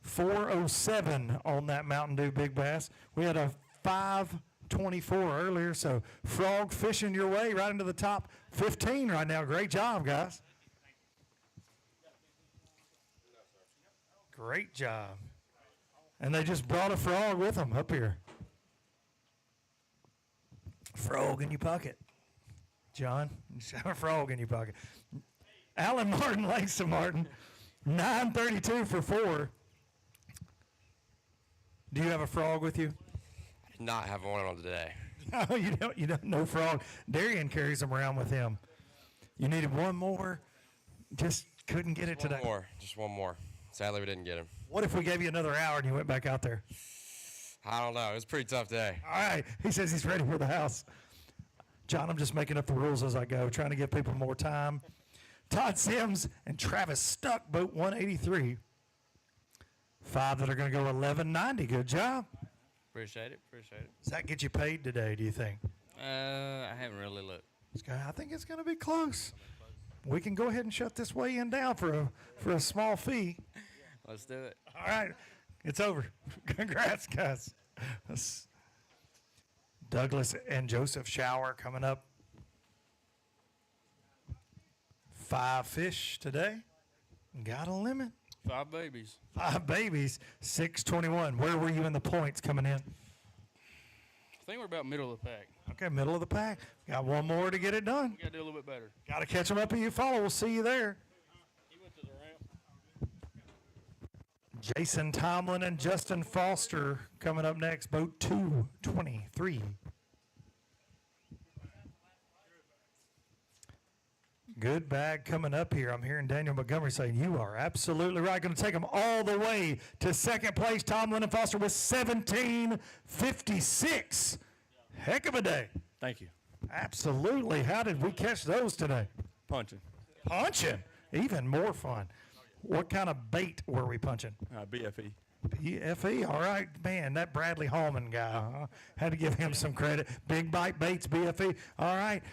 407 on that Mountain Dew Big Bass. We had a 524 earlier, so frog fishing your way right into the top 15 right now. Great job, guys. Great job. And they just brought a frog with them up here. Frog in your pocket. John, you just have a frog in your pocket. Alan Martin, Langston Martin, 932 for 4. Do you have a frog with you? I did not have one on today. No, you don't. No frog. Darian carries them around with him. You needed one more. Just couldn't get it today. Just one more. Sadly, we didn't get him. What if we gave you another hour and you went back out there? I don't know. It was a pretty tough day. All right. He says he's ready for the house. John, I'm just making up the rules as I go, trying to give people more time. Todd Sims and Travis Stuck, boat 183. 5 that are going to go 1190. Good job. Appreciate it. Does that get you paid today, do you think? I haven't really looked. I think it's going to be close. We can go ahead and shut this weigh-in down for a small fee. Let's do it. All right. It's over. Congrats, guys. Douglas and Joseph Shower coming up. 5 fish today. Got a limit. 5 babies. 5 babies. 621. Where were you in the points coming in? I think we're about middle of the pack. Okay, middle of the pack. Got one more to get it done. We got to do a little bit better. Got to catch them up and you follow. We'll see you there. He went to the ramp. Jason Tomlin and Justin Foster coming up next. Boat 223. Good bag coming up here. I'm hearing Daniel Montgomery saying you are absolutely right. Going to take them all the way to second place. Tomlin and Foster with 1756. Heck of a day. Thank you. Absolutely. How did we catch those today? Punching. Punching. Even more fun. What kind of bait were we punching? BFE. BFE. All right, man. That Bradley Hallman guy. Had to give him some credit. Big bite baits, BFE. All right.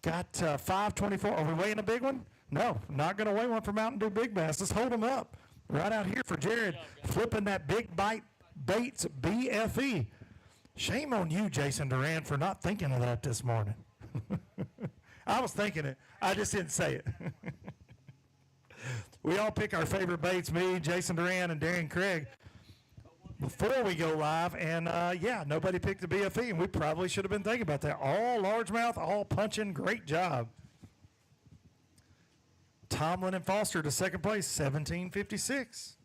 Got 524. Are we weighing a big one? No, not going to weigh one for Mountain Dew Big Bass. Let's hold them up. Right out here for Jared. Flipping that big bite baits BFE. Shame on you, Jason Duran, for not thinking of that this morning. I was thinking it. I just didn't say it. We all pick our favorite baits, me, Jason Duran, and Darren Craig, before we go live. And, nobody picked the BFE, and we probably should have been thinking about that. All largemouth, all punching. Great job. Tomlin and Foster to second place, 1756.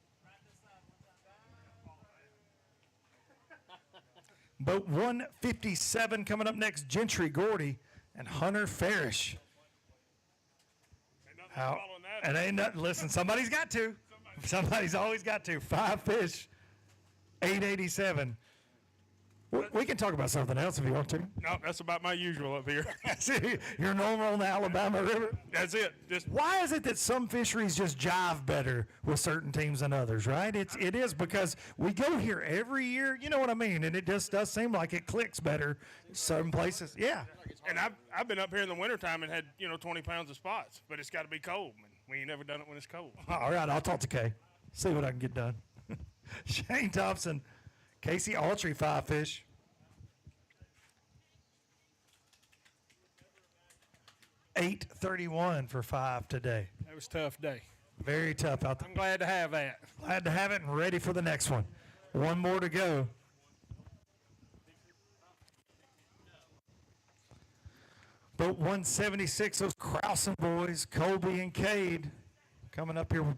Boat 157 coming up next, Gentry Gordy and Hunter Farish. How? It ain't nothing. Listen, somebody's got to. Somebody's always got to. 5 fish, 887. We can talk about something else if you want to. No, that's about my usual up here. You're normal on the Alabama River. That's it. Why is it that some fisheries just jive better with certain teams than others, right? It is because we go here every year, you know what I mean? And it just does seem like it clicks better some places. Yeah. And I've been up here in the wintertime and had, 20 pounds of spots, but it's got to be cold, man. We ain't never done it when it's cold. All right, I'll talk to Kay. See what I can get done. Shane Thompson, Casey Autry, 5 fish. $831 for 5 today. That was a tough day. Very tough out there. I'm glad to have that. Glad to have it and ready for the next one. One more to go. Boat 176, those Krausen boys, Colby and Cade, coming up here with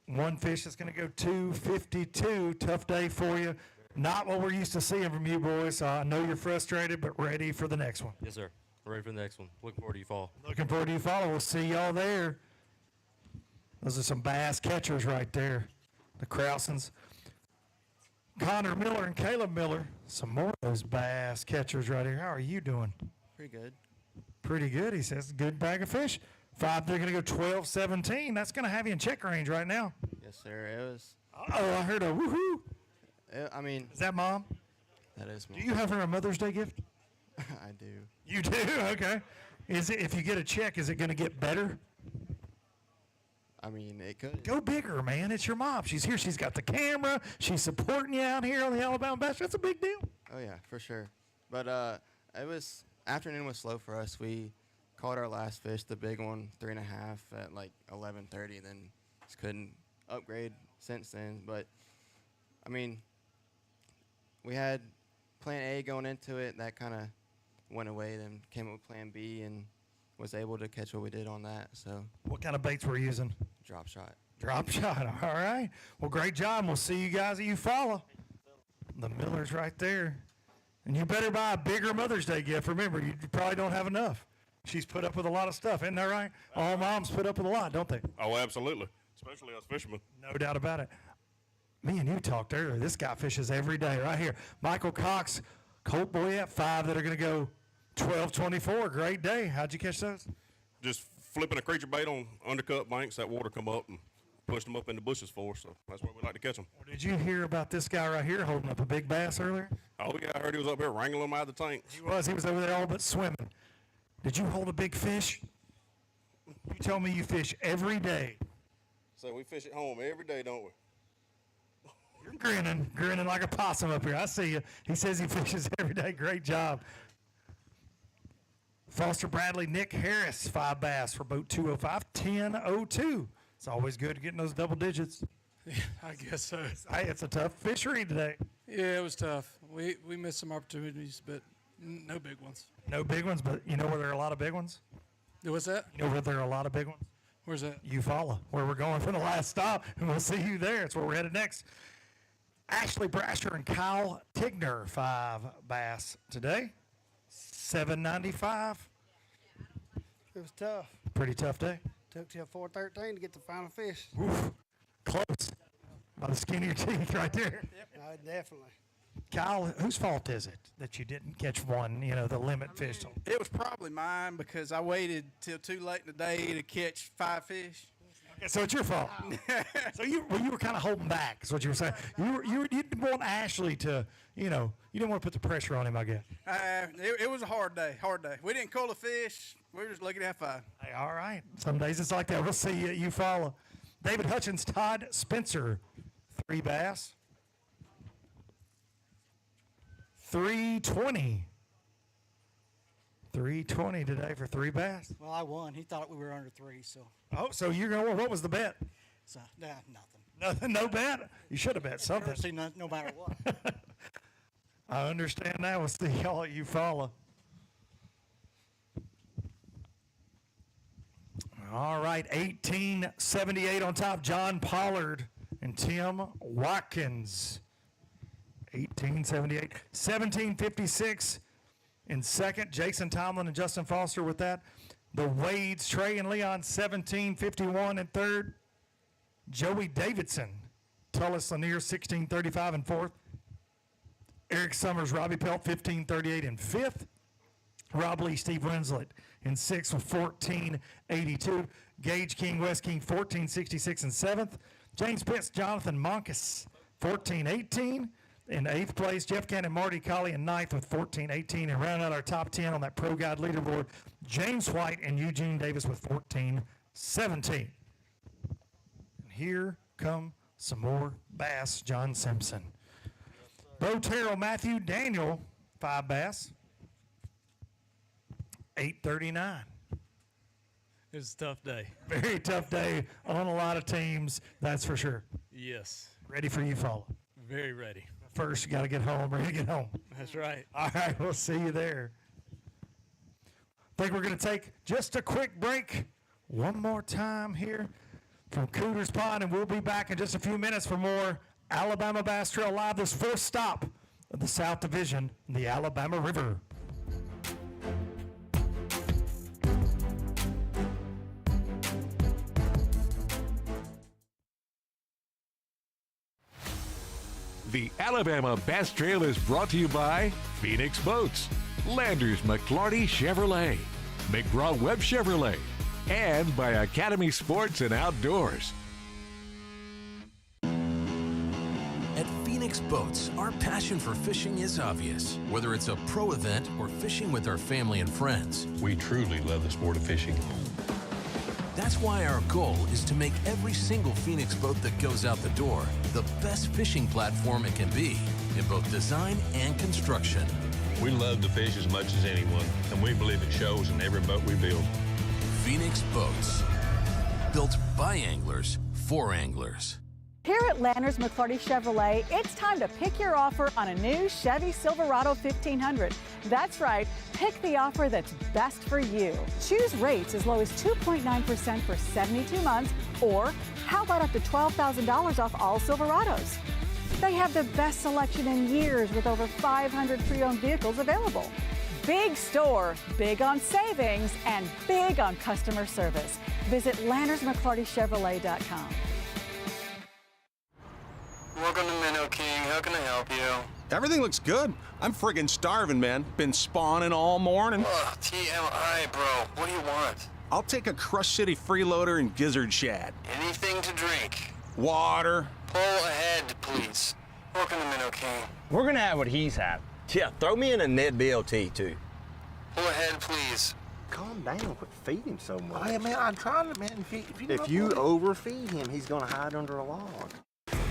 one fish that's going to go 252. Tough day for you. Not what we're used to seeing from you boys. So I know you're frustrated, but ready for the next one. Yes, sir. Ready for the next one. Looking forward to you fall. Looking forward to you follow. We'll see y'all there. Those are some bass catchers right there. The Krausens. Connor Miller and Caleb Miller. Some more of those bass catchers right here. How are you doing? Pretty good. Pretty good, he says. Good bag of fish. 5, they're going to go 12-17. That's going to have you in check range right now. Yes, sir. It was. Oh, I heard a woohoo. Is that Mom? That is Mom. Do you have her a Mother's Day gift? I do. You do? Okay. Is it, if you get a check, is it going to get better? I mean, it could. Go bigger, man. It's your mom. She's here. She's got the camera. She's supporting you out here on the Alabama Bass. That's a big deal. Oh, yeah, for sure. But afternoon was slow for us. We caught our last fish, the big one, 3.5 at like 11:30. Then just couldn't upgrade since then. But, I mean, we had plan A going into it. That kind of went away. Then came up with plan B and was able to catch what we did on that. So. What kind of baits were you using? Drop shot. Drop shot. All right. Well, great job. We'll see you guys at Eufaula. The Miller's right there. And you better buy a bigger Mother's Day gift. Remember, you probably don't have enough. She's put up with a lot of stuff. Isn't that right? All moms put up with a lot, don't they? Oh, absolutely. Especially us fishermen. No doubt about it. Me and you talked earlier. This guy fishes every day right here. Michael Cox, Colt Boyette, 5 that are going to go 12-24. Great day. How'd you catch those? Just flipping a creature bait on undercut banks, that water come up and pushed them up in the bushes for us. So that's where we like to catch them. Well, did you hear about this guy right here holding up a big bass earlier? Oh, yeah, I heard he was up here wrangling them out of the tank. He was. He was over there all but swimming. Did you hold a big fish? You told me you fish every day. So we fish at home every day, don't we? You're grinning like a possum up here. I see you. He says he fishes every day. Great job. Foster Bradley, Nick Harris, 5 bass for boat 205, 10:02. It's always good getting those double digits. Yeah, I guess so. Hey, it's a tough fishery today. Yeah, it was tough. We missed some opportunities, but no big ones. No big ones, but you know where there are a lot of big ones? What's that? You know where there are a lot of big ones? Where's that? Eufaula, where we're going for the last stop, and we'll see you there. It's where we're headed next. Ashley Brasher and Kyle Tigner, 5 bass today, $7.95. It was tough. Pretty tough day. Took till 4:13 to get the final fish. Oof, close. By the skin of your teeth right there. Definitely. Kyle, whose fault is it that you didn't catch one, the limit fish? It was probably mine because I waited till too late in the day to catch 5 fish. Okay, so it's your fault. So you were kind of holding back, is what you were saying. You didn't want Ashley to, you didn't want to put the pressure on him, I guess. It was a hard day. We didn't call a fish. We were just looking at 5. Hey, all right. Some days it's like that. We'll see you at Eufaula. David Hutchins, Todd Spencer, 3 bass. $320. $320 today for 3 bass. Well, I won. He thought we were under 3, so. Oh, so you're going to win. What was the bet? So, nothing. Nothing, no bet? You should have bet something. See, no matter what. I understand that. We'll see y'all at Eufaula. All right, 1878 on top, John Pollard and Tim Watkins. 1878. 1756 in second, Jason Tomlin and Justin Foster with that. The Wades, Trey and Leon, 1751 in third. Joey Davidson, Tullis Lanier, 1635 in fourth. Eric Summers, Robbie Pelt, 1538 in fifth. Rob Lee, Steve Winslet in sixth with 1482. Gage King, West King, 1466 in seventh. James Pitts, Jonathan Monkus, 1418 in eighth place. Jeff Cannon, Marty Colley in ninth with 1418. And rounding out our top 10 on that Pro Guide leaderboard, James White and Eugene Davis with 1417. And here come some more bass. John Simpson. Bo Terrell, Matthew Daniel, 5 bass. 839. It was a tough day. Very tough day on a lot of teams, that's for sure. Yes. Ready for you, follow. Very ready. First, you got to get home. Ready to get home. That's right. All right, we'll see you there. Think we're going to take just a quick break one more time here from Cooter's Pond, and we'll be back in just a few minutes for more Alabama Bass Trail Live, this first stop of the South Division, the Alabama River. The Alabama Bass Trail is brought to you by Phoenix Boats, Landers McClarty Chevrolet, McGraw-Webb Chevrolet, and by Academy Sports and Outdoors. At Phoenix Boats, our passion for fishing is obvious. Whether it's a pro event or fishing with our family and friends, We truly love the sport of fishing. that's why our goal is to make every single Phoenix boat that goes out the door the best fishing platform it can be in both design and construction. We love to fish as much as anyone, and we believe it shows in every boat we build. Phoenix Boats, built by anglers for anglers. Here at Landers McClarty Chevrolet, it's time to pick your offer on a new Chevy Silverado 1500. That's right, pick the offer that's best for you. Choose rates as low as 2.9% for 72 months, or how about up to $12,000 off all Silverados? They have the best selection in years with over 500 pre-owned vehicles available. Big store, big on savings, and big on customer service. Visit LandersMcClartyChevrolet.com. Welcome to Minnow King. How can I help you? Everything looks good. I'm friggin' starving, man. Been spawning all morning. Ugh, TMI, bro. What do you want? I'll take a Crush City freeloader and gizzard shad. Anything to drink. Water. Pull ahead, please. Welcome to Minnow King. We're gonna have what he's had. Yeah, throw me in a Ned BLT too. Pull ahead, please. Calm down, quit feeding him so much. Hey, man, I'm trying to, man. If you overfeed him, he's gonna hide under a log.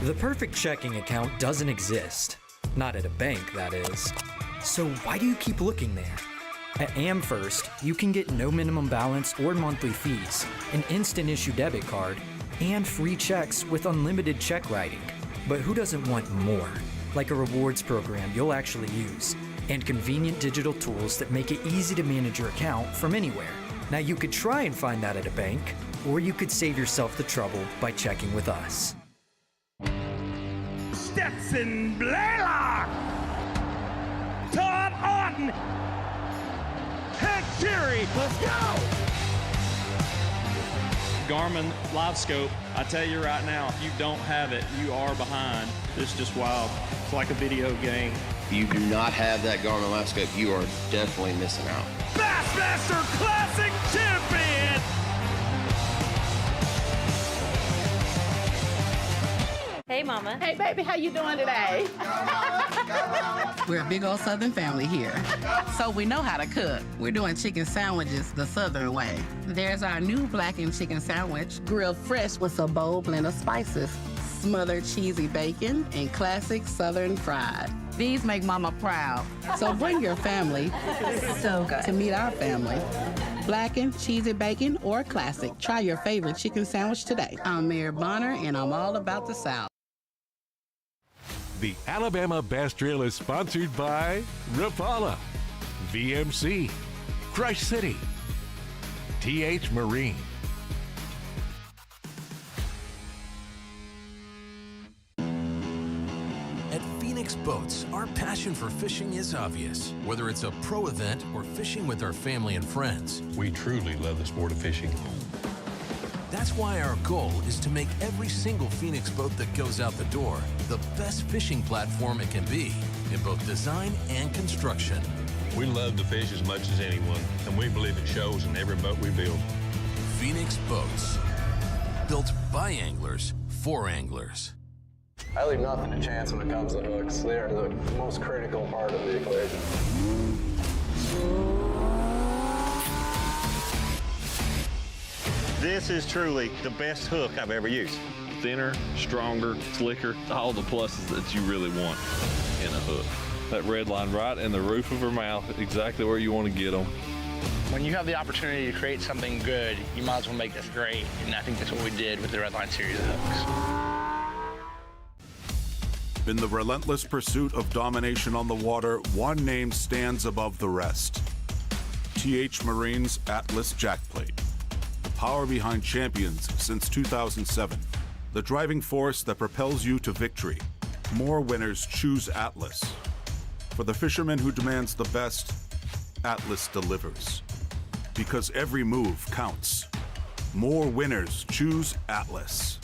The perfect checking account doesn't exist. Not at a bank, that is. So why do you keep looking there? At AmFirst, you can get no minimum balance or monthly fees, an instant issue debit card, and free checks with unlimited check writing. But who doesn't want more? Like a rewards program you'll actually use, and convenient digital tools that make it easy to manage your account from anywhere. Now you could try and find that at a bank, or you could save yourself the trouble by checking with us. Stetson Blaylock, Todd Auden, Head Fury, let's go! Garmin Live Scope, I tell you right now, if you don't have it, you are behind. It's just wild. It's like a video game. If you do not have that Garmin Live Scope, you are definitely missing out. Bassmaster Classic Champion! Hey, Mama. Hey, baby, how you doing today? We're a big old Southern family here, so we know how to cook. We're doing chicken sandwiches the Southern way. There's our new blackened chicken sandwich, grilled fresh with a bold blend of spices, smothered cheesy bacon, and classic Southern fried. These make Mama proud, so bring your family So good. to meet our family. Blackened, cheesy bacon, or classic. Try your favorite chicken sandwich today. I'm Mayor Bonner, and I'm all about the South. The Alabama Bass Trail is sponsored by Rapala, VMC, Crush City, TH Marine, Phoenix Boats, our passion for fishing is obvious. Whether it's a pro event or fishing with our family and friends, We truly love the sport of fishing. that's why our goal is to make every single Phoenix boat that goes out the door the best fishing platform it can be in both design and construction. We love to fish as much as anyone, and we believe it shows in every boat we build. Phoenix Boats, built by anglers for anglers. I leave nothing to chance when it comes to hooks. They are the most critical part of the equation. This is truly the best hook I've ever used. Thinner, stronger, slicker, all the pluses that you really want in a hook. That red line right in the roof of her mouth, exactly where you want to get them. When you have the opportunity to create something good, you might as well make this great. And I think that's what we did with the Red Line series of hooks. In the relentless pursuit of domination on the water, one name stands above the rest. TH Marine's Atlas Jackplate. The power behind champions since 2007. The driving force that propels you to victory. More winners choose Atlas. For the fisherman who demands the best, Atlas delivers. Because every move counts. More winners choose Atlas.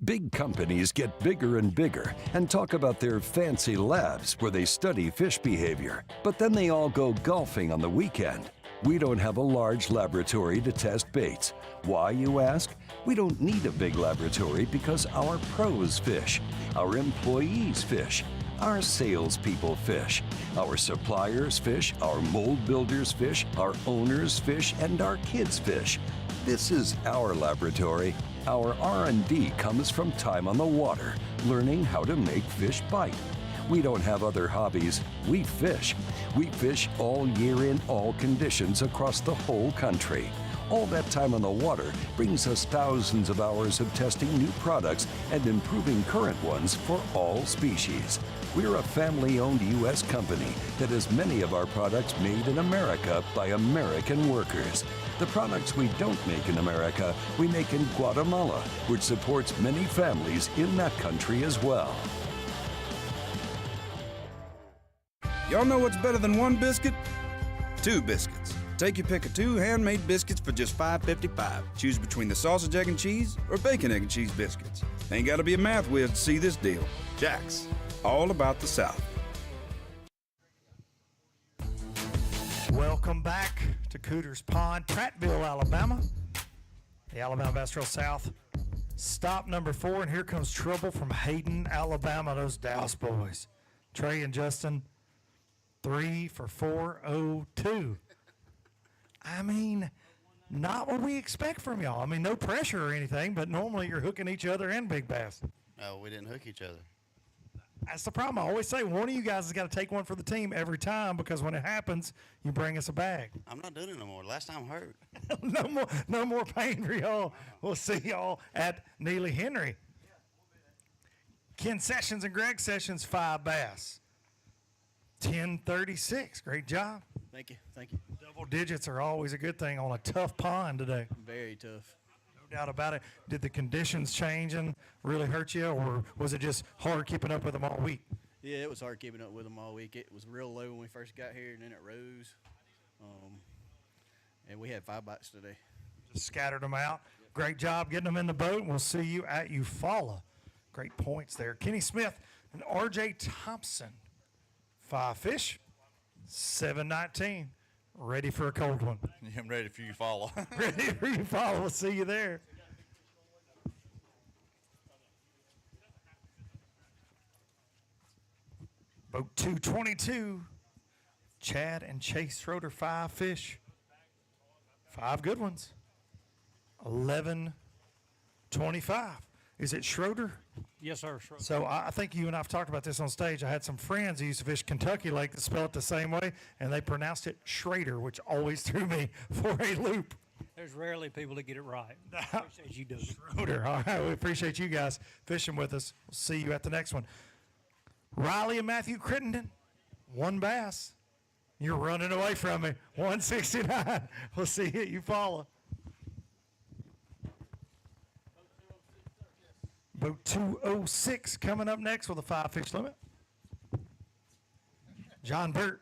Big companies get bigger and bigger and talk about their fancy labs where they study fish behavior. But then they all go golfing on the weekend. We don't have a large laboratory to test baits. Why, you ask? We don't need a big laboratory because our pros fish, our employees fish, our salespeople fish, our suppliers fish, our mold builders fish, our owners fish, and our kids fish. This is our laboratory. Our R&D comes from time on the water, learning how to make fish bite. We don't have other hobbies. We fish. We fish all year in all conditions across the whole country. All that time on the water brings us thousands of hours of testing new products and improving current ones for all species. We're a family-owned U.S. company that has many of our products made in America by American workers. The products we don't make in America, we make in Guatemala, which supports many families in that country as well. Y'all know what's better than one biscuit? Two biscuits. Take your pick of two handmade biscuits for just $5.55. Choose between the sausage, egg, and cheese or bacon, egg, and cheese biscuits. Ain't got to be a math whiz to see this deal. Jack's, all about the South. Welcome back to Cooter's Pond, Prattville, Alabama. The Alabama Bass Trail South. Stop number 4, and here comes trouble from Hayden, Alabama, those Dallas boys. Trey and Justin, 3 for 402. I mean, not what we expect from y'all. I mean, no pressure or anything, but normally you're hooking each other and big bass. No, we didn't hook each other. That's the problem. I always say one of you guys has got to take one for the team every time because when it happens, you bring us a bag. I'm not doing it no more. Last time hurt. No more pain for y'all. We'll see y'all at Neely Henry. Ken Sessions and Greg Sessions, 5 bass. 10:36. Great job. Thank you. Thank you. Double digits are always a good thing on a tough pond today. Very tough. No doubt about it. Did the conditions change and really hurt you, or was it just hard keeping up with them all week? Yeah, it was hard keeping up with them all week. It was real low when we first got here, and then it rose. And we had 5 bites today. Just scattered them out. Great job getting them in the boat. We'll see you at Eufaula. Great points there. Kenny Smith and R.J. Thompson. 5 fish, 719. Ready for a cold one. I'm ready for you to follow. Ready for you to follow. We'll see you there. Boat 222. Chad and Chase Schroeder, 5 fish. 5 good ones. 11:25. Is it Schroeder? Yes, sir. Schroeder. So I think you and I have talked about this on stage. I had some friends who used to fish Kentucky Lake that spell it the same way, and they pronounced it Schrader, which always threw me for a loop. There's rarely people that get it right. Appreciate you doing it. Schroeder. All right, we appreciate you guys fishing with us. We'll see you at the next one. Riley and Matthew Crittenden, 1 bass. You're running away from me. 169. We'll see you at Eufaula. Boat 206 coming up next with a 5-fish limit. John Burt,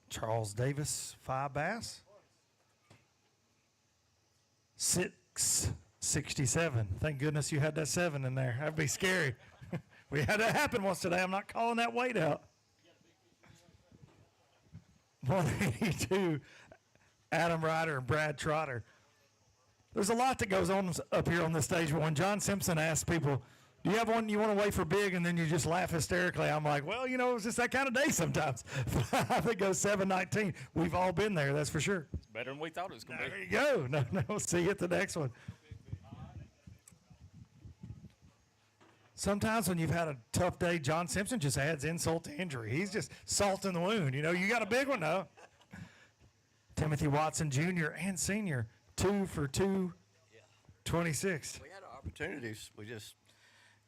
Charles Davis, 5 bass. 667. Thank goodness you had that 7 in there. That'd be scary. We had that happen once today. I'm not calling that weight out. 182, Adam Ryder and Brad Trotter. There's a lot that goes on up here on this stage, but when John Simpson asks people, do you have one you want to weigh for big, and then you just laugh hysterically, I'm like, well, it's just that kind of day sometimes. I think it goes 719. We've all been there, that's for sure. It's better than we thought it was going to be. There you go. No, see you at the next one. Sometimes when you've had a tough day, John Simpson just adds insult to injury. He's just salt in the wound. You got a big one, though. Timothy Watson, Jr. and Senior, 2 for 226. We had opportunities. We just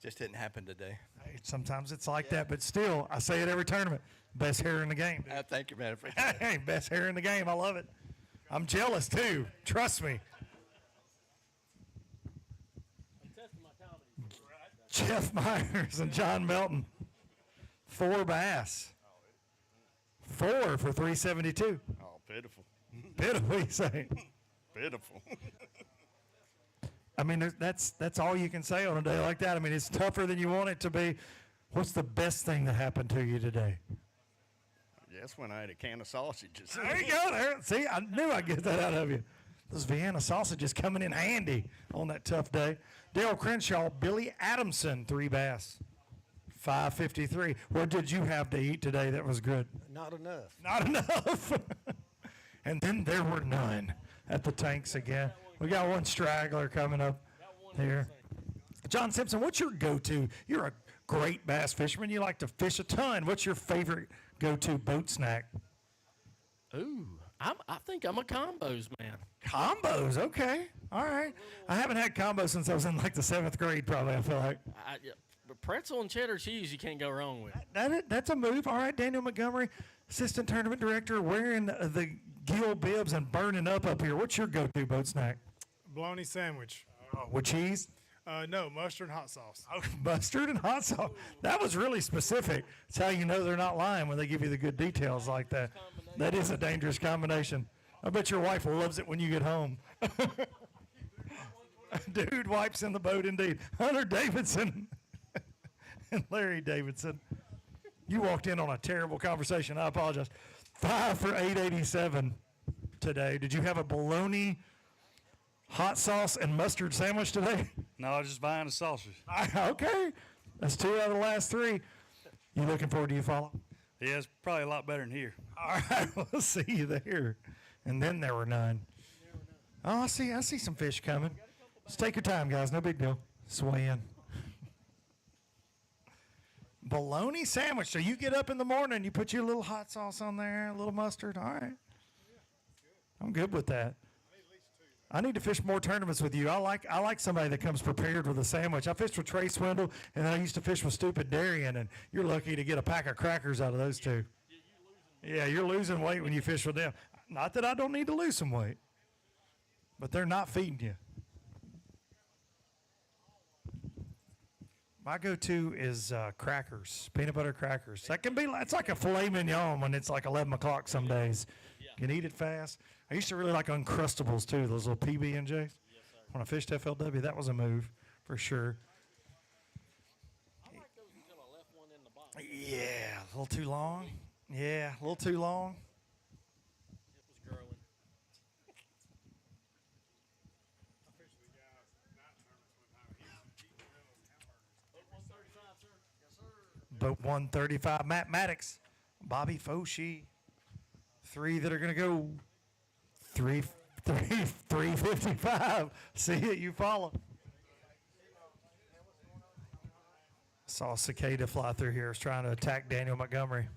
didn't happen today. Hey, sometimes it's like that, but still, I say it every tournament. Best hair in the game. Thank you, man. Hey, best hair in the game. I love it. I'm jealous, too. Trust me. Jeff Myers and John Melton, 4 bass. 4 for 372. Oh, pitiful. Pitiful, you say? Pitiful. I mean, that's all you can say on a day like that. I mean, it's tougher than you want it to be. What's the best thing that happened to you today? Yes, when I ate a can of sausages. There you go. There. See, I knew I'd get that out of you. Those Vienna sausages coming in handy on that tough day. Dale Crenshaw, Billy Adamson, 3 bass. 553. What did you have to eat today that was good? Not enough. Not enough. And then there were none at the tanks again. We got one straggler coming up here. John Simpson, what's your go-to? You're a great bass fisherman. You like to fish a ton. What's your favorite go-to boat snack? Ooh, I think I'm a combos man. Combos, okay. All right. I haven't had combos since I was in like the 7th grade probably, I feel like. But pretzel and cheddar cheese you can't go wrong with. That's a move. All right, Daniel Montgomery, assistant tournament director, wearing the gill bibs and burning up here. What's your go-to boat snack? Bologna sandwich. With cheese? No, mustard and hot sauce. Oh, mustard and hot sauce. That was really specific. It's how you know they're not lying when they give you the good details like that. That is a dangerous combination. I bet your wife loves it when you get home. Dude wipes in the boat indeed. Hunter Davidson and Larry Davidson. You walked in on a terrible conversation. I apologize. 5 for 887 today. Did you have a bologna, hot sauce, and mustard sandwich today? No, I was just buying a sausage. Okay. That's 2 out of the last 3. You looking forward to you follow? Yeah, it's probably a lot better than here. All right, we'll see you there. And then there were none. Oh, I see some fish coming. Just take your time, guys. No big deal. Sway in. Bologna sandwich. So you get up in the morning, you put your little hot sauce on there, a little mustard. All right. I'm good with that. I need to fish more tournaments with you. I like somebody that comes prepared with a sandwich. I fished with Trey Swindle, and I used to fish with Stupid Darian, and you're lucky to get a pack of crackers out of those two. Yeah, you're losing weight when you fish with them. Not that I don't need to lose some weight, but they're not feeding you. My go-to is crackers, peanut butter crackers. That can be, it's like a filet mignon when it's like 11 o'clock some days. You can eat it fast. I used to really like Uncrustables too, those little PB&Js. When I fished FLW, that was a move for sure. Yeah, a little too long. Yeah, a little too long. It was growing. Boat 135, Matt Maddox, Bobby Foshee. 3 that are going to go 355. See it, you follow. Saw a cicada fly through here. I was trying to attack Daniel Montgomery.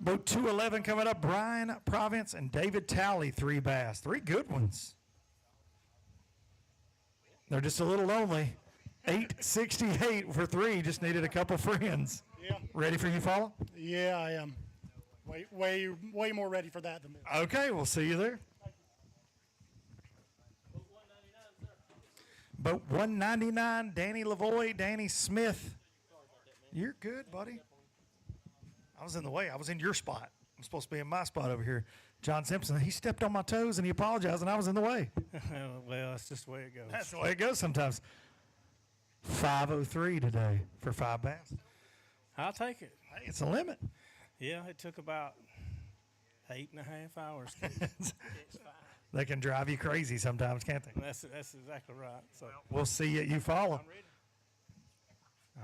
Boat 211 coming up. Brian Province and David Talley, 3 bass. 3 good ones. They're just a little lonely. 868 for 3. Just needed a couple friends. Yeah. Ready for you, follow? Yeah, I am. Way more ready for that than this. Okay, we'll see you there. Boat 199, Danny Lavoie, Danny Smith. You're good, buddy. I was in the way. I was in your spot. I'm supposed to be in my spot over here. John Simpson, he stepped on my toes and he apologized, and I was in the way. Well, that's just the way it goes. That's the way it goes sometimes. 5:03 today for 5 bass. I'll take it. Hey, it's a limit. Yeah, it took about 8.5 hours. They can drive you crazy sometimes, can't they? That's exactly right. So we'll see you follow.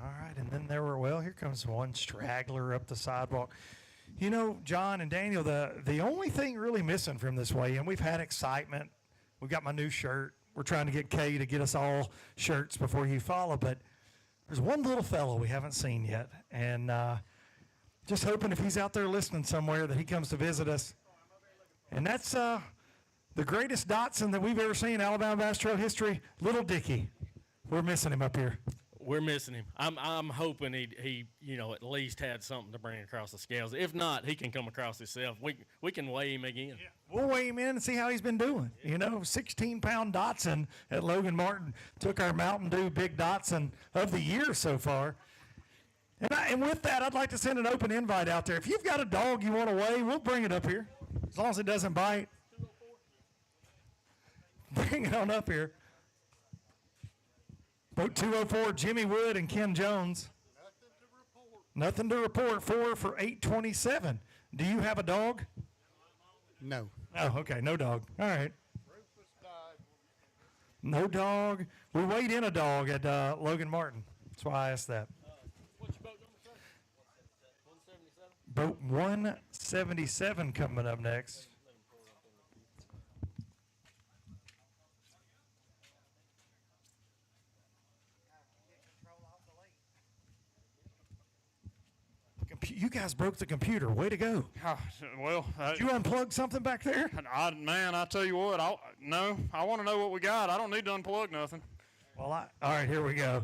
All right, and then here comes one straggler up the sidewalk. You know, John and Daniel, the only thing really missing from this weigh-in, we've had excitement. We got my new shirt. We're trying to get Kay to get us all shirts before you follow, but there's one little fellow we haven't seen yet, and just hoping if he's out there listening somewhere that he comes to visit us. And that's the greatest Dotson that we've ever seen in Alabama Bass Trail history, Little Dicky. We're missing him up here. We're missing him. I'm hoping he at least had something to bring across the scales. If not, he can come across himself. We can weigh him again. Yeah. We'll weigh him in and see how he's been doing. 16-pound Dotson at Logan Martin took our Mountain Dew Big Dotson of the year so far. And with that, I'd like to send an open invite out there. If you've got a dog you want to weigh, we'll bring it up here, as long as it doesn't bite. Bring it on up here. Boat 204, Jimmy Wood and Ken Jones. Nothing to report. 4 for 827. Do you have a dog? No. Oh, okay. No dog. All right. No dog. We weighed in a dog at Logan Martin. That's why I asked that. What's your boat number, sir? 177? Boat 177 coming up next. You guys broke the computer. Way to go. Well, did you unplug something back there? I tell you what, I want to know what we got. I don't need to unplug nothing. Well, all right, here we go.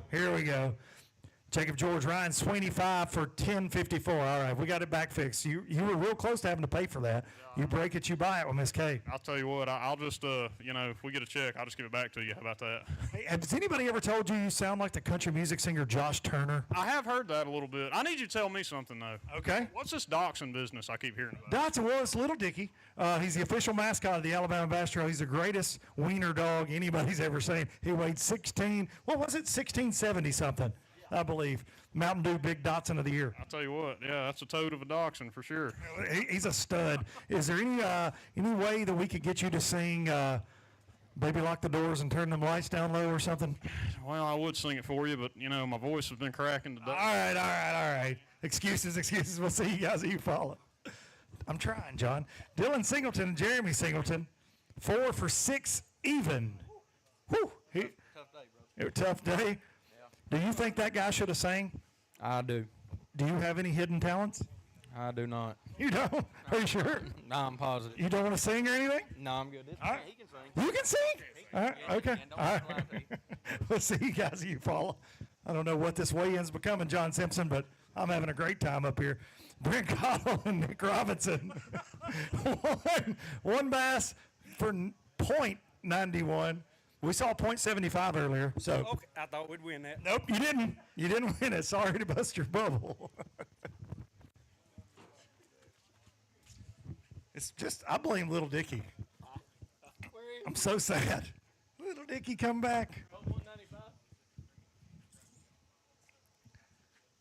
Jacob George, Ryan Sweeney, 5 for 1054. All right, we got it back fixed. You were real close to having to pay for that. You break it, you buy it with Miss K. I'll tell you what, I'll just, if we get a check, I'll just give it back to you. How about that? Hey, has anybody ever told you sound like the country music singer Josh Turner? I have heard that a little bit. I need you to tell me something, though. Okay. What's this dachshund business I keep hearing about? Dotson, well, it's Little Dicky. He's the official mascot of the Alabama Bass Trail. He's the greatest wiener dog anybody's ever seen. He weighed 1670 something, I believe. Mountain Dew Big Dotson of the year. I'll tell you what, yeah, that's a toad of a dachshund for sure. He's a stud. Is there any way that we could get you to sing Baby Lock the Doors and Turn Them Lights Down Low or something? Well, I would sing it for you, but, my voice has been cracking today. All right. Excuses. We'll see you guys if you follow. I'm trying, John. Dylan Singleton and Jeremy Singleton, 4 for 6 even. Whew. Tough day, bro. Tough day. Yeah. Do you think that guy should have sang? I do. Do you have any hidden talents? I do not. You don't? Are you sure? No, I'm positive. You don't want to sing or anything? No, I'm good. All right. He can sing. You can sing? All right. Okay. All right. We'll see you guys if you follow. I don't know what this weigh-in's becoming, John Simpson, but I'm having a great time up here. Brent Cottle and Nick Robinson. one bass for .91. We saw .75 earlier. So Okay, I thought we'd win that. Nope, you didn't. You didn't win it. Sorry to bust your bubble. It's just, I blame Little Dicky. I'm so sad. Little Dicky, come back.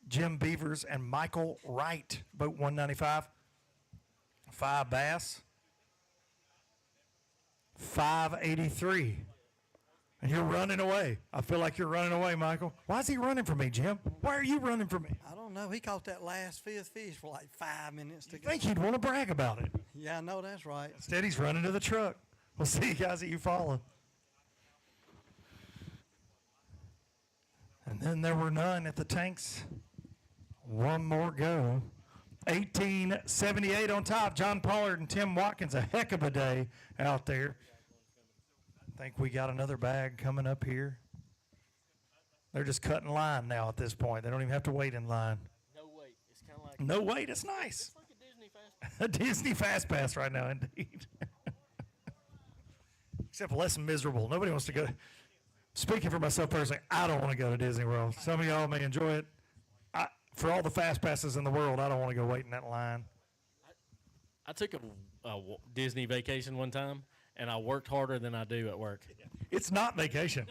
Jim Beavers and Michael Wright, boat 195. 5 bass. 583. And you're running away. I feel like you're running away, Michael. Why is he running from me, Jim? Why are you running from me? I don't know. He caught that last fifth fish for like 5 minutes to go. I think he'd want to brag about it. Yeah, I know that's right. Instead, he's running to the truck. We'll see you guys that you follow. And then there were none at the tanks. One more go. 1878 on top. John Pollard and Tim Watkins. A heck of a day out there. I think we got another bag coming up here. They're just cutting line now at this point. They don't even have to wait in line. No wait. It's kind of like no wait. It's nice. It's like a Disney fast pass. A Disney fast pass right now, indeed. Except less miserable. Nobody wants to go. Speaking for myself personally, I don't want to go to Disney World. Some of y'all may enjoy it. For all the fast passes in the world, I don't want to go wait in that line. I took a Disney vacation one time, and I worked harder than I do at work. It's not vacation.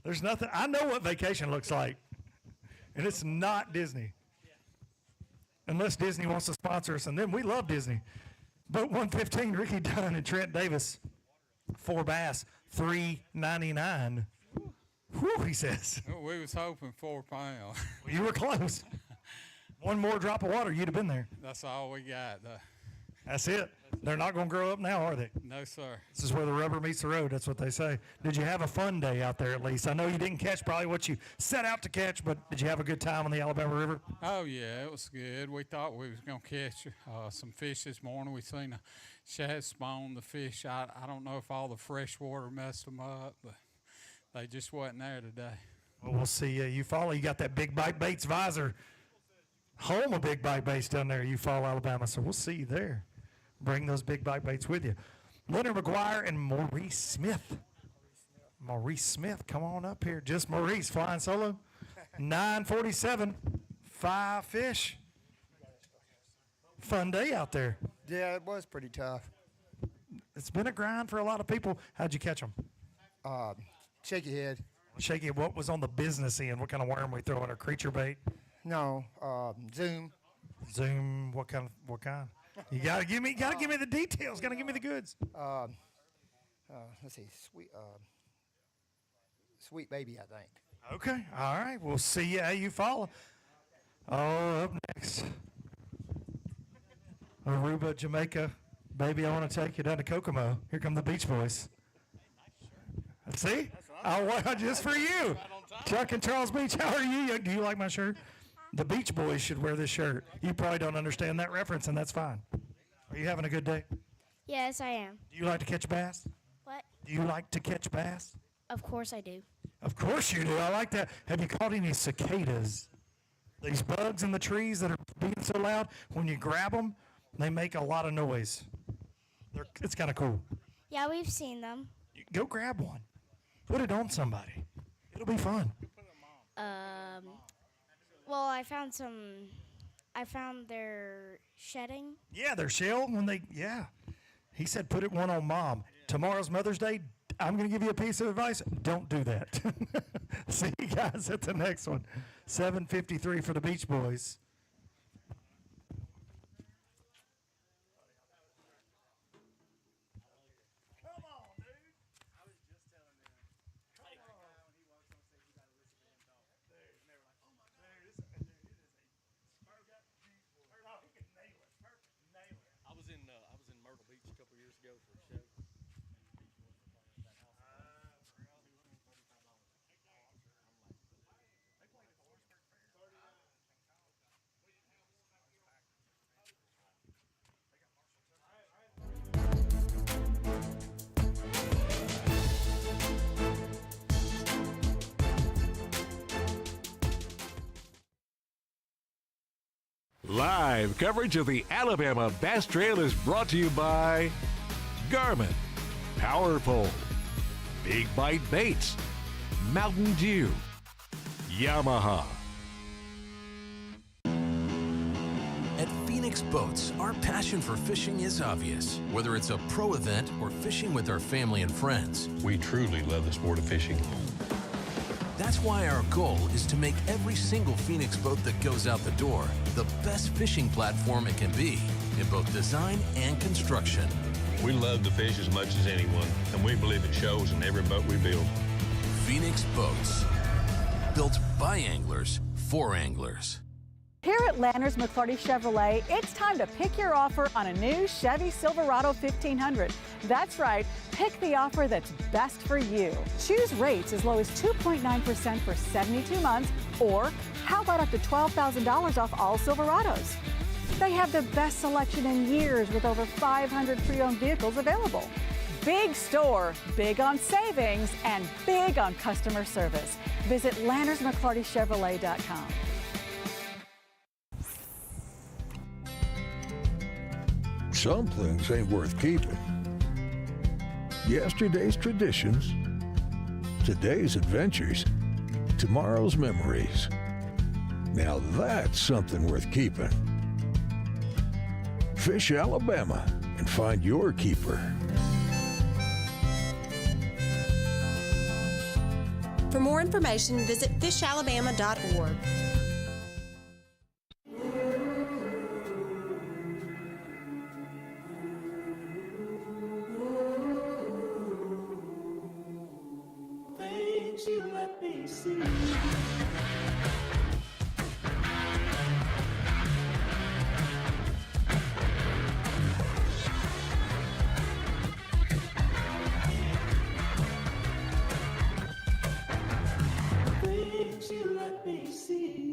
There's nothing. I know what vacation looks like, and it's not Disney. Unless Disney wants to sponsor us, and then we love Disney. Boat 115, Ricky Dunn and Trent Davis, 4 bass, $3.99. Whew, he says. We was hoping 4 pounds. Well, you were close. One more drop of water, you'd have been there. That's all we got. That's it. They're not going to grow up now, are they? No, sir. This is where the rubber meets the road. That's what they say. Did you have a fun day out there at least? I know you didn't catch probably what you set out to catch, but did you have a good time on the Alabama River? Oh, yeah, it was good. We thought we was going to catch some fish this morning. We seen a shad spawn. The fish, I don't know if all the fresh water messed them up, but they just wasn't there today. Well, we'll see. You follow. You got that Big Bite Baits visor. Home of Big Bite Baits down there, Eufaula, Alabama. So we'll see you there. Bring those Big Bite Baits with you. Leonard McGuire and Maurice Smith. Maurice Smith, come on up here. Just Maurice flying solo. 947, 5 fish. Fun day out there. Yeah, it was pretty tough. It's been a grind for a lot of people. How'd you catch them? Shaky head. Shaky, what was on the business end? What kind of worm we throwing? A creature bait? No, Zoom. Zoom, what kind? You gotta give me the details. Gotta give me the goods. Let's see, sweet baby, I think. Okay, all right. We'll see you how you follow. Oh, up next, Aruba, Jamaica, baby. I want to take you down to Kokomo. Here come the Beach Boys. See? Just for you, Chuck and Charles Beach. How are you? Do you like my shirt? The Beach Boys should wear this shirt. You probably don't understand that reference, and that's fine. Are you having a good day? Yes, I am. Do you like to catch bass? What? Do you like to catch bass? Of course I do. Of course you do. I like that. Have you caught any cicadas? These bugs in the trees that are being so loud, when you grab them, they make a lot of noise. It's kind of cool. Yeah, we've seen them. Go grab one. Put it on somebody. It'll be fun. Well, I found their shedding. Yeah, their shell He said put one on Mom. Tomorrow's Mother's Day. I'm going to give you a piece of advice. Don't do that. See you guys at the next one. 7:53 for the Beach Boys. I was in Myrtle Beach a couple years ago for a show. Live coverage of the Alabama Bass Trail is brought to you by Garmin, Power Pole, Big Bite Baits, Mountain Dew, Yamaha. At Phoenix Boats, our passion for fishing is obvious. Whether it's a pro event or fishing with our family and friends, We truly love the sport of fishing. that's why our goal is to make every single Phoenix boat that goes out the door the best fishing platform it can be in both design and construction. We love to fish as much as anyone, and we believe it shows in every boat we build. Phoenix Boats, built by anglers for anglers. Here at Landers McClarty Chevrolet, it's time to pick your offer on a new Chevy Silverado 1500. That's right, pick the offer that's best for you. Choose rates as low as 2.9% for 72 months, or how about up to $12,000 off all Silverados? They have the best selection in years with over 500 pre-owned vehicles available. Big store, big on savings, and big on customer service. Visit LandersMcClartyChevrolet.com. Some things ain't worth keeping. Yesterday's traditions, Today's adventures, tomorrow's memories. Now that's something worth keeping. Fish Alabama and find your keeper. For more information, visit fishalabama.org. Things you let me see. Things you let me see.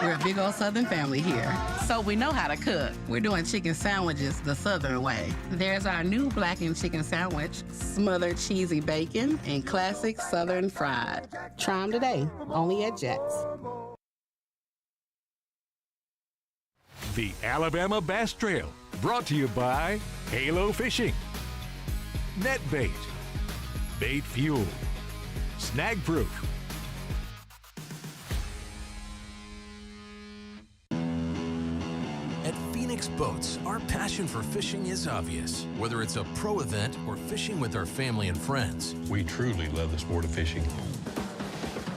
We're a big old Southern family here, so we know how to cook. We're doing chicken sandwiches the Southern way. There's our new blackened chicken sandwich, smothered cheesy bacon, and classic Southern fried. Try them today, only at Jack's. The Alabama Bass Trail, brought to you by Halo Fishing, Net Bait, Bait Fuel, Snag Proof. At Phoenix Boats, our passion for fishing is obvious. Whether it's a pro event or fishing with our family and friends, We truly love the sport of fishing.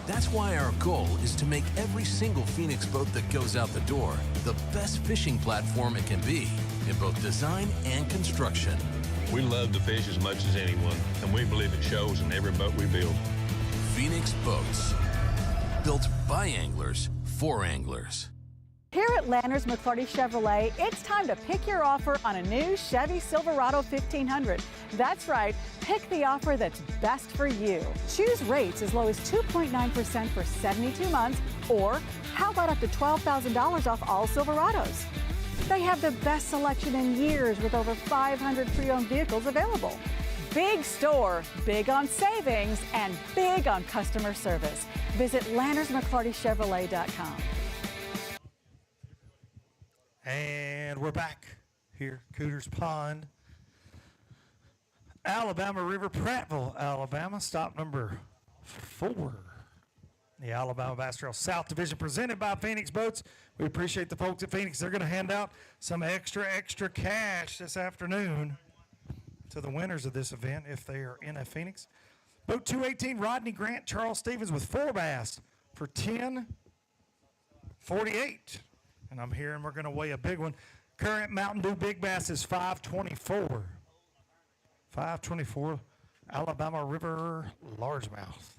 that's why our goal is to make every single Phoenix boat that goes out the door the best fishing platform it can be in both design and construction. We love to fish as much as anyone, and we believe it shows in every boat we build. Phoenix Boats, built by anglers for anglers. Here at Landers McClarty Chevrolet, it's time to pick your offer on a new Chevy Silverado 1500. That's right, pick the offer that's best for you. Choose rates as low as 2.9% for 72 months, or how about up to $12,000 off all Silverados? They have the best selection in years with over 500 pre-owned vehicles available. Big store, big on savings, and big on customer service. Visit LandersMcClartyChevrolet.com. And we're back here, Cooters Pond, Alabama River, Prattville, Alabama. Stop number 4. The Alabama Bass Trail South Division presented by Phoenix Boats. We appreciate the folks at Phoenix. They're going to hand out some extra cash this afternoon to the winners of this event if they are in a Phoenix. Boat 218, Rodney Grant, Charles Stevens with 4 bass for $10.48. And I'm hearing we're going to weigh a big one. Current Mountain Dew Big Bass is 524. 524, Alabama River Largemouth.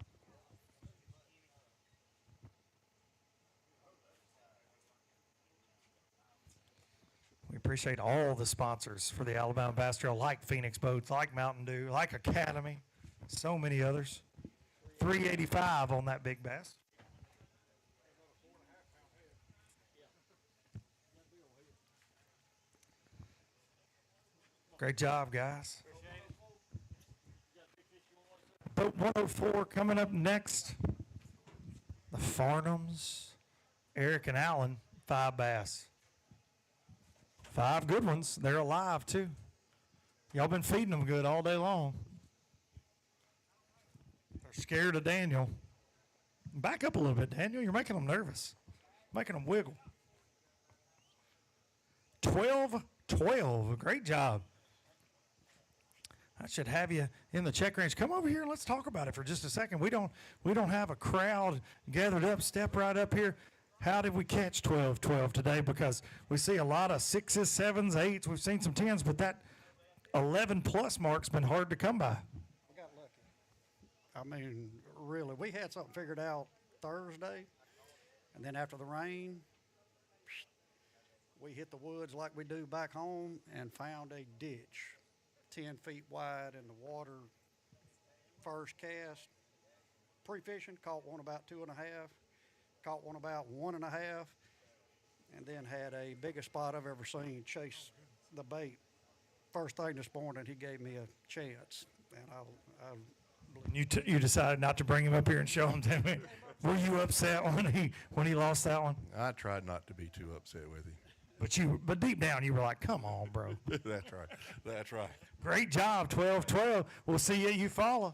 We appreciate all the sponsors for the Alabama Bass Trail, like Phoenix Boats, like Mountain Dew, like Academy, so many others. $3.85 on that big bass. Great job, guys. Boat 104 coming up next. The Farnhams, Eric and Allen, 5 bass. 5 good ones. They're alive, too. Y'all been feeding them good all day long. They're scared of Daniel. Back up a little bit, Daniel. You're making them nervous. Making them wiggle. 12-12. Great job. I should have you in the check range. Come over here and let's talk about it for just a second. We don't have a crowd gathered up. Step right up here. How did we catch 12-12 today? Because we see a lot of 6s, 7s, 8s. We've seen some 10s, but that 11-plus mark's been hard to come by. We got lucky. I mean, really, we had something figured out Thursday, and then after the rain, we hit the woods like we do back home and found a ditch 10 feet wide, and the water first cast. Pre-fishing, caught one about 2.5, caught one about 1.5, and then had a biggest spot I've ever seen chase the bait. First thing this morning, he gave me a chance, and You decided not to bring him up here and show him to me. Were you upset when he lost that one? I tried not to be too upset with him. But deep down you were like, come on, bro. That's right. That's right. Great job, 12-12. We'll see you at Eufaula.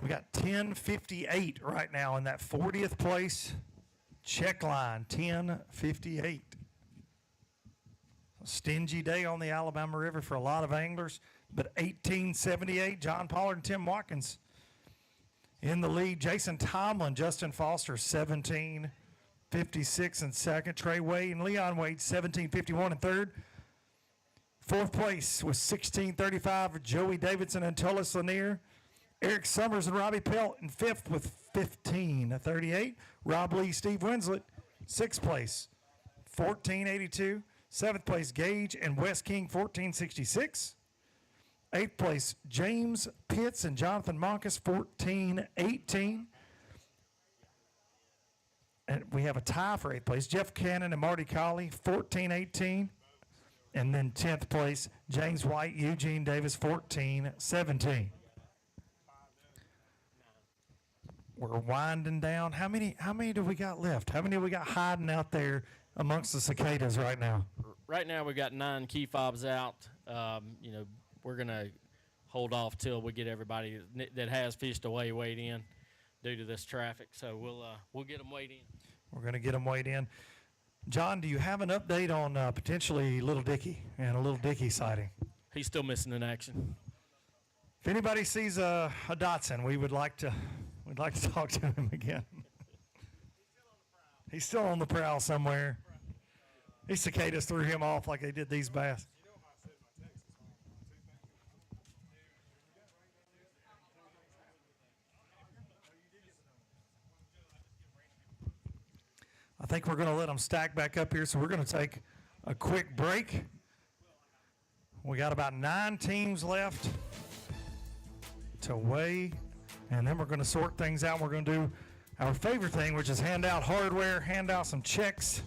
We got 10:58 right now in that 40th place check line, 10:58. A stingy day on the Alabama River for a lot of anglers, but 1878, John Pollard and Tim Watkins in the lead. Jason Tomlin, Justin Foster, 17:56 in second. Trey Wade and Leon Wade, 17:51 in third. Fourth place was 16:35, Joey Davidson and Tullis Lanier. Eric Summers and Robbie Pelt in fifth with 15:38. Rob Lee, Steve Winslet, sixth place, 14:82. Seventh place, Gage and Wes King, 14:66. Eighth place, James Pitts and Jonathan Monkus, 14:18. And we have a tie for eighth place, Jeff Cannon and Marty Colley, 14:18. And then 10th place, James White, Eugene Davis, 14:17. We're winding down. How many do we got left? How many do we got hiding out there amongst the cicadas right now? Right now we've got 9 key fobs out. We're going to hold off till we get everybody that has fished away weighed in due to this traffic. So we'll get them weighed in. We're going to get them weighed in. John, do you have an update on potentially Little Dicky and a Little Dicky sighting? He's still missing in action. If anybody sees a Dotson, we'd like to talk to him again. He's still on the prowl somewhere. These cicadas threw him off like they did these bass. I think we're going to let them stack back up here, so we're going to take a quick break. We got about 9 teams left to weigh, and then we're going to sort things out. We're going to do our favorite thing, which is hand out hardware, hand out some checks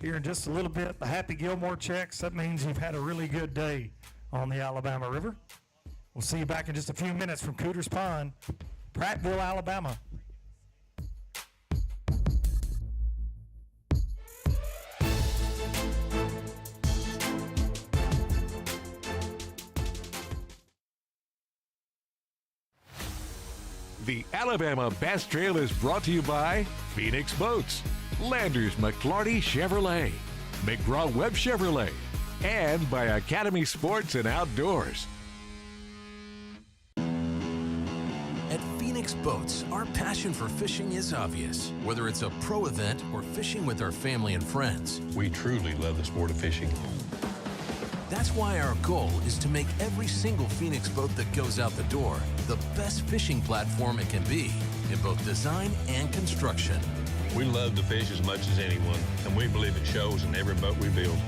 here in just a little bit. The Happy Gilmore checks. That means you've had a really good day on the Alabama River. We'll see you back in just a few minutes from Cooter's Pond, Prattville, Alabama. The Alabama Bass Trail is brought to you by Phoenix Boats, Landers McClarty Chevrolet, McGraw Webb Chevrolet, and by Academy Sports and Outdoors. At Phoenix Boats, our passion for fishing is obvious. Whether it's a pro event or fishing with our family and friends, We truly love the sport of fishing. that's why our goal is to make every single Phoenix boat that goes out the door the best fishing platform it can be in both design and construction. We love to fish as much as anyone, and we believe it shows in every boat we build.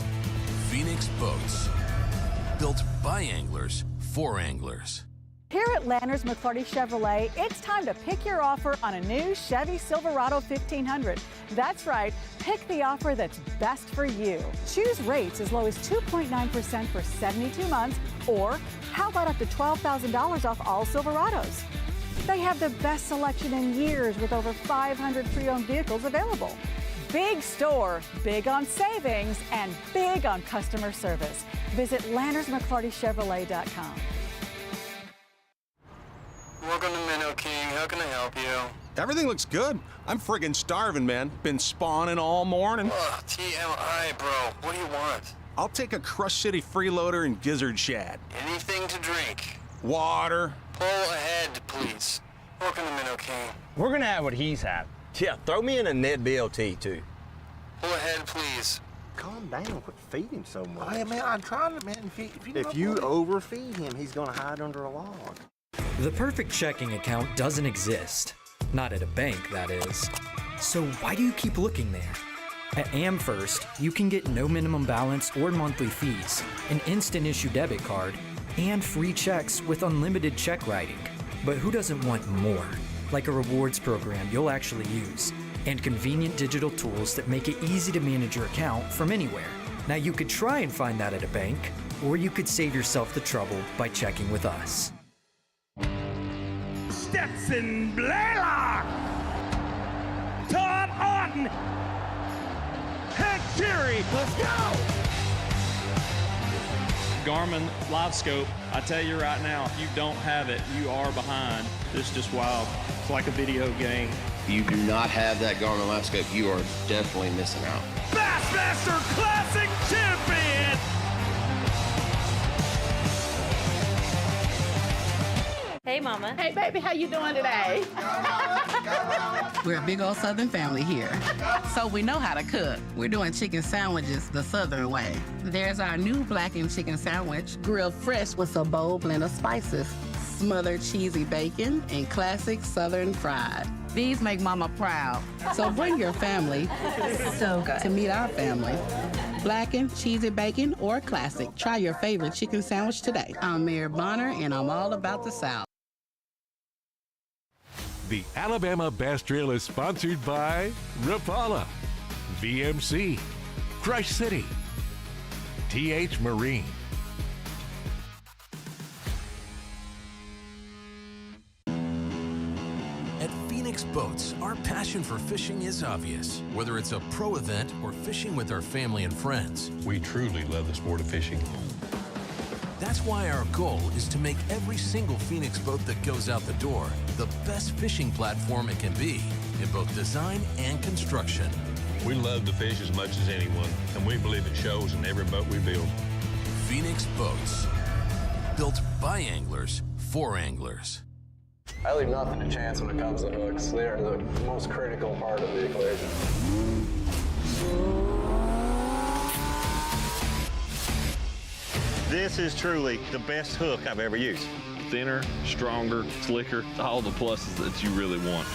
Phoenix Boats, built by anglers for anglers. Here at Landers McClarty Chevrolet, it's time to pick your offer on a new Chevy Silverado 1500. That's right, pick the offer that's best for you. Choose rates as low as 2.9% for 72 months, or how about up to $12,000 off all Silverados? They have the best selection in years with over 500 pre-owned vehicles available. Big store, big on savings, and big on customer service. Visit LandersMcClartyChevrolet.com. Welcome to Minnow King. How can I help you? Everything looks good. I'm friggin' starving, man. Been spawning all morning. Ugh, TMI, bro. What do you want? I'll take a Crush City freeloader and gizzard shad. Anything to drink. Water. Pull ahead, please. Welcome to Minnow King. We're gonna have what he's had. Yeah, throw me in a Ned BLT too. Pull ahead, please. Calm down, quit feeding him so much. Hey, man, I'm trying to, man. If you overfeed him, he's gonna hide under a log. The perfect checking account doesn't exist. Not at a bank, that is. So why do you keep looking there? At AmFirst, you can get no minimum balance or monthly fees, an instant issue debit card, and free checks with unlimited check writing. But who doesn't want more? Like a rewards program you'll actually use, and convenient digital tools that make it easy to manage your account from anywhere. Now you could try and find that at a bank, or you could save yourself the trouble by checking with us. Stetson Blaylock, Todd Auten, Hank Terry, let's go! Garmin LiveScope, I tell you right now, if you don't have it, you are behind. It's just wild. It's like a video game. If you do not have that Garmin LiveScope, you are definitely missing out. Bassmaster Classic Champion! Hey, Mama. Hey, baby, how you doing today? We're a big old Southern family here, so we know how to cook. We're doing chicken sandwiches the Southern way. There's our new blackened chicken sandwich, grilled fresh with a bold blend of spices, smothered cheesy bacon, and classic Southern fried. These make Mama proud, so bring your family So good. to meet our family. Blackened, cheesy bacon, or classic. Try your favorite chicken sandwich today. I'm Mary Bonner, and I'm all about the South. The Alabama Bass Trail is sponsored by Rapala, VMC, Crush City, TH Marine. At Phoenix Boats, our passion for fishing is obvious. Whether it's a pro event or fishing with our family and friends, We truly love the sport of fishing. that's why our goal is to make every single Phoenix boat that goes out the door the best fishing platform it can be in both design and construction. We love to fish as much as anyone, and we believe it shows in every boat we build. Phoenix Boats, built by anglers for anglers. I leave nothing to chance when it comes to hooks. They are the most critical part of the equation. This is truly the best hook I've ever used. Thinner, stronger, slicker, all the pluses that you really want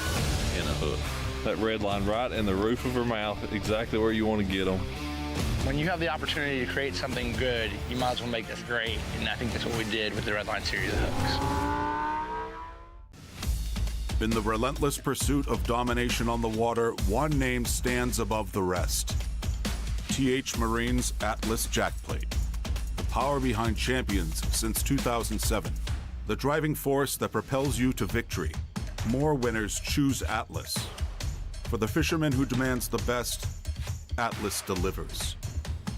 in a hook. That red line right in the roof of her mouth, exactly where you want to get them. When you have the opportunity to create something good, you might as well make this great, and I think that's what we did with the Red Line series of hooks. In the relentless pursuit of domination on the water, one name stands above the rest. TH Marine's Atlas Jackplate. The power behind champions since 2007. The driving force that propels you to victory. More winners choose Atlas. For the fisherman who demands the best, Atlas delivers.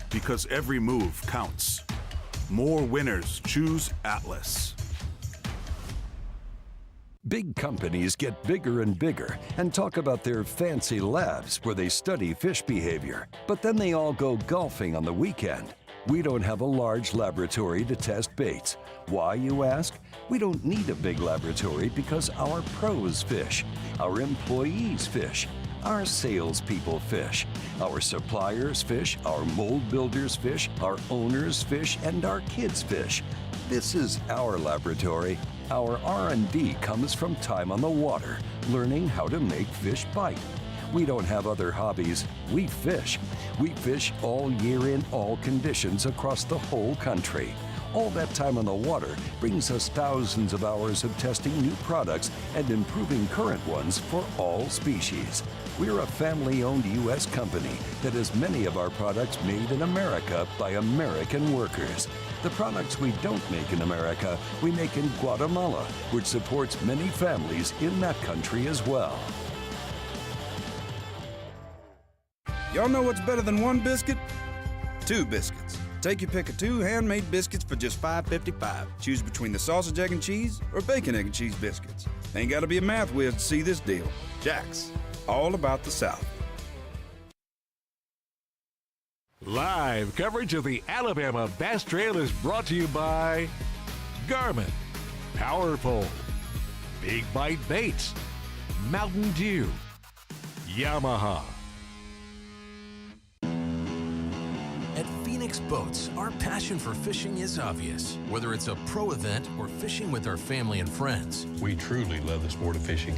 Because every move counts. More winners choose Atlas. Big companies get bigger and bigger and talk about their fancy labs where they study fish behavior. But then they all go golfing on the weekend. We don't have a large laboratory to test baits. Why, you ask? We don't need a big laboratory because our pros fish, our employees fish, our salespeople fish, our suppliers fish, our mold builders fish, our owners fish, and our kids fish. This is our laboratory. Our R&D comes from time on the water, learning how to make fish bite. We don't have other hobbies. We fish. We fish all year in all conditions across the whole country. All that time on the water brings us thousands of hours of testing new products and improving current ones for all species. We're a family-owned U.S. company that has many of our products made in America by American workers. The products we don't make in America, we make in Guatemala, which supports many families in that country as well. Y'all know what's better than one biscuit? Two biscuits. Take your pick of two handmade biscuits for just $5.55. Choose between the sausage, egg, and cheese or bacon, egg, and cheese biscuits. Ain't gotta be a math whiz to see this deal. Jack's, all about the South. Live coverage of the Alabama Bass Trail is brought to you by Garmin, Power Pole, Big Bite Baits, Mountain Dew, Yamaha. At Phoenix Boats, our passion for fishing is obvious. Whether it's a pro event or fishing with our family and friends, We truly love the sport of fishing.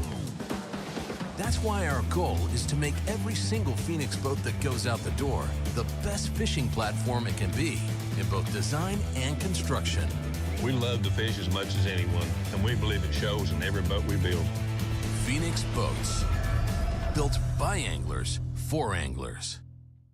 That's why our goal is to make every single Phoenix boat that goes out the door the best fishing platform it can be in both design and construction. We love to fish as much as anyone, and we believe it shows in every boat we build. Phoenix Boats. Built by anglers for anglers.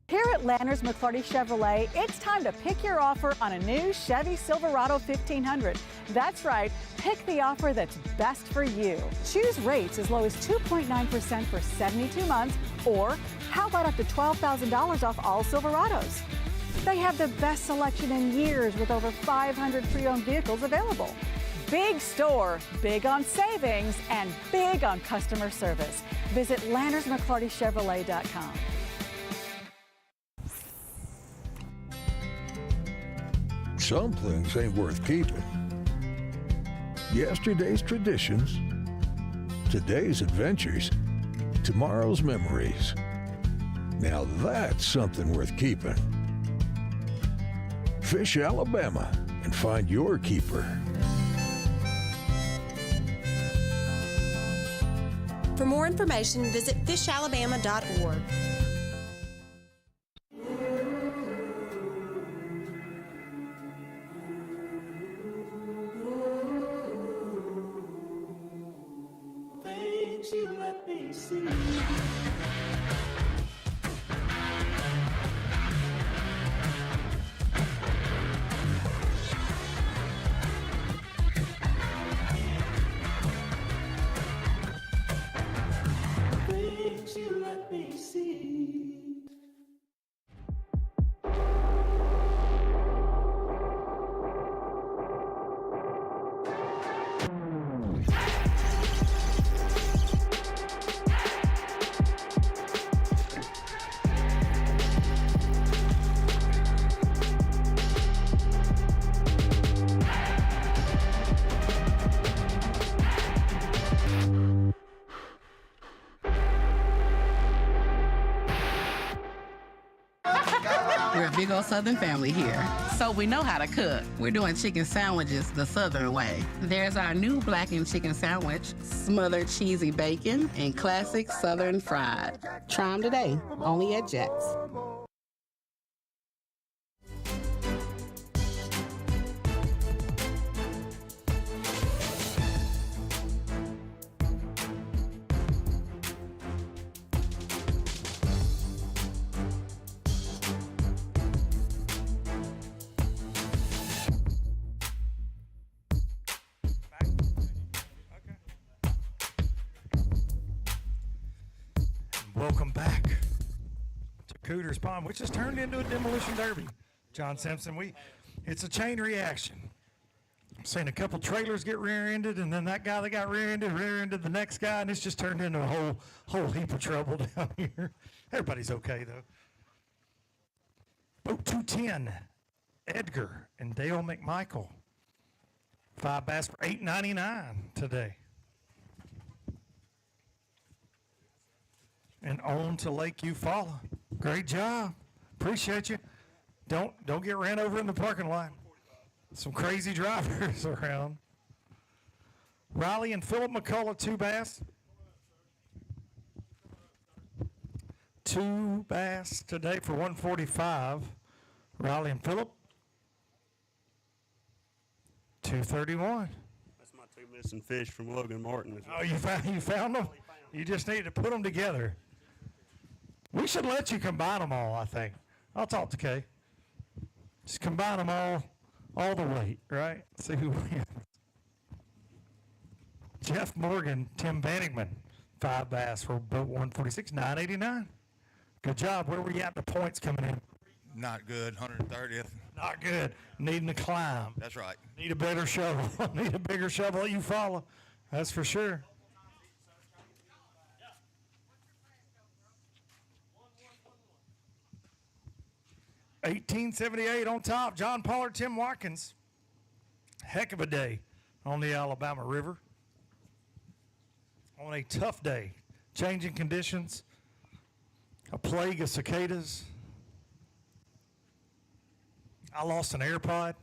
Here at Landers McClarty Chevrolet, it's time to pick your offer on a new Chevy Silverado 1500. That's right, pick the offer that's best for you. Choose rates as low as 2.9% for 72 months, or how about up to $12,000 off all Silverados? They have the best selection in years with over 500 pre-owned vehicles available. Big store, big on savings, and big on customer service. Visit LandersMcClartyChevrolet.com. Some things ain't worth keeping. Yesterday's traditions, today's adventures, tomorrow's memories. Now that's something worth keeping. Fish Alabama and find your keeper. For more information, visit fishalabama.org. Things you let me see. Things you let me see. We're a big old Southern family here, so we know how to cook. We're doing chicken sandwiches the Southern way. There's our new blackened chicken sandwich, smothered cheesy bacon, and classic Southern fried. Try 'em today, only at Jack's. Welcome back to Cooter's Pond, which has turned into a demolition derby. John Simpson, it's a chain reaction. I'm seeing a couple trailers get rear-ended, and then that guy that got rear-ended the next guy, and it's just turned into a whole heap of trouble down here. Everybody's okay though. Boat 210, Edgar and Dale McMichael. 5 bass for $8.99 today. And on to Lake Eufaula. Great job. Appreciate you. Don't get ran over in the parking lot. Some crazy drivers around. Riley and Philip McCullough, 2 bass. 2 bass today for $145. Riley and Philip, $231. That's my 2 missing fish from Logan Martin. Oh, you found them? You just need to put them together. We should let you combine them all, I think. I'll talk to Kay. Just combine them all the weight, right? See who wins. Jeff Morgan, Tim Banningman, 5 bass for boat 146, $9.89. Good job. Where were you at the points coming in? Not good, 130th. Not good. Needing to climb. That's right. Need a better shovel. Need a bigger shovel that you follow. That's for sure. $18.78 on top. John Pollard, Tim Watkins. Heck of a day on the Alabama River. On a tough day. Changing conditions. A plague of cicadas. I lost an AirPod.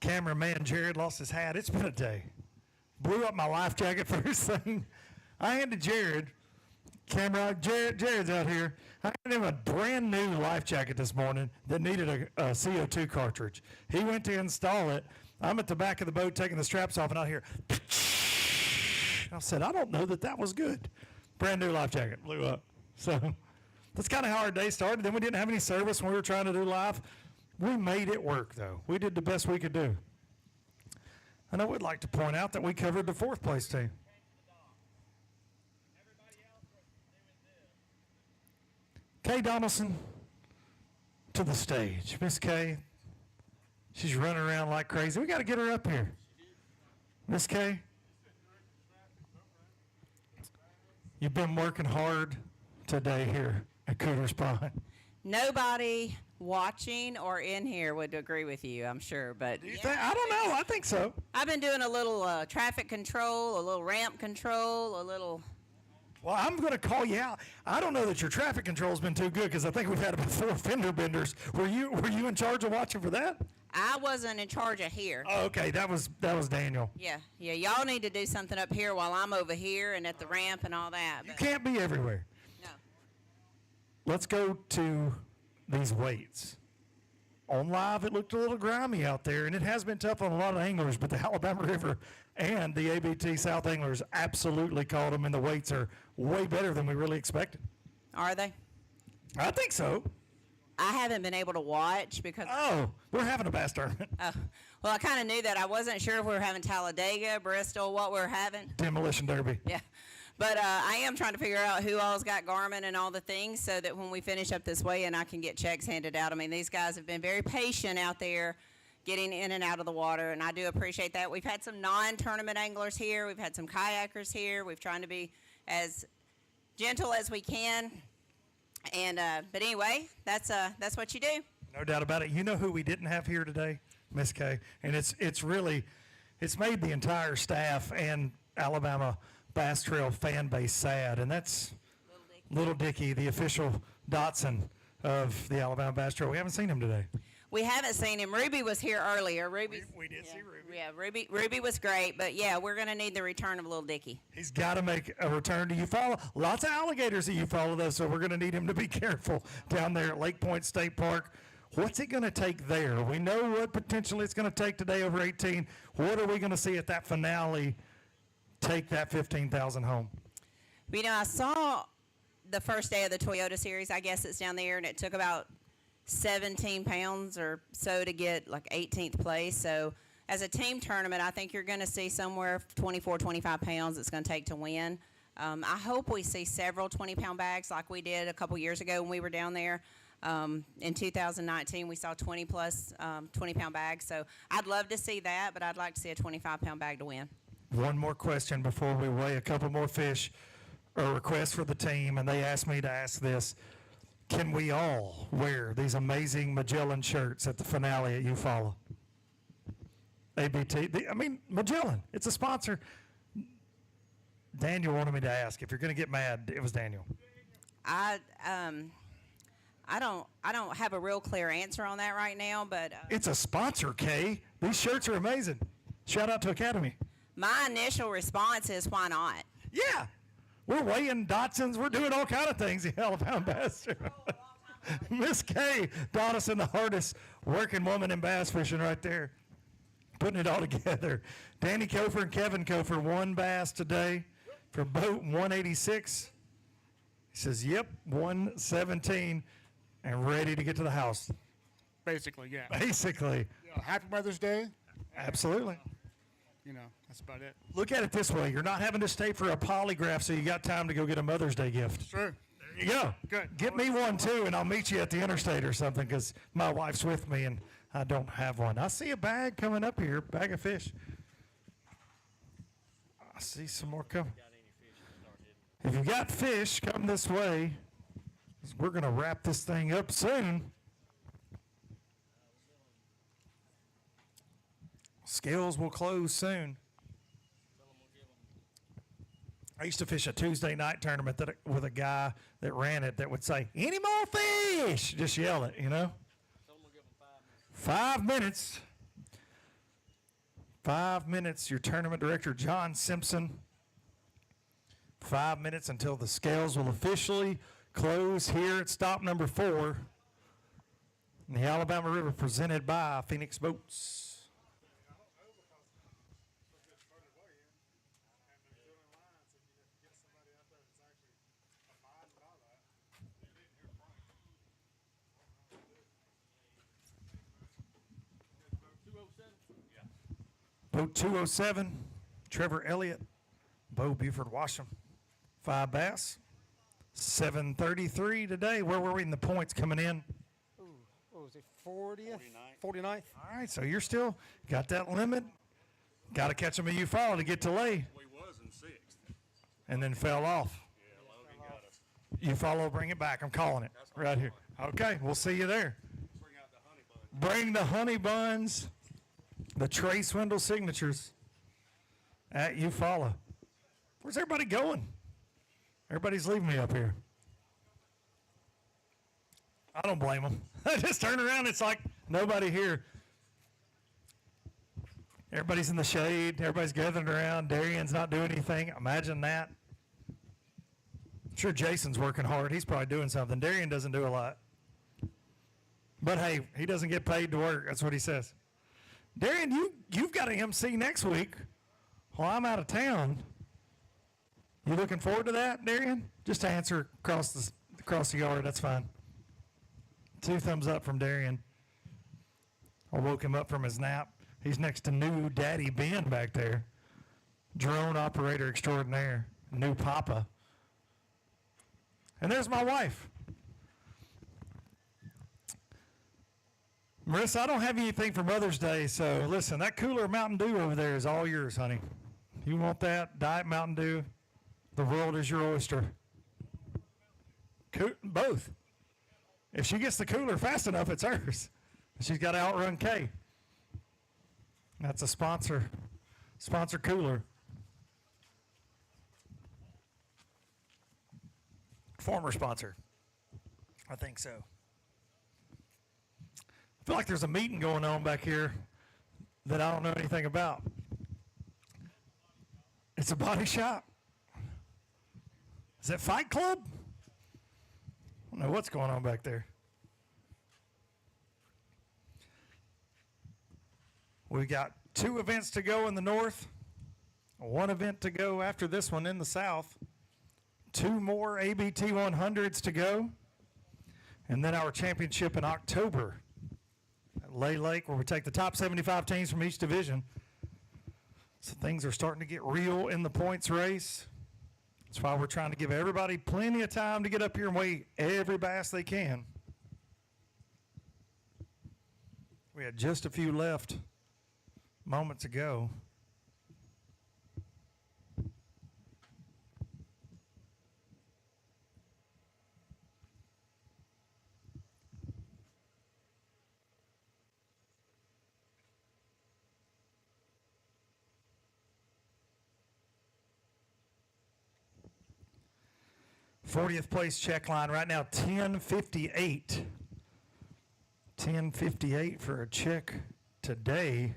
Cameraman Jared lost his hat. It's been a day. blew up my life jacket first thing. I handed Jared's out here. I handed him a brand new life jacket this morning that needed a CO2 cartridge. He went to install it. I'm at the back of the boat taking the straps off, and I hear, I said, I don't know that was good. Brand new life jacket, blew up. So that's kind of how our day started. Then we didn't have any service when we were trying to do live. We made it work, though. We did the best we could do. And I would like to point out that we covered the 4th place team. Kay Donaldson to the stage. Miss Kay, she's running around like crazy. We got to get her up here. Miss Kay, you've been working hard today here at Cooter's Pond. Nobody watching or in here would agree with you, I'm sure. But I don't know. I think so. I've been doing a little traffic control, a little ramp control, a little. Well, I'm going to call you out. I don't know that your traffic control's been too good because I think we've had about 4 fender benders. Were you in charge of watching for that? I wasn't in charge of here. Oh, okay. That was Daniel. Yeah. Y'all need to do something up here while I'm over here and at the ramp and all that. You can't be everywhere. No. Let's go to these weights. On live, it looked a little grimy out there, and it has been tough on a lot of anglers, but the Alabama River and the ABT South anglers absolutely caught them, and the weights are way better than we really expected. Are they? I think so. I haven't been able to watch because... Oh, we're having a bass tournament. Well, I kind of knew that. I wasn't sure if we were having Talladega, Bristol, what we were having. Demolition Derby. Yeah. But I am trying to figure out who all's got Garmin and all the things so that when we finish up this way and I can get checks handed out. I mean, these guys have been very patient out there getting in and out of the water, and I do appreciate that. We've had some non-tournament anglers here. We've had some kayakers here. We've tried to be as gentle as we can. And but anyway, that's what you do. No doubt about it. You know who we didn't have here today? Miss Kay. And it's made the entire staff and Alabama Bass Trail fan base sad, and that's Little Dicky, the official Dotson of the Alabama Bass Trail. We haven't seen him today. We haven't seen him. Ruby was here earlier. We did see Ruby. Yeah, Ruby was great, but yeah, we're going to need the return of Little Dicky. He's got to make a return to Eufaula. Lots of alligators at Eufaula, though, so we're going to need him to be careful down there at Lake Point State Park. What's it going to take there? We know what potentially it's going to take today over 18. What are we going to see at that finale take that 15,000 home? You know, I saw the first day of the Toyota Series. I guess it's down there, and it took about 17 pounds or so to get like 18th place. So as a team tournament, I think you're going to see somewhere 24, 25 pounds it's going to take to win. I hope we see several 20-pound bags like we did a couple years ago when we were down there. In 2019, we saw 20-plus 20-pound bags. So I'd love to see that, but I'd like to see a 25-pound bag to win. One more question before we weigh a couple more fish. A request for the team, and they asked me to ask this. Can we all wear these amazing Magellan shirts at the finale at Eufaula? ABT, Magellan, it's a sponsor. Daniel wanted me to ask. If you're going to get mad, it was Daniel. I don't have a real clear answer on that right now, but it's a sponsor, Kay. These shirts are amazing. Shout out to Academy. My initial response is, why not? Yeah. We're weighing Dotsons. We're doing all kind of things in Alabama Bass Trail. Miss Kay Donaldson, the hardest working woman in bass fishing right there, putting it all together. Danny Kofer and Kevin Kofer won bass today for boat 186. He says, yep, 117 and ready to get to the house. Basically, yeah. Basically. Yeah, happy Mother's Day. Absolutely. You know, that's about it. Look at it this way. You're not having to stay for a polygraph, so you got time to go get a Mother's Day gift. Sure. There you go. Good. Get me one, too, and I'll meet you at the interstate or something because my wife's with me and I don't have one. I see a bag coming up here, bag of fish. I see some more coming. If you got fish, come this way. We're going to wrap this thing up soon. Scales will close soon. I used to fish a Tuesday night tournament with a guy that ran it that would say, any more fish? Just yell it, you know? 5 minutes. 5 minutes, your tournament director, John Simpson. 5 minutes until the scales will officially close here at stop number 4 in the Alabama River, presented by Phoenix Boats. Boat 207, Trevor Elliott, Bo Buford Washam, 5 bass, 7:33 today. Where were we in the points coming in? Ooh, what was it, 40th? 49th? All right, so you're still got that limit. Got to catch them at you follow to get to lay. We was in 6th. And then fell off. Yeah, Logan got us. You follow, bring it back. I'm calling it right here. Okay, we'll see you there. Bring out the honey bun. Bring the honey buns, the Trey Swindle signatures at you follow. Where's everybody going? Everybody's leaving me up here. I don't blame them. I just turn around. It's like nobody here. Everybody's in the shade. Everybody's gathering around. Darian's not doing anything. Imagine that. I'm sure Jason's working hard. He's probably doing something. Darian doesn't do a lot. But hey, he doesn't get paid to work. That's what he says. Darian, you've got an MC next week while I'm out of town. You looking forward to that, Darian? Just to answer across the yard. That's fine. 2 thumbs up from Darian. I woke him up from his nap. He's next to new Daddy Ben back there. Drone operator extraordinaire. New Papa. And there's my wife. Marissa, I don't have anything for Mother's Day, so listen, that cooler Mountain Dew over there is all yours, honey. You want that? Diet Mountain Dew. The world is your oyster. Both. If she gets the cooler fast enough, it's hers. She's got to outrun Kay. That's a sponsor cooler. Former sponsor. I think so. I feel like there's a meeting going on back here that I don't know anything about. It's a body shop. Is it Fight Club? I don't know what's going on back there. We got 2 events to go in the north, 1 event to go after this one in the south, 2 more ABT 100s to go, and then our championship in October at Lay Lake, where we take the top 75 teams from each division. So things are starting to get real in the points race. That's why we're trying to give everybody plenty of time to get up here and weigh every bass they can. We had just a few left moments ago. '40th place check line right now, 10:58. 10:58 for a check today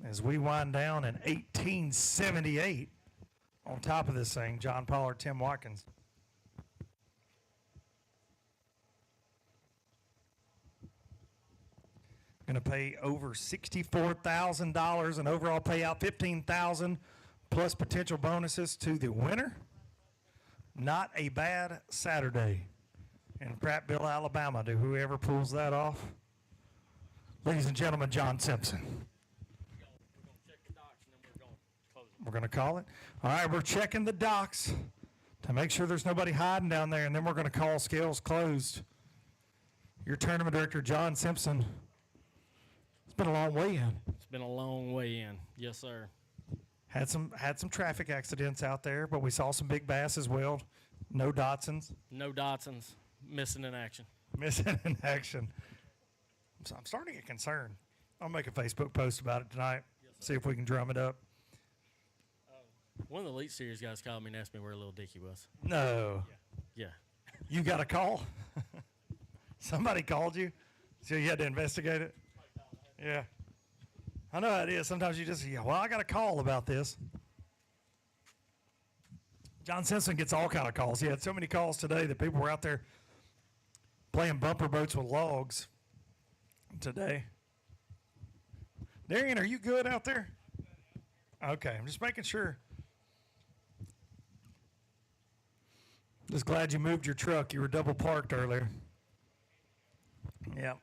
as we wind down in 1878 on top of this thing. John Pollard, Tim Watkins. Going to pay over $64,000 and overall payout $15,000 plus potential bonuses to the winner. Not a bad Saturday in Prattville, Alabama, to whoever pulls that off. Ladies and gentlemen, John Simpson. We're going to call it. All right, we're checking the docks to make sure there's nobody hiding down there, and then we're going to call scales closed. Your tournament director, John Simpson. It's been a long way in. It's been a long way in. Yes, sir. Had some traffic accidents out there, but we saw some big bass as well. No Dotsons. No Dotsons. Missing in action. Missing in action. So I'm starting to get concerned. I'll make a Facebook post about it tonight. Yes, see if we can drum it up. One of the Elite Series guys called me and asked me where Little Dicky was. No. Yeah. You got a call? Somebody called you? So you had to investigate it? Yeah. I know how it is. Sometimes you just, well, I got a call about this. John Simpson gets all kind of calls. He had so many calls today that people were out there playing bumper boats with logs today. Darian, are you good out there? Okay, I'm just making sure. Just glad you moved your truck. You were double parked earlier. Yeah.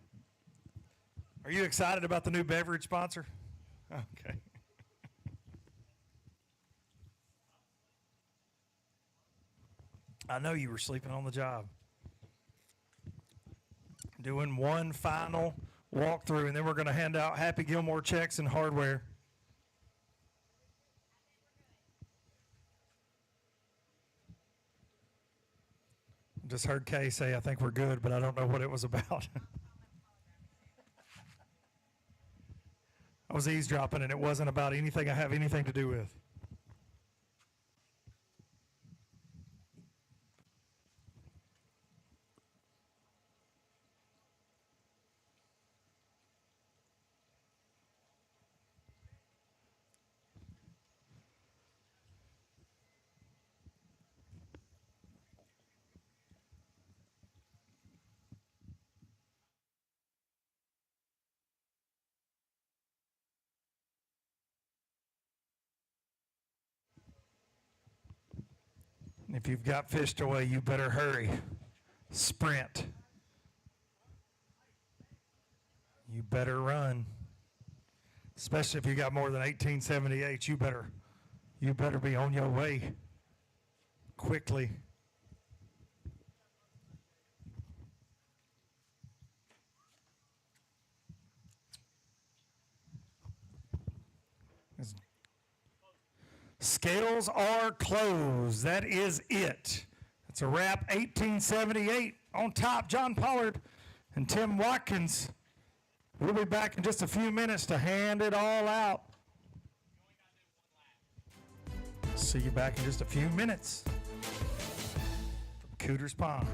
Are you excited about the new beverage sponsor? Okay. I know you were sleeping on the job. Doing one final walkthrough, and then we're going to hand out Happy Gilmore checks and hardware. Just heard Kay say, I think we're good, but I don't know what it was about. I was eavesdropping, and it wasn't about anything I have anything to do with. If you've got fish to weigh, you better hurry. Sprint. You better run. Especially if you got more than 1878, you better be on your way quickly. Scales are closed. That is it. It's a wrap. 1878 on top. John Pollard and Tim Watkins. We'll be back in just a few minutes to hand it all out. See you back in just a few minutes from Cooter's Pond.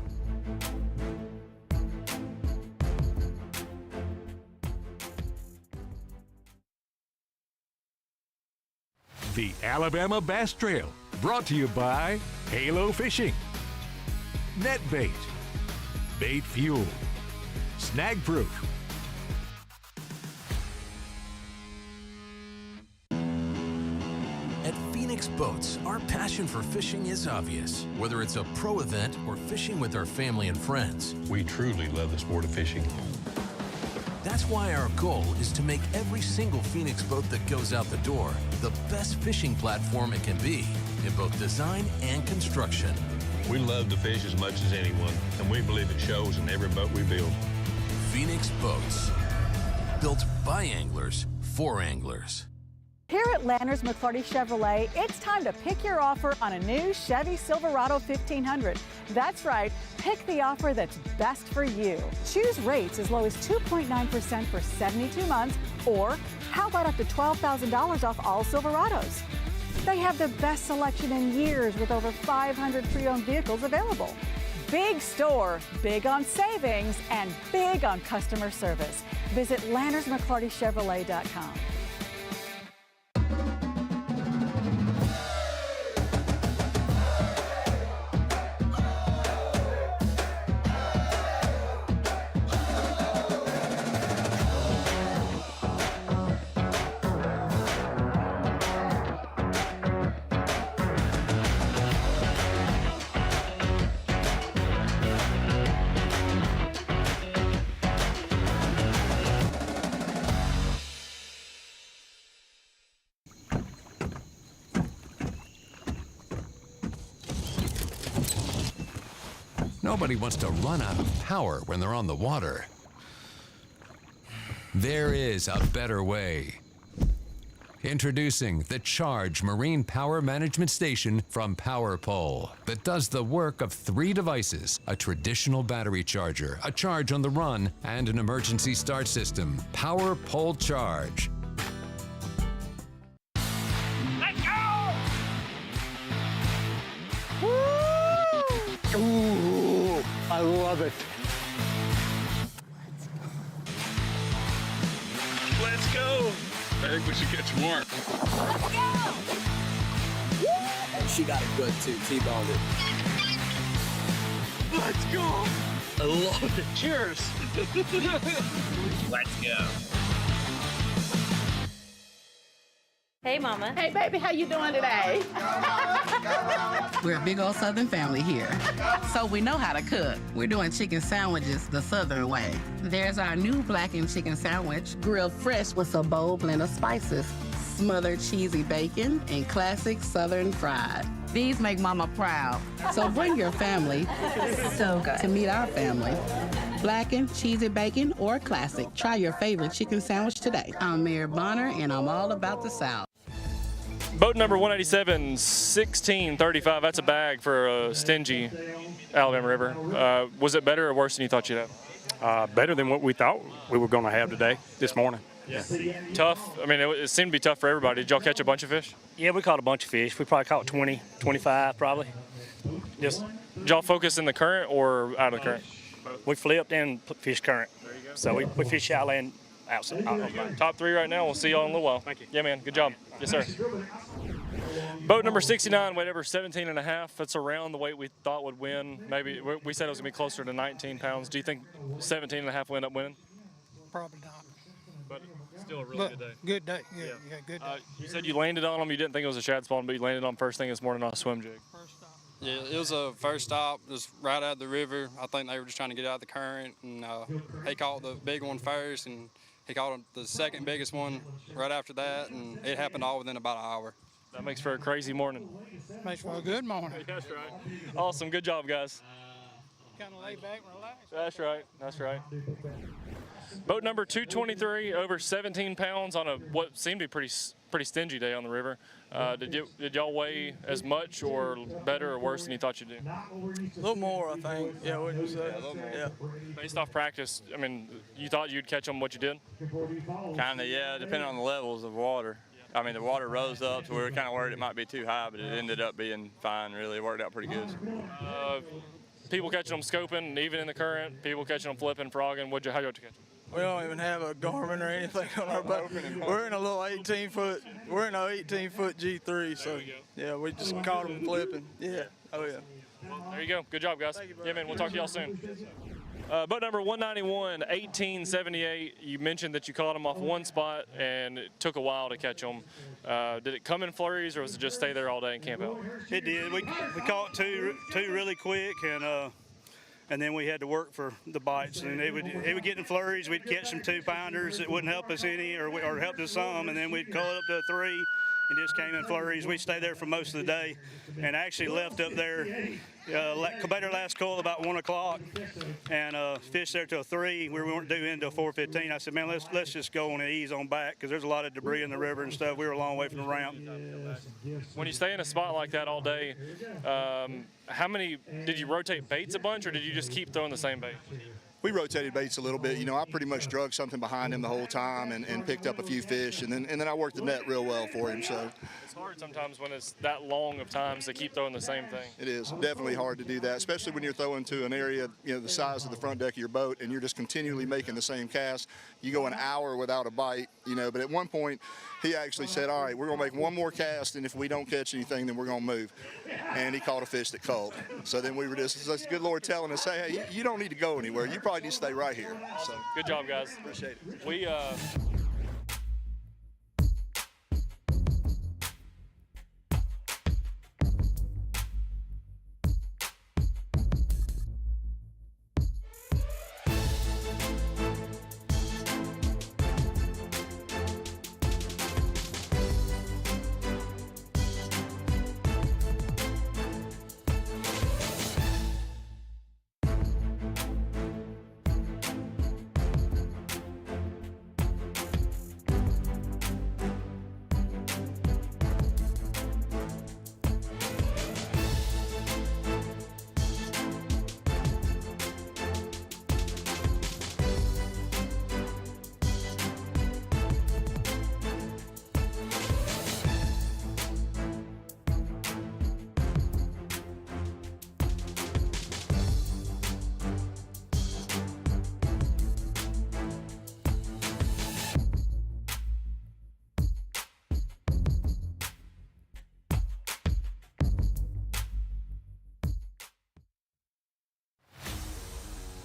The Alabama Bass Trail, brought to you by Halo Fishing, Net Bait, Bait Fuel, Snag Proof. At Phoenix Boats, our passion for fishing is obvious. Whether it's a pro event or fishing with our family and friends, We truly love the sport of fishing. that's why our goal is to make every single Phoenix boat that goes out the door the best fishing platform it can be in both design and construction. We love to fish as much as anyone, and we believe it shows in every boat we build. Phoenix Boats, built by anglers for anglers. Here at Landers McClarty Chevrolet, it's time to pick your offer on a new Chevy Silverado 1500. That's right, pick the offer that's best for you. Choose rates as low as 2.9% for 72 months, or how about up to $12,000 off all Silverados? They have the best selection in years with over 500 pre-owned vehicles available. Big store, big on savings, and big on customer service. Visit LandersMcClartyChevrolet.com. Nobody wants to run out of power when they're on the water. There is a better way. Introducing the Charge Marine Power Management Station from PowerPole that does the work of 3 devices: a traditional battery charger, a charge on the run, and an emergency start system. PowerPole Charge. Let's go! Ooh, I love it. Let's go! I think we should get some more. She got it good too. T-boned it. Let's go. I love it. Cheers. Let's go. Hey, Mama. Hey, baby, how you doing today? We're a big old Southern family here, so we know how to cook. We're doing chicken sandwiches the Southern way. There's our new blackened chicken sandwich, grilled fresh with a bold blend of spices, smothered cheesy bacon, and classic Southern fried. These make Mama proud, so bring your family So good. to meet our family. Blackened, cheesy bacon, or classic. Try your favorite chicken sandwich today. I'm Mary Bonner, and I'm all about the South. Boat number 187, 1635. That's a bag for a stingy Alabama River. Was it better or worse than you thought you'd have? Better than what we thought we were going to have today, this morning. Yeah. Tough. I mean, it seemed to be tough for everybody. Did y'all catch a bunch of fish? Yeah, we caught a bunch of fish. We probably caught 20, 25 probably. Just, did y'all focus in the current or out of the current? we flipped and fish current. So we fish shallow and outside. Top three right now. We'll see y'all in a little while. Thank you. Yeah, man. Good job. Yes, sir. Boat number 69 weighed over 17 and a half. That's around the weight we thought would win. Maybe we said it was going to be closer to 19 pounds. Do you think 17 and a half will end up winning? Probably not. But still a really good day. Good day. Yeah, good day. You said you landed on them. You didn't think it was a shad spawn, but you landed on first thing this morning on a swim jig. Yeah, it was a first stop, just right out of the river. I think they were just trying to get out of the current, and he caught the big one first, and he caught the second biggest one right after that, and it happened all within about an hour. That makes for a crazy morning. Makes for a good morning. That's right. Awesome. Good job, guys. Kind of lay back and relax. That's right. That's right. Boat number 223, over 17 pounds on what seemed to be pretty stingy day on the river. Did y'all weigh as much or better or worse than you thought you'd do? A little more, I think. Yeah, what you say? Yeah. Based off practice, I mean, you thought you'd catch them what you did? Kind of, yeah, depending on the levels of water. I mean, the water rose up, so we were kind of worried it might be too high, but it ended up being fine, really. It worked out pretty good. People catching them scoping, even in the current, people catching them flipping, frogging. How'd you catch them? We don't even have a Garmin or anything on our boat. We're in a little 18-foot. We're in an 18-foot G3, so yeah, we just caught them flipping. Yeah. Oh yeah. Well, there you go. Good job, guys. Yeah, man. We'll talk to y'all soon. Boat number 191, 1878. You mentioned that you caught them off one spot, and it took a while to catch them. Did it come in flurries, or was it just stay there all day and camp out? It did. We caught two really quick, and then we had to work for the bites. And they would get in flurries. We'd catch some 2-pounders that wouldn't help us any, or helped us some, and then we'd call it up to a 3. And just came in flurries. We stayed there for most of the day, and actually left up there, better last call about 1 o'clock, and fished there till 3. We weren't due in till 4:15. I said, man, let's just go on and ease on back because there's a lot of debris in the river and stuff. We were a long way from the ramp. When you stay in a spot like that all day, how many did you rotate baits a bunch, or did you just keep throwing the same bait? We rotated baits a little bit. You know, I pretty much drug something behind him the whole time and picked up a few fish, and then I worked the net real well for him. So it's hard sometimes when it's that long of times to keep throwing the same thing. It is definitely hard to do that, especially when you're throwing to an area, you know, the size of the front deck of your boat, and you're just continually making the same cast. You go an hour without a bite, you know. But at one point, he actually said, all right, we're going to make one more cast, and if we don't catch anything, then we're going to move. And he caught a fish that called. So then we were just, the good Lord telling us, hey, you don't need to go anywhere. You probably need to stay right here. So good job, guys. Appreciate it. We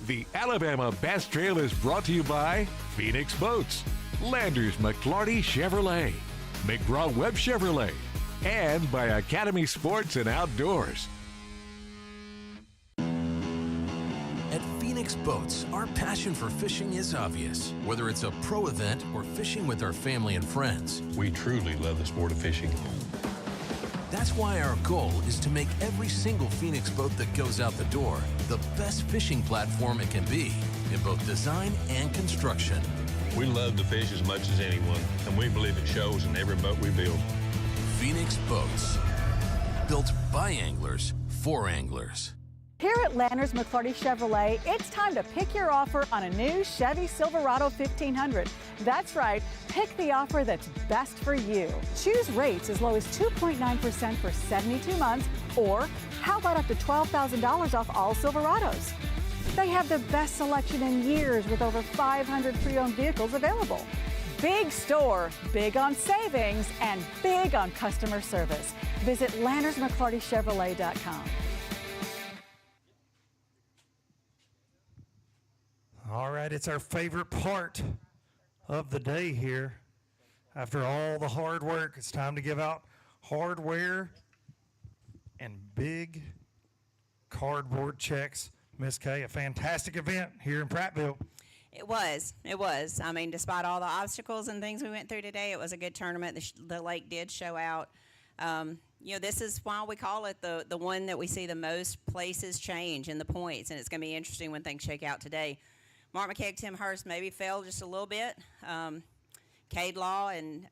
The Alabama Bass Trail is brought to you by Phoenix Boats, Landers McClarty Chevrolet, McGraw Webb Chevrolet, and by Academy Sports and Outdoors. At Phoenix Boats, our passion for fishing is obvious. Whether it's a pro event or fishing with our family and friends, We truly love the sport of fishing. that's why our goal is to make every single Phoenix boat that goes out the door the best fishing platform it can be in both design and construction. We love to fish as much as anyone, and we believe it shows in every boat we build. Phoenix Boats, built by anglers for anglers. Here at Landers McClarty Chevrolet, it's time to pick your offer on a new Chevy Silverado 1500. That's right, pick the offer that's best for you. Choose rates as low as 2.9% for 72 months, or how about up to $12,000 off all Silverados? They have the best selection in years with over 500 pre-owned vehicles available. Big store, big on savings, and big on customer service. Visit LandersMcClartyChevrolet.com. All right, it's our favorite part of the day here. After all the hard work, it's time to give out hardware and big cardboard checks. Miss Kay, a fantastic event here in Prattville. It was. I mean, despite all the obstacles and things we went through today, it was a good tournament. The lake did show out. This is why we call it the one that we see the most places change in the points, and it's going to be interesting when things shake out today. Mark McKeag, Tim Hurst maybe fell just a little bit. Cade Law and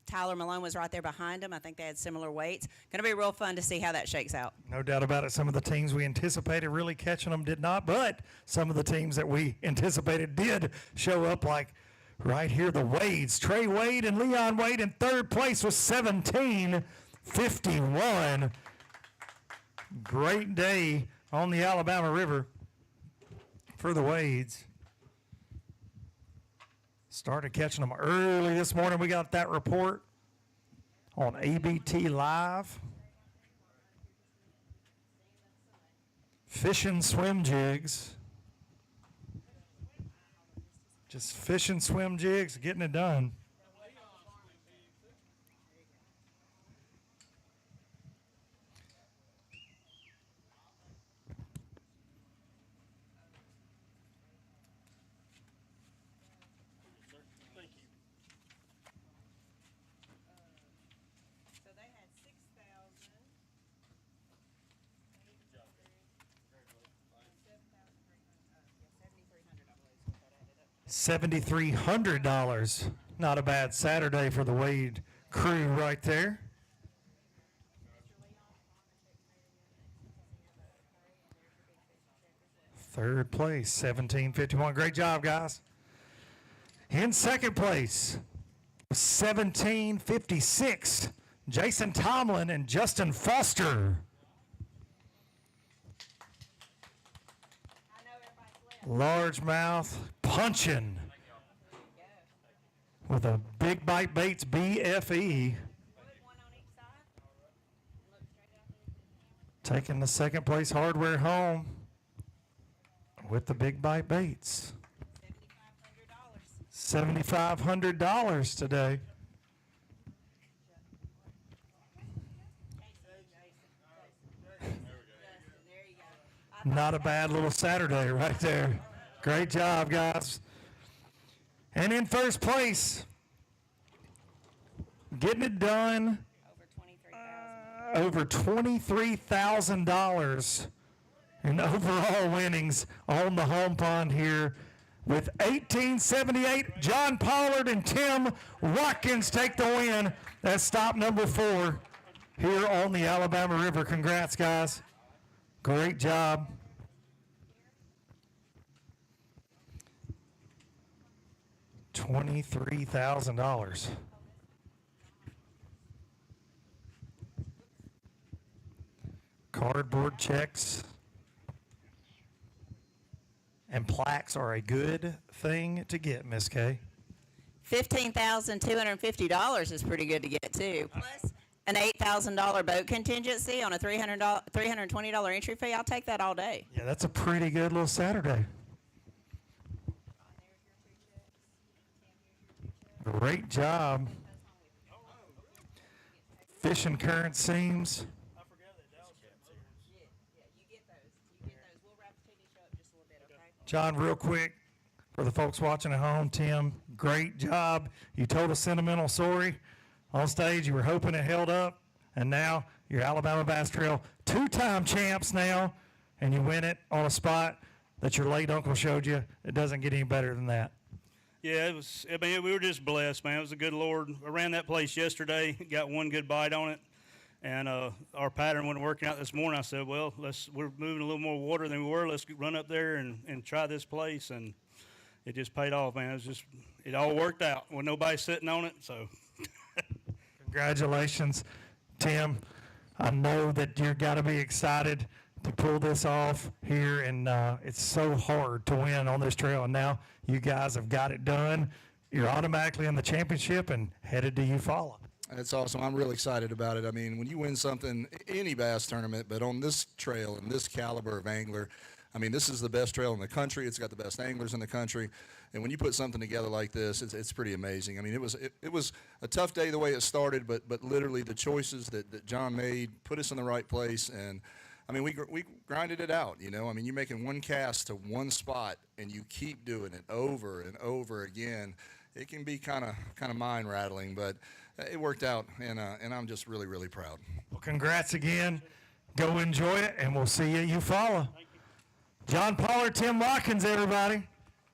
Tyler Malone was right there behind him. I think they had similar weights. Going to be real fun to see how that shakes out. No doubt about it. Some of the teams we anticipated really catching them did not, but some of the teams that we anticipated did show up, like right here, the Wades. Trey Wade and Leon Wade in third place with 17:51. Great day on the Alabama River for the Wades. Started catching them early this morning. We got that report on ABT Live. Fishing swim jigs. Just fishing swim jigs, getting it done. $7,300. Not a bad Saturday for the Wade crew right there. Third place, 17:51. Great job, guys. In second place, 17:56. Jason Tomlin and Justin Foster. Largemouth punching with a Big Bite Baits BFE. Taking the second place hardware home with the Big Bite Baits. $7,500 today. Not a bad little Saturday right there. Great job, guys. And in first place, getting it done, over $23,000 in overall winnings on the home pond here with 1878. John Pollard and Tim Watkins take the win. That's stop number 4 here on the Alabama River. Congrats, guys. Great job. $23,000. Cardboard checks and plaques are a good thing to get, Miss Kay. $15,250 is pretty good to get too. Plus an $8,000 boat contingency on a $320 entry fee, I'll take that all day. Yeah, that's a pretty good little Saturday. Great job. Fishing current seams. John, real quick, for the folks watching at home, Tim, great job. You told a sentimental story on stage. You were hoping it held up, and now you're Alabama Bass Trail two-time champs now, and you win it on a spot that your late uncle showed you. It doesn't get any better than that. Yeah, it was. I mean, we were just blessed, man. It was a good Lord. I ran that place yesterday, got one good bite on it, and our pattern wasn't working out this morning. I said, well, we're moving a little more water than we were. Let's run up there and try this place, and it just paid off, man. It all worked out with nobody sitting on it. So, congratulations, Tim. I know that you've got to be excited to pull this off here, and it's so hard to win on this trail, and now you guys have got it done. You're automatically in the championship and headed to Eufaula. That's awesome. I'm really excited about it. I mean, when you win something, any bass tournament, but on this trail and this caliber of angler, I mean, this is the best trail in the country. It's got the best anglers in the country. And when you put something together like this, it's pretty amazing. I mean, it was a tough day the way it started, but literally the choices that John made put us in the right place. And I mean, we grinded it out, you know. I mean, you're making one cast to one spot, and you keep doing it over and over again. It can be kind of mind rattling, but it worked out, and I'm just really, really proud. Well, congrats again. Go enjoy it, and we'll see you at Eufaula. John Pollard, Tim Watkins, everybody.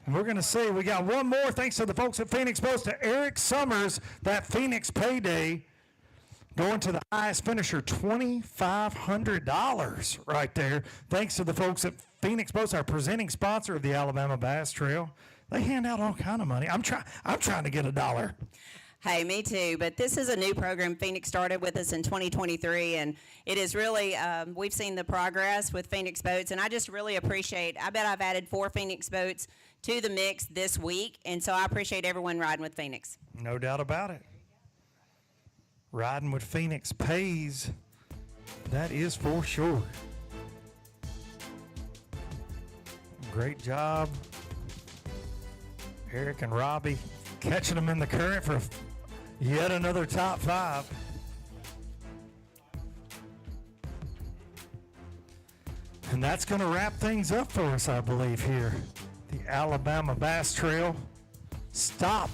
And we're going to see. We got one more, thanks to the folks at Phoenix Boats, to Eric Summers, that Phoenix payday. Going to the highest finisher, $2,500 right there. Thanks to the folks at Phoenix Boats, our presenting sponsor of the Alabama Bass Trail. They hand out all kind of money. I'm trying to get $1. Hey, me too. But this is a new program. Phoenix started with us in 2023, and it is really, we've seen the progress with Phoenix Boats, and I just really appreciate, I bet I've added 4 Phoenix Boats to the mix this week, and so I appreciate everyone riding with Phoenix. No doubt about it. Riding with Phoenix pays. That is for sure. Great job, Eric and Robbie, catching them in the current for yet another top 5. And that's going to wrap things up for us, I believe, here. The Alabama Bass Trail stop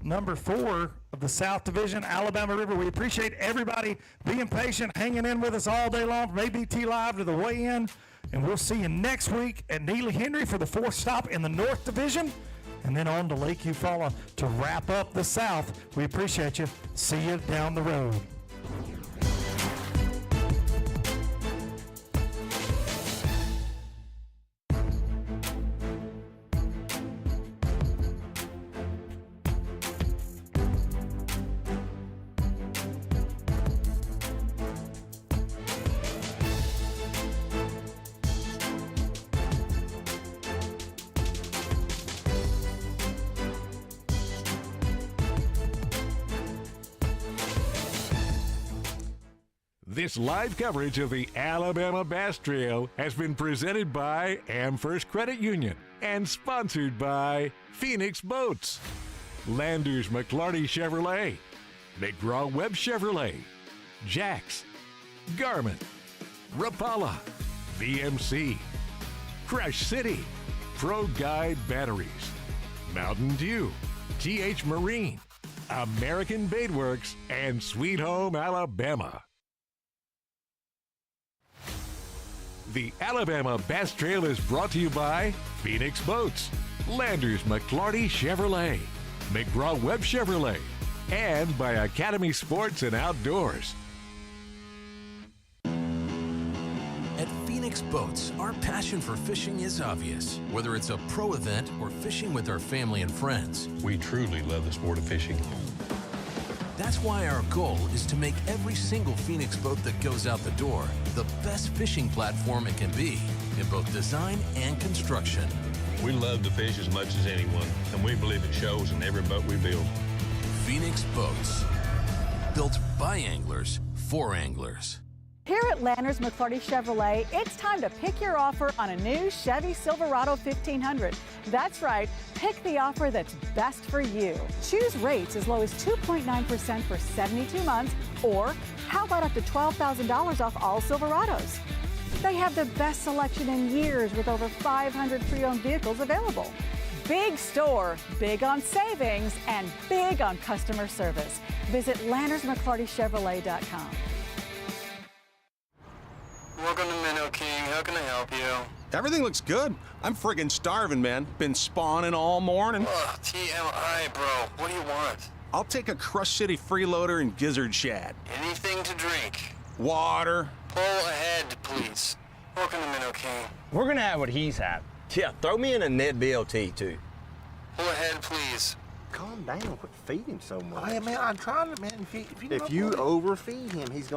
number 4 of the South Division, Alabama River. We appreciate everybody being patient, hanging in with us all day long from ABT Live to the weigh-in. And we'll see you next week at Neely Henry for the 4th stop in the North Division. And then on to Lake Eufaula to wrap up the South. We appreciate you. See you down the road. This live coverage of the Alabama Bass Trail has been presented by AmFirst Credit Union and sponsored by Phoenix Boats, Landers McClarty Chevrolet, McGraw-Webb Chevrolet, Jax, Garmin, Rapala, VMC, Crush City, Pro Guide Batteries, Mountain Dew, TH Marine, American Baitworks, and Sweet Home Alabama. The Alabama Bass Trail is brought to you by Phoenix Boats, Landers McClarty Chevrolet, McGraw-Webb Chevrolet, and by Academy Sports and Outdoors. At Phoenix Boats, our passion for fishing is obvious. Whether it's a pro event or fishing with our family and friends, We truly love the sport of fishing. that's why our goal is to make every single Phoenix boat that goes out the door the best fishing platform it can be in both design and construction. We love to fish as much as anyone, and we believe it shows in every boat we build. Phoenix Boats, built by anglers for anglers. Here at Landers McClarty Chevrolet, it's time to pick your offer on a new Chevy Silverado 1500. That's right, pick the offer that's best for you. Choose rates as low as 2.9% for 72 months, or how about up to $12,000 off all Silverados? They have the best selection in years with over 500 pre-owned vehicles available. Big store, big on savings, and big on customer service. Visit LandersMcClartyChevrolet.com. Welcome to Minnow King. How can I help you? Everything looks good. I'm friggin' starving, man. Been spawning all morning. Ugh, TMI, bro. What do you want? I'll take a Crush City freeloader and gizzard shad. Anything to drink. Water. Pull ahead, please. Welcome to Minnow King. We're gonna have what he's had. Yeah, throw me in a net BLT, too. Pull ahead, please. Calm down. Quit feeding him so much. Hey, man, I'm trying to, man. If you overfeed him, he's gonna